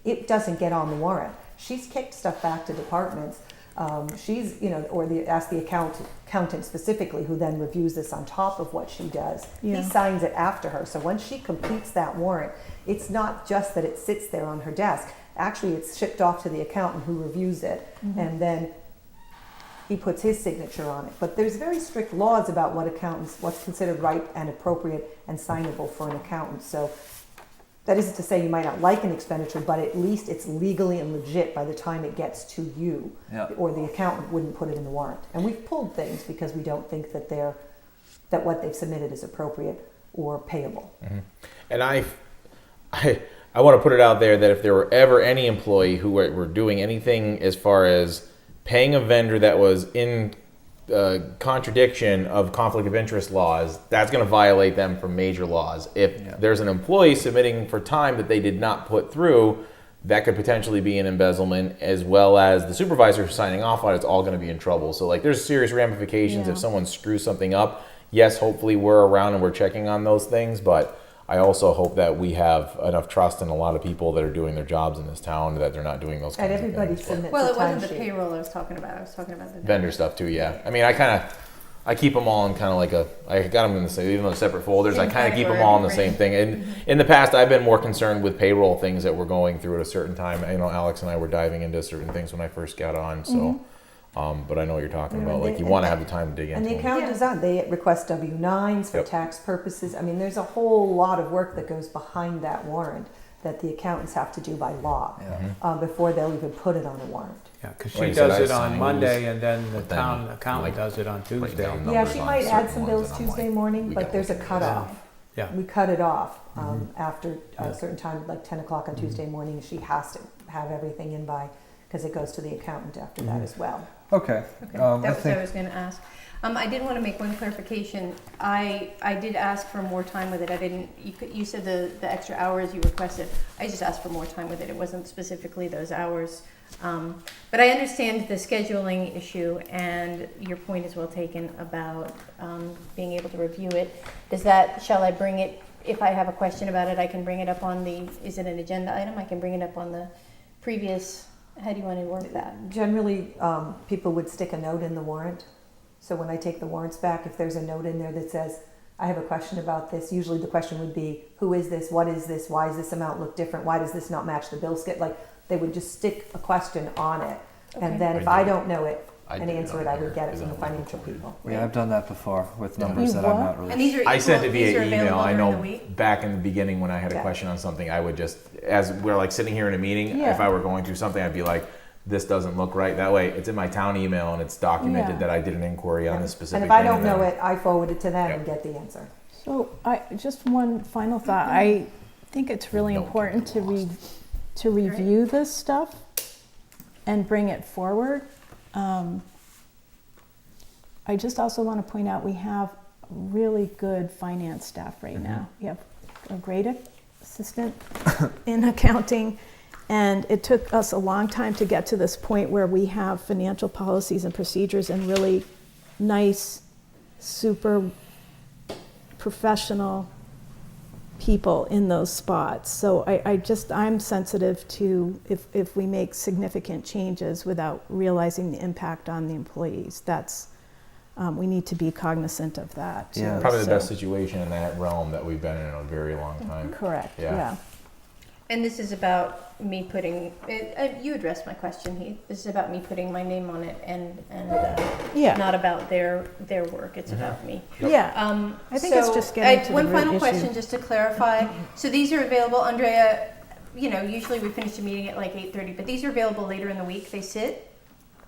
it doesn't get on the warrant. She's kicked stuff back to departments. Ask the accountant specifically, who then reviews this on top of what she does. Yeah. He signs it after her. So once she completes that warrant, it's not just that it sits there on her desk. Actually, it's shipped off to the accountant who reviews it. And then he puts his signature on it. But there's very strict laws about what's considered right and appropriate and signable for an accountant. So that isn't to say you might not like an expenditure, but at least it's legally and legit by the time it gets to you, or the accountant wouldn't put it in the warrant. And we've pulled things because we don't think that that what they've submitted is appropriate or payable. And I want to put it out there that if there were ever any employee who were doing anything as far as paying a vendor that was in contradiction of conflict of interest laws, that's going to violate them from major laws. If there's an employee submitting for time that they did not put through, that could potentially be an embezzlement, as well as the supervisor signing off on it. It's all going to be in trouble. So like, there's serious ramifications if someone screws something up. Yes, hopefully we're around and we're checking on those things, but I also hope that we have enough trust in a lot of people that are doing their jobs in this town that they're not doing those kinds And of everybody things. submits Well, a it wasn't the timesheet. payroll I was talking about. I was talking about the Vendor stuff too, yeah. I mean, I keep them all in kind of like I got them in the same, even though separate folders, I kind of keep them all in the same thing. And in the past, I've been more concerned with payroll things that we're going through at a certain time. I know Alex and I were diving into certain things when I first got on, so. But I know what you're talking about. Like, you want to have the time to dig into And the them. accountant does that. They request W-9s for Yep. tax purposes. I mean, there's a whole lot of work that goes behind that warrant that the accountants have to do by law before they'll even put it on a warrant. Yeah, because Like she you said, does I it on sign Monday, these, and then the but then, town accountant like, does it on write Tuesday. down Yeah, numbers she on might certain add some ones, bills and I'm Tuesday like, morning, we but gotta there's a look into this. cutoff. Yeah. We cut it off after Yeah. a certain time, like 10 o'clock on Tuesday morning. She has to have everything in by, because it goes to the accountant after that as well. Okay. Okay, I that was what think I was going to ask. I did want to make one clarification. I did ask for more time with it. I didn't. You said the extra hours you requested. I just asked for more time with it. It wasn't specifically those hours. But I understand the scheduling issue, and your point is well taken about being able to review it. Shall I bring it, if I have a question about it, I can bring it up on is it an agenda item? I can bring it up on the previous, how do you want to work that? Generally, people would stick a note in the warrant. So when I take the warrants back, if there's a note in there that says, I have a question about this, usually the question would be, who is this? What is this? Why does this amount look different? Why does this not match the bill schedule? Like, they would just stick a question on it. Okay. And then if I I did. don't know it I and did it answer on it, I here. would get it Is from the that like financial before? people. yeah, I've done that before with Yeah. numbers You that I'm what? not really. And these are I sent it equal- these via are email. available I during the know week? back in the beginning when I had a Yeah. question on something, I would just, as we're like sitting here in a meeting, Yeah. if I were going through something, I'd be like, this doesn't look right. That way, it's in my town email and it's documented Yeah. that I did an inquiry on this And specific if I thing, don't know then- it, I forward it to them Yep. and get the answer. So just one final thought. I think it's really No, important to lost. to review this stuff and bring it forward. I just also want to point out we have really good finance staff right now. We have a great assistant in accounting, and it took us a long time to get to this point where we have financial policies and procedures and really nice, super professional people in those spots. So I'm sensitive to if we make significant changes without realizing the impact on the employees. We need to be cognizant of that too. Yeah. Probably the So- best situation in that realm that we've been in a very long time. Correct, Yeah. yeah. And this is about me putting, you addressed my question, Heath. This is about me putting my name on it and Yeah. not about their work. It's about me. Yeah, I think it's just getting to the one root final issue. question, just to clarify. So these are available, Andrea, usually we finish the meeting at like 8:30, but these are available later in the week. They sit?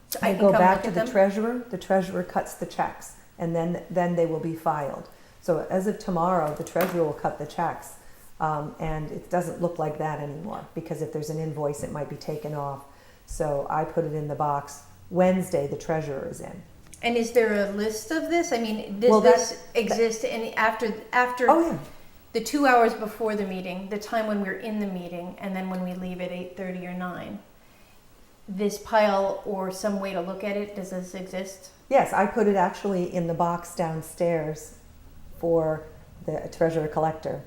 So I They can go come back look to at the them? treasurer cuts the checks, and then they will be filed. So as of tomorrow, the treasurer will cut the checks, and it doesn't look like that anymore, because if there's an invoice, it might be taken off. So I put it in the box. Wednesday, the treasurer is in. And is there a list of this? I mean, Well, does this exist after Oh, yeah. the 2 hours before the meeting, the time when we're in the meeting, and then when we leave at 8:30 or 9? This pile or some way to look at it, does this exist? Yes, I put it actually in the box downstairs for the treasurer collector.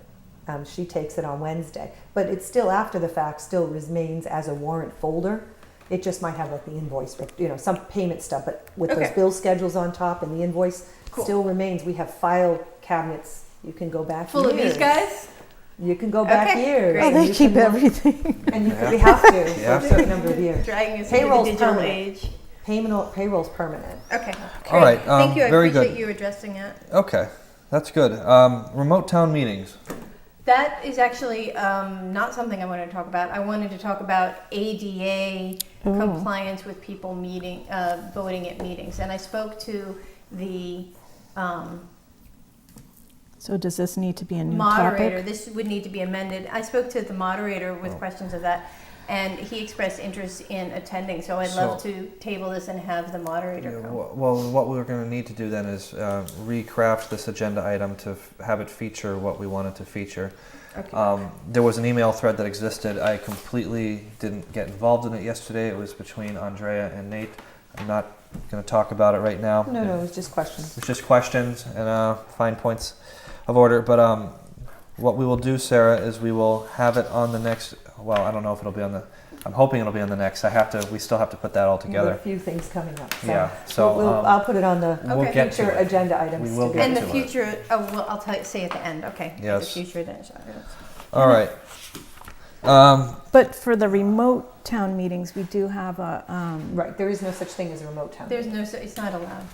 She takes it on Wednesday, but it's still after the fact, still remains as a warrant folder. It just might have like the invoice, some payment stuff, but with those Okay. bill schedules on top and the invoice Cool. still remains. We have file cabinets. You can go back Full of years. these guys? You can go back Okay, years. great. Oh, and they you keep can look- everything. And we have to Yeah. for a certain number of years. Dragging us into the Payroll's digital permanent. age. Payroll's permanent. Okay. All right, Great. Thank you. I very appreciate good. you addressing it. Okay, that's good. Remote town meetings. That is actually not something I wanted to talk about. I wanted to talk about ADA compliance with people voting at meetings. And I spoke to the So does this need to be a new moderator. topic? This would need to be amended. I spoke to the moderator with questions of that, and he expressed interest in attending. So I'd love to table this and have the moderator Yeah, come. well, what we're going to need to do then is recraft this agenda item to have it feature what we want it to feature. Okay. There was an email thread that existed. I completely didn't get involved in it yesterday. It was between Andrea and Nate. I'm not going to talk about it right now. No, it was just questions. It's just questions and fine points of order. But what we will do, Sarah, is we will have it on the next. Well, I don't know if it'll be on the. I'm hoping it'll be on the next. We still have to put that all There are together. a few things coming up. So Yeah. So I'll put it on the we'll get to future it. agenda items. We will to get And to the it. future, I'll say at the end. Okay. Yes. The future then. All right. But for the remote town meetings, we do have a, Right, there is no such thing as a remote town. There's meeting. it's not allowed.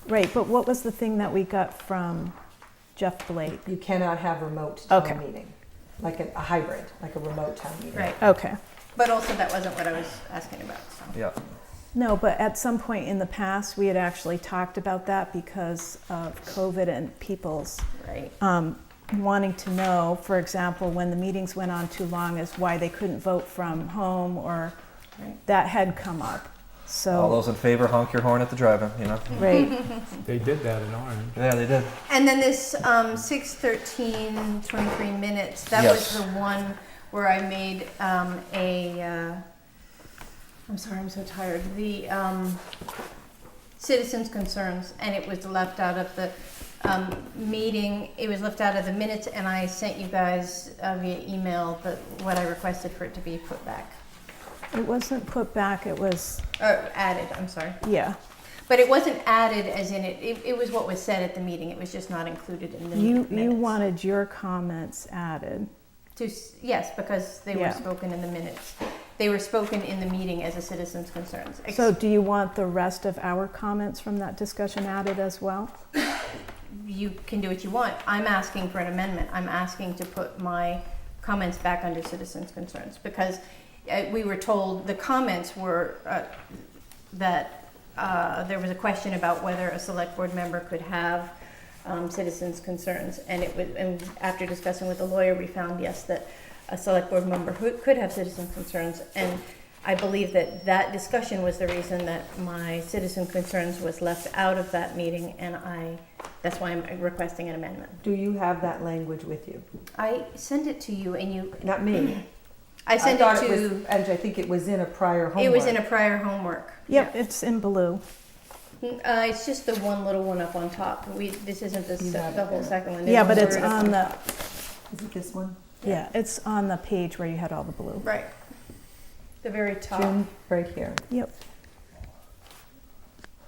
right, but what was the thing that we got from Jeff Blake? You cannot have remote town Okay. meeting, like a hybrid, like a remote town meeting. Right. Okay. But also that wasn't what I was asking about. So. Yeah. No, but at some point in the past, we had actually talked about that because of COVID and people's Right. wanting to know, for example, when the meetings went on too long, is why they couldn't vote from home, or Right. that had come up. All So, those in favor, honk your horn at the drive-in. You know. right, They did that in Orange. Yeah, they did. And then this 6:13:23 minutes, that Yes. was the one where I made I'm sorry, I'm so tired. The citizens' concerns, and it was left out of the meeting. It was left out of the minutes, and I sent you guys via email what I requested for it to be put back. it wasn't put back, it was, Or added, I'm sorry. yeah. But it wasn't added as in it was what was said at the meeting. It was just not included in the minutes. You wanted your comments added. Yes, because they were Yeah. spoken in the minutes. They were spoken in the meeting as a citizen's concerns. So do you want the rest of our comments from that discussion added as well? You can do what you want. I'm asking for an amendment. I'm asking to put my comments back under citizens' concerns because we were told the comments were that there was a question about whether a select board member could have citizens' concerns, and after discussing with the lawyer, we found yes that a select board member could have citizen concerns, and I believe that discussion was the reason that my citizen concerns was left out of that meeting, and that's why I'm requesting an amendment. Do you have that language with you? I sent it to you, and you. Not me. I sent thought it to. was, and I think it was in a prior homework. It was in a prior homework. Yep, it's in blue. It's just the one little one up on top. This isn't You have the it whole there. second one. Yeah, There's but one it's word up on the, top. Is it this one? yeah, it's on the page where you had all the blue. Right. The very top. Jim, right here. Yep.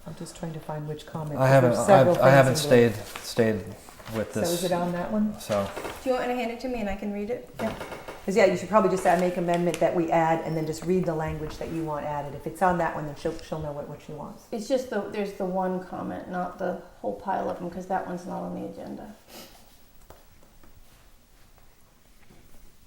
I'm just trying to find which comment. I haven't. I haven't stayed with So this. is it on that one? So Do you want me to hand it to me and I can read it? Because yeah, you should probably just make amendment that we add, and then just read the language that you want added. If it's on that one, then she'll know what she wants. It's just there's the one comment, not the whole pile of them, because that one's not on the agenda.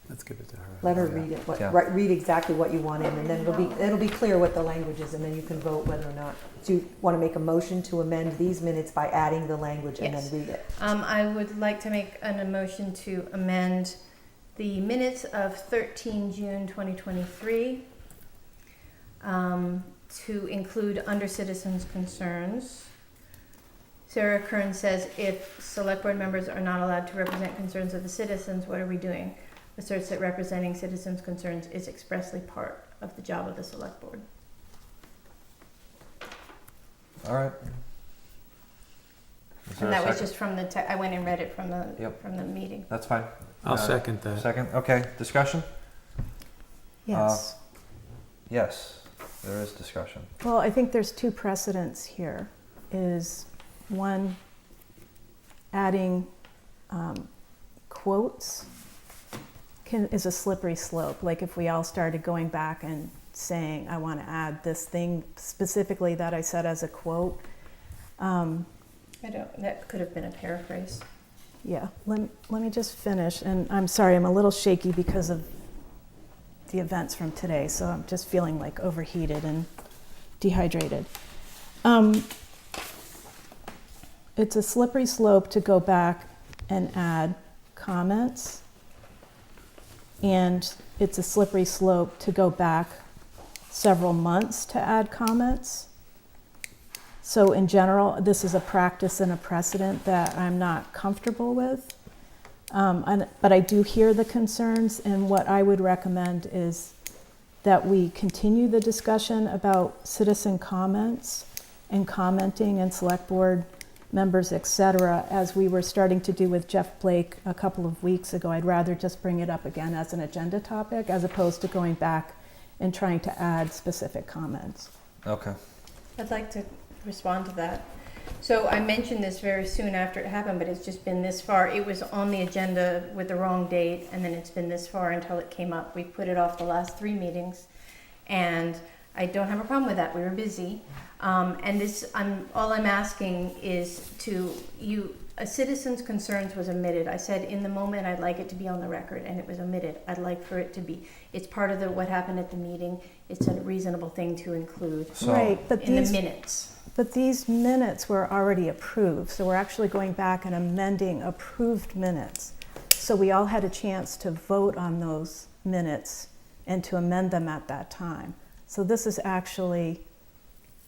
Let's give it to her. Let her read it. Yeah. Read exactly what you want in, and then it'll be clear what the language is, and then you can vote whether or not. Do you want to make a motion to amend these minutes by adding the language and Yes. then read it? I would like to make a motion to amend the minutes of 13 June 2023 to include under citizens' concerns. Sarah Kern says, if select board members are not allowed to represent concerns of the citizens, what are we doing? Asserts that representing citizens' concerns is expressly part of the job of the select board. all right. Is there And a that was second? just from I went and read it from the Yep. from the meeting. That's fine. I'll second that. Second. Okay. Discussion. Yes. Yes. There is discussion. Well, I think there's two precedents here. Is one, adding quotes is a slippery slope. Like if we all started going back and saying, I want to add this thing specifically that I said as a quote. That could have been a paraphrase. Yeah, let me just finish. And I'm sorry, I'm a little shaky because of the events from today, so I'm just feeling like overheated and dehydrated. It's a slippery slope to go back and add comments, and it's a slippery slope to go back several months to add comments. So in general, this is a practice and a precedent that I'm not comfortable with. But I do hear the concerns, and what I would recommend is that we continue the discussion about citizen comments and commenting and select board members, et cetera, as we were starting to do with Jeff Blake a couple of weeks ago. I'd rather just bring it up again as an agenda topic as opposed to going back and trying to add specific comments. Okay. I'd like to respond to that. So I mentioned this very soon after it happened, but it's just been this far. It was on the agenda with the wrong date, and then it's been this far until it came up. We put it off the last 3 meetings, and I don't have a problem with that. We were busy. And this, all I'm asking is a citizen's concerns was omitted. I said in the moment I'd like it to be on the record, and it was omitted. I'd like for it to be, it's part of what happened at the meeting. It's a reasonable thing to include Right, but in the minutes. But these minutes were already approved, so we're actually going back and amending approved minutes. So we all had a chance to vote on those minutes and to amend them at that time. So this is actually,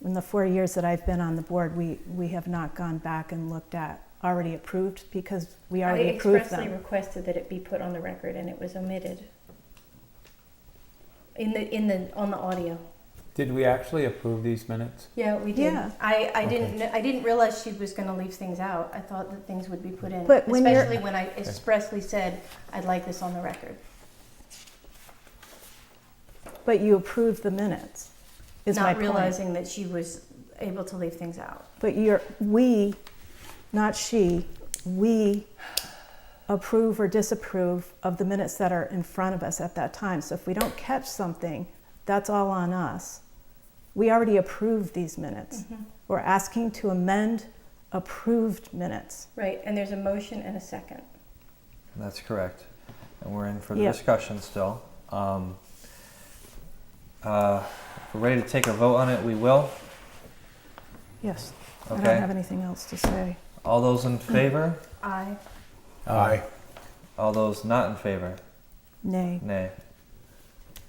in the 4 years that I've been on the board, we have not gone back and looked at already approved because we already approved them. I expressly requested that it be put on the record, and it was omitted on the audio. Did we actually approve these minutes? Yeah, we did. Yeah. I didn't realize she was going to leave things out. I thought that things would be put in, But when especially when I expressly said I'd like this on the record. But you approved the minutes, is my Not point. realizing that she was able to leave things out. But we, not she, we approve or disapprove of the minutes that are in front of us at that time. So if we don't catch something, that's all on us. We already approved these minutes. Mm-hmm. We're asking to amend approved minutes. Right, and there's a motion and a second. That's correct. And we're in for the Yep. discussion still. If we're ready to take a vote on it, we will. Yes, I Okay. don't have anything else to say. All those in favor? Aye. Aye. All those not in favor? Nay. Nay.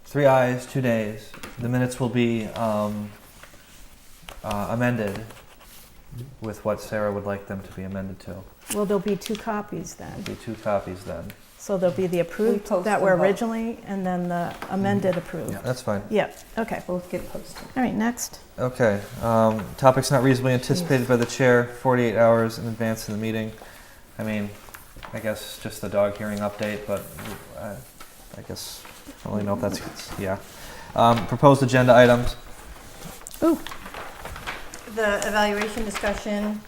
3 ayes, 2 nays. The minutes will be amended with what Sarah would like them to be amended to. Well, there'll be 2 copies then. There'll be 2 copies then. So there'll be the approved post that them were both. originally, and then the amended approved. Yeah, that's fine. Yep, okay. Both get posted. All right, next. Okay. Topics not reasonably anticipated by the chair 48 hours in advance of the meeting. I mean, I guess just the dog hearing update, but I guess I don't really know if that's, yeah. Proposed agenda items. Ooh, The evaluation discussion,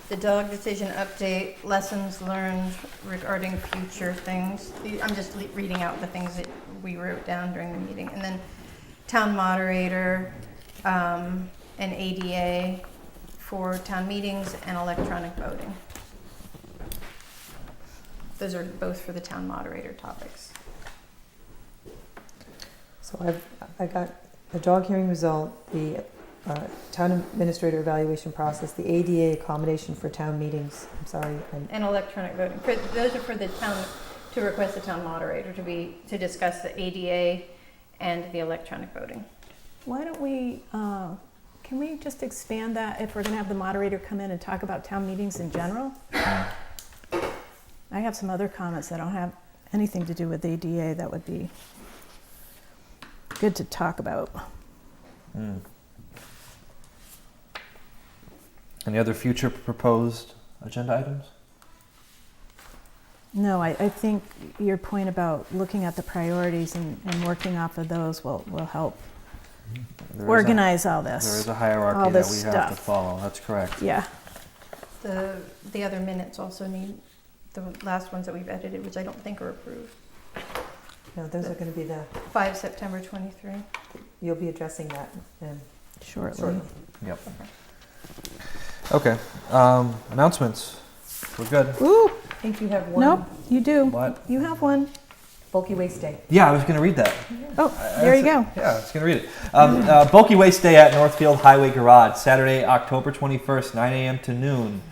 the dog decision update, lessons learned regarding future things. I'm just reading out the things that we wrote down during the meeting. And then town moderator, and ADA for town meetings and electronic voting. Those are both for the town moderator topics. So I got the dog hearing result, the town administrator evaluation process, the ADA accommodation for town meetings. I'm sorry. And electronic voting. Those are for the town, to request the town moderator to discuss the ADA and the electronic voting. why don't we, can we just expand that if we're gonna have the moderator come in and talk about town meetings in general? I have some other comments that don't have anything to do with ADA that would be good to talk about. Any other future proposed agenda items? No, I think your point about looking at the priorities and working off of those will help There is organize all There this. is a hierarchy all that this we have to stuff. follow. That's correct. Yeah, The other minutes also need, the last ones that we've edited, which I don't think are approved. No, those are going to be the 5 September 23. you'll be addressing that Shortly. shortly. Yep. Okay. Announcements. We're good. Ooh, I think you have one nope, you do. What? You have one. bulky waste day. Yeah, I was going to read that. Oh, there you go. Yeah, I was going to read it. Bulky Waste Day at Northfield Highway Garage, Saturday, October 21st, 9 a.m. to noon.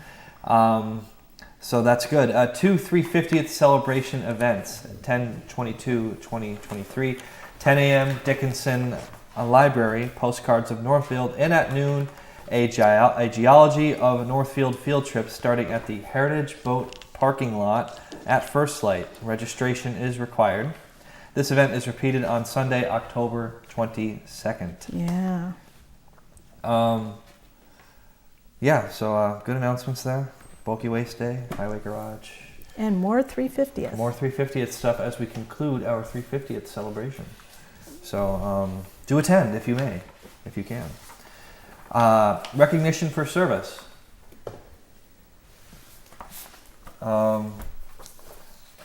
So that's good. 2 350th celebration events, 10/22/2023, 10 a.m. Dickinson Library, postcards of Northfield, and at noon, a geology of Northfield field trip starting at the Heritage Boat parking lot at First Light. Registration is required. This event is repeated on Sunday, October 22nd. Yeah. Yeah, so good announcements there. Bulky Waste Day, Highway Garage. And more 350th. More 350th stuff as we conclude our 350th celebration. So do attend if you may, if you can. Recognition for service.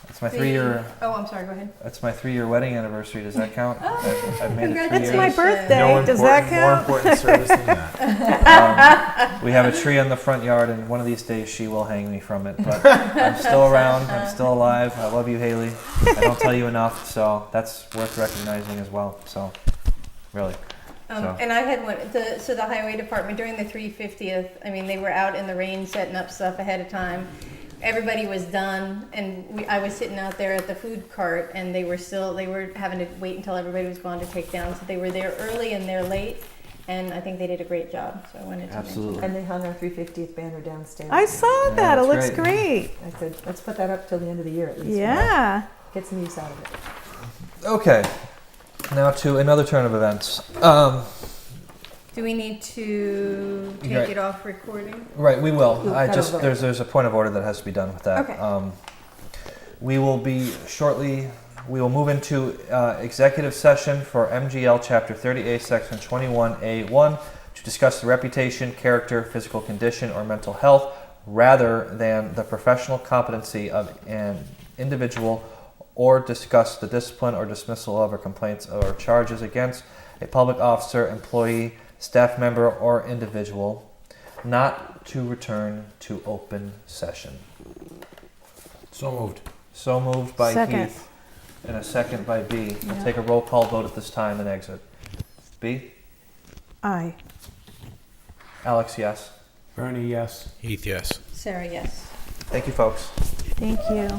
It's my 3-year. Oh, I'm sorry, go ahead. That's my 3-year wedding anniversary. Does that count? I've made it 3 years. That's my birthday. No Does that more count? important service than that. We have a tree on the front yard, and one of these days she will hang me from it. But I'm still around. I'm still alive. I love you, Haley. I don't tell you enough, so that's worth recognizing as well. So, really. So. And I had one. So the highway department during the 350th. I mean, they were out in the rain setting up stuff ahead of time. Everybody was done, and I was sitting out there at the food cart, and they were having to wait until everybody was gone to take down. So they were there early and they're late, and I think they did a great job. So I wanted to Absolutely. And they hung our 350th banner downstairs. I saw Yeah, that. It that's looks great. great. I said, let's put that up till the end of the year at least. Yeah. Get some use out of it. Okay. Now to another turn of events. Do we need to take Right. it off recording? Right, we will. We'll I cut just over. there's a point of order that has to be done with that. Okay. We will be shortly. We will move into executive session for MGL Chapter 30A, Section 21A1, to discuss the reputation, character, physical condition, or mental health, rather than the professional competency of an individual, or discuss the discipline or dismissal of or complaints or charges against a public officer, employee, staff member, or individual, not to return to open session. So moved. So moved by Second. Heath, and a second by B. We'll Yeah. take a roll call vote at this time and exit. B? Aye. Alex, yes. Bernie, yes. Heath, yes. Sarah, yes. Thank you, folks. Thank you.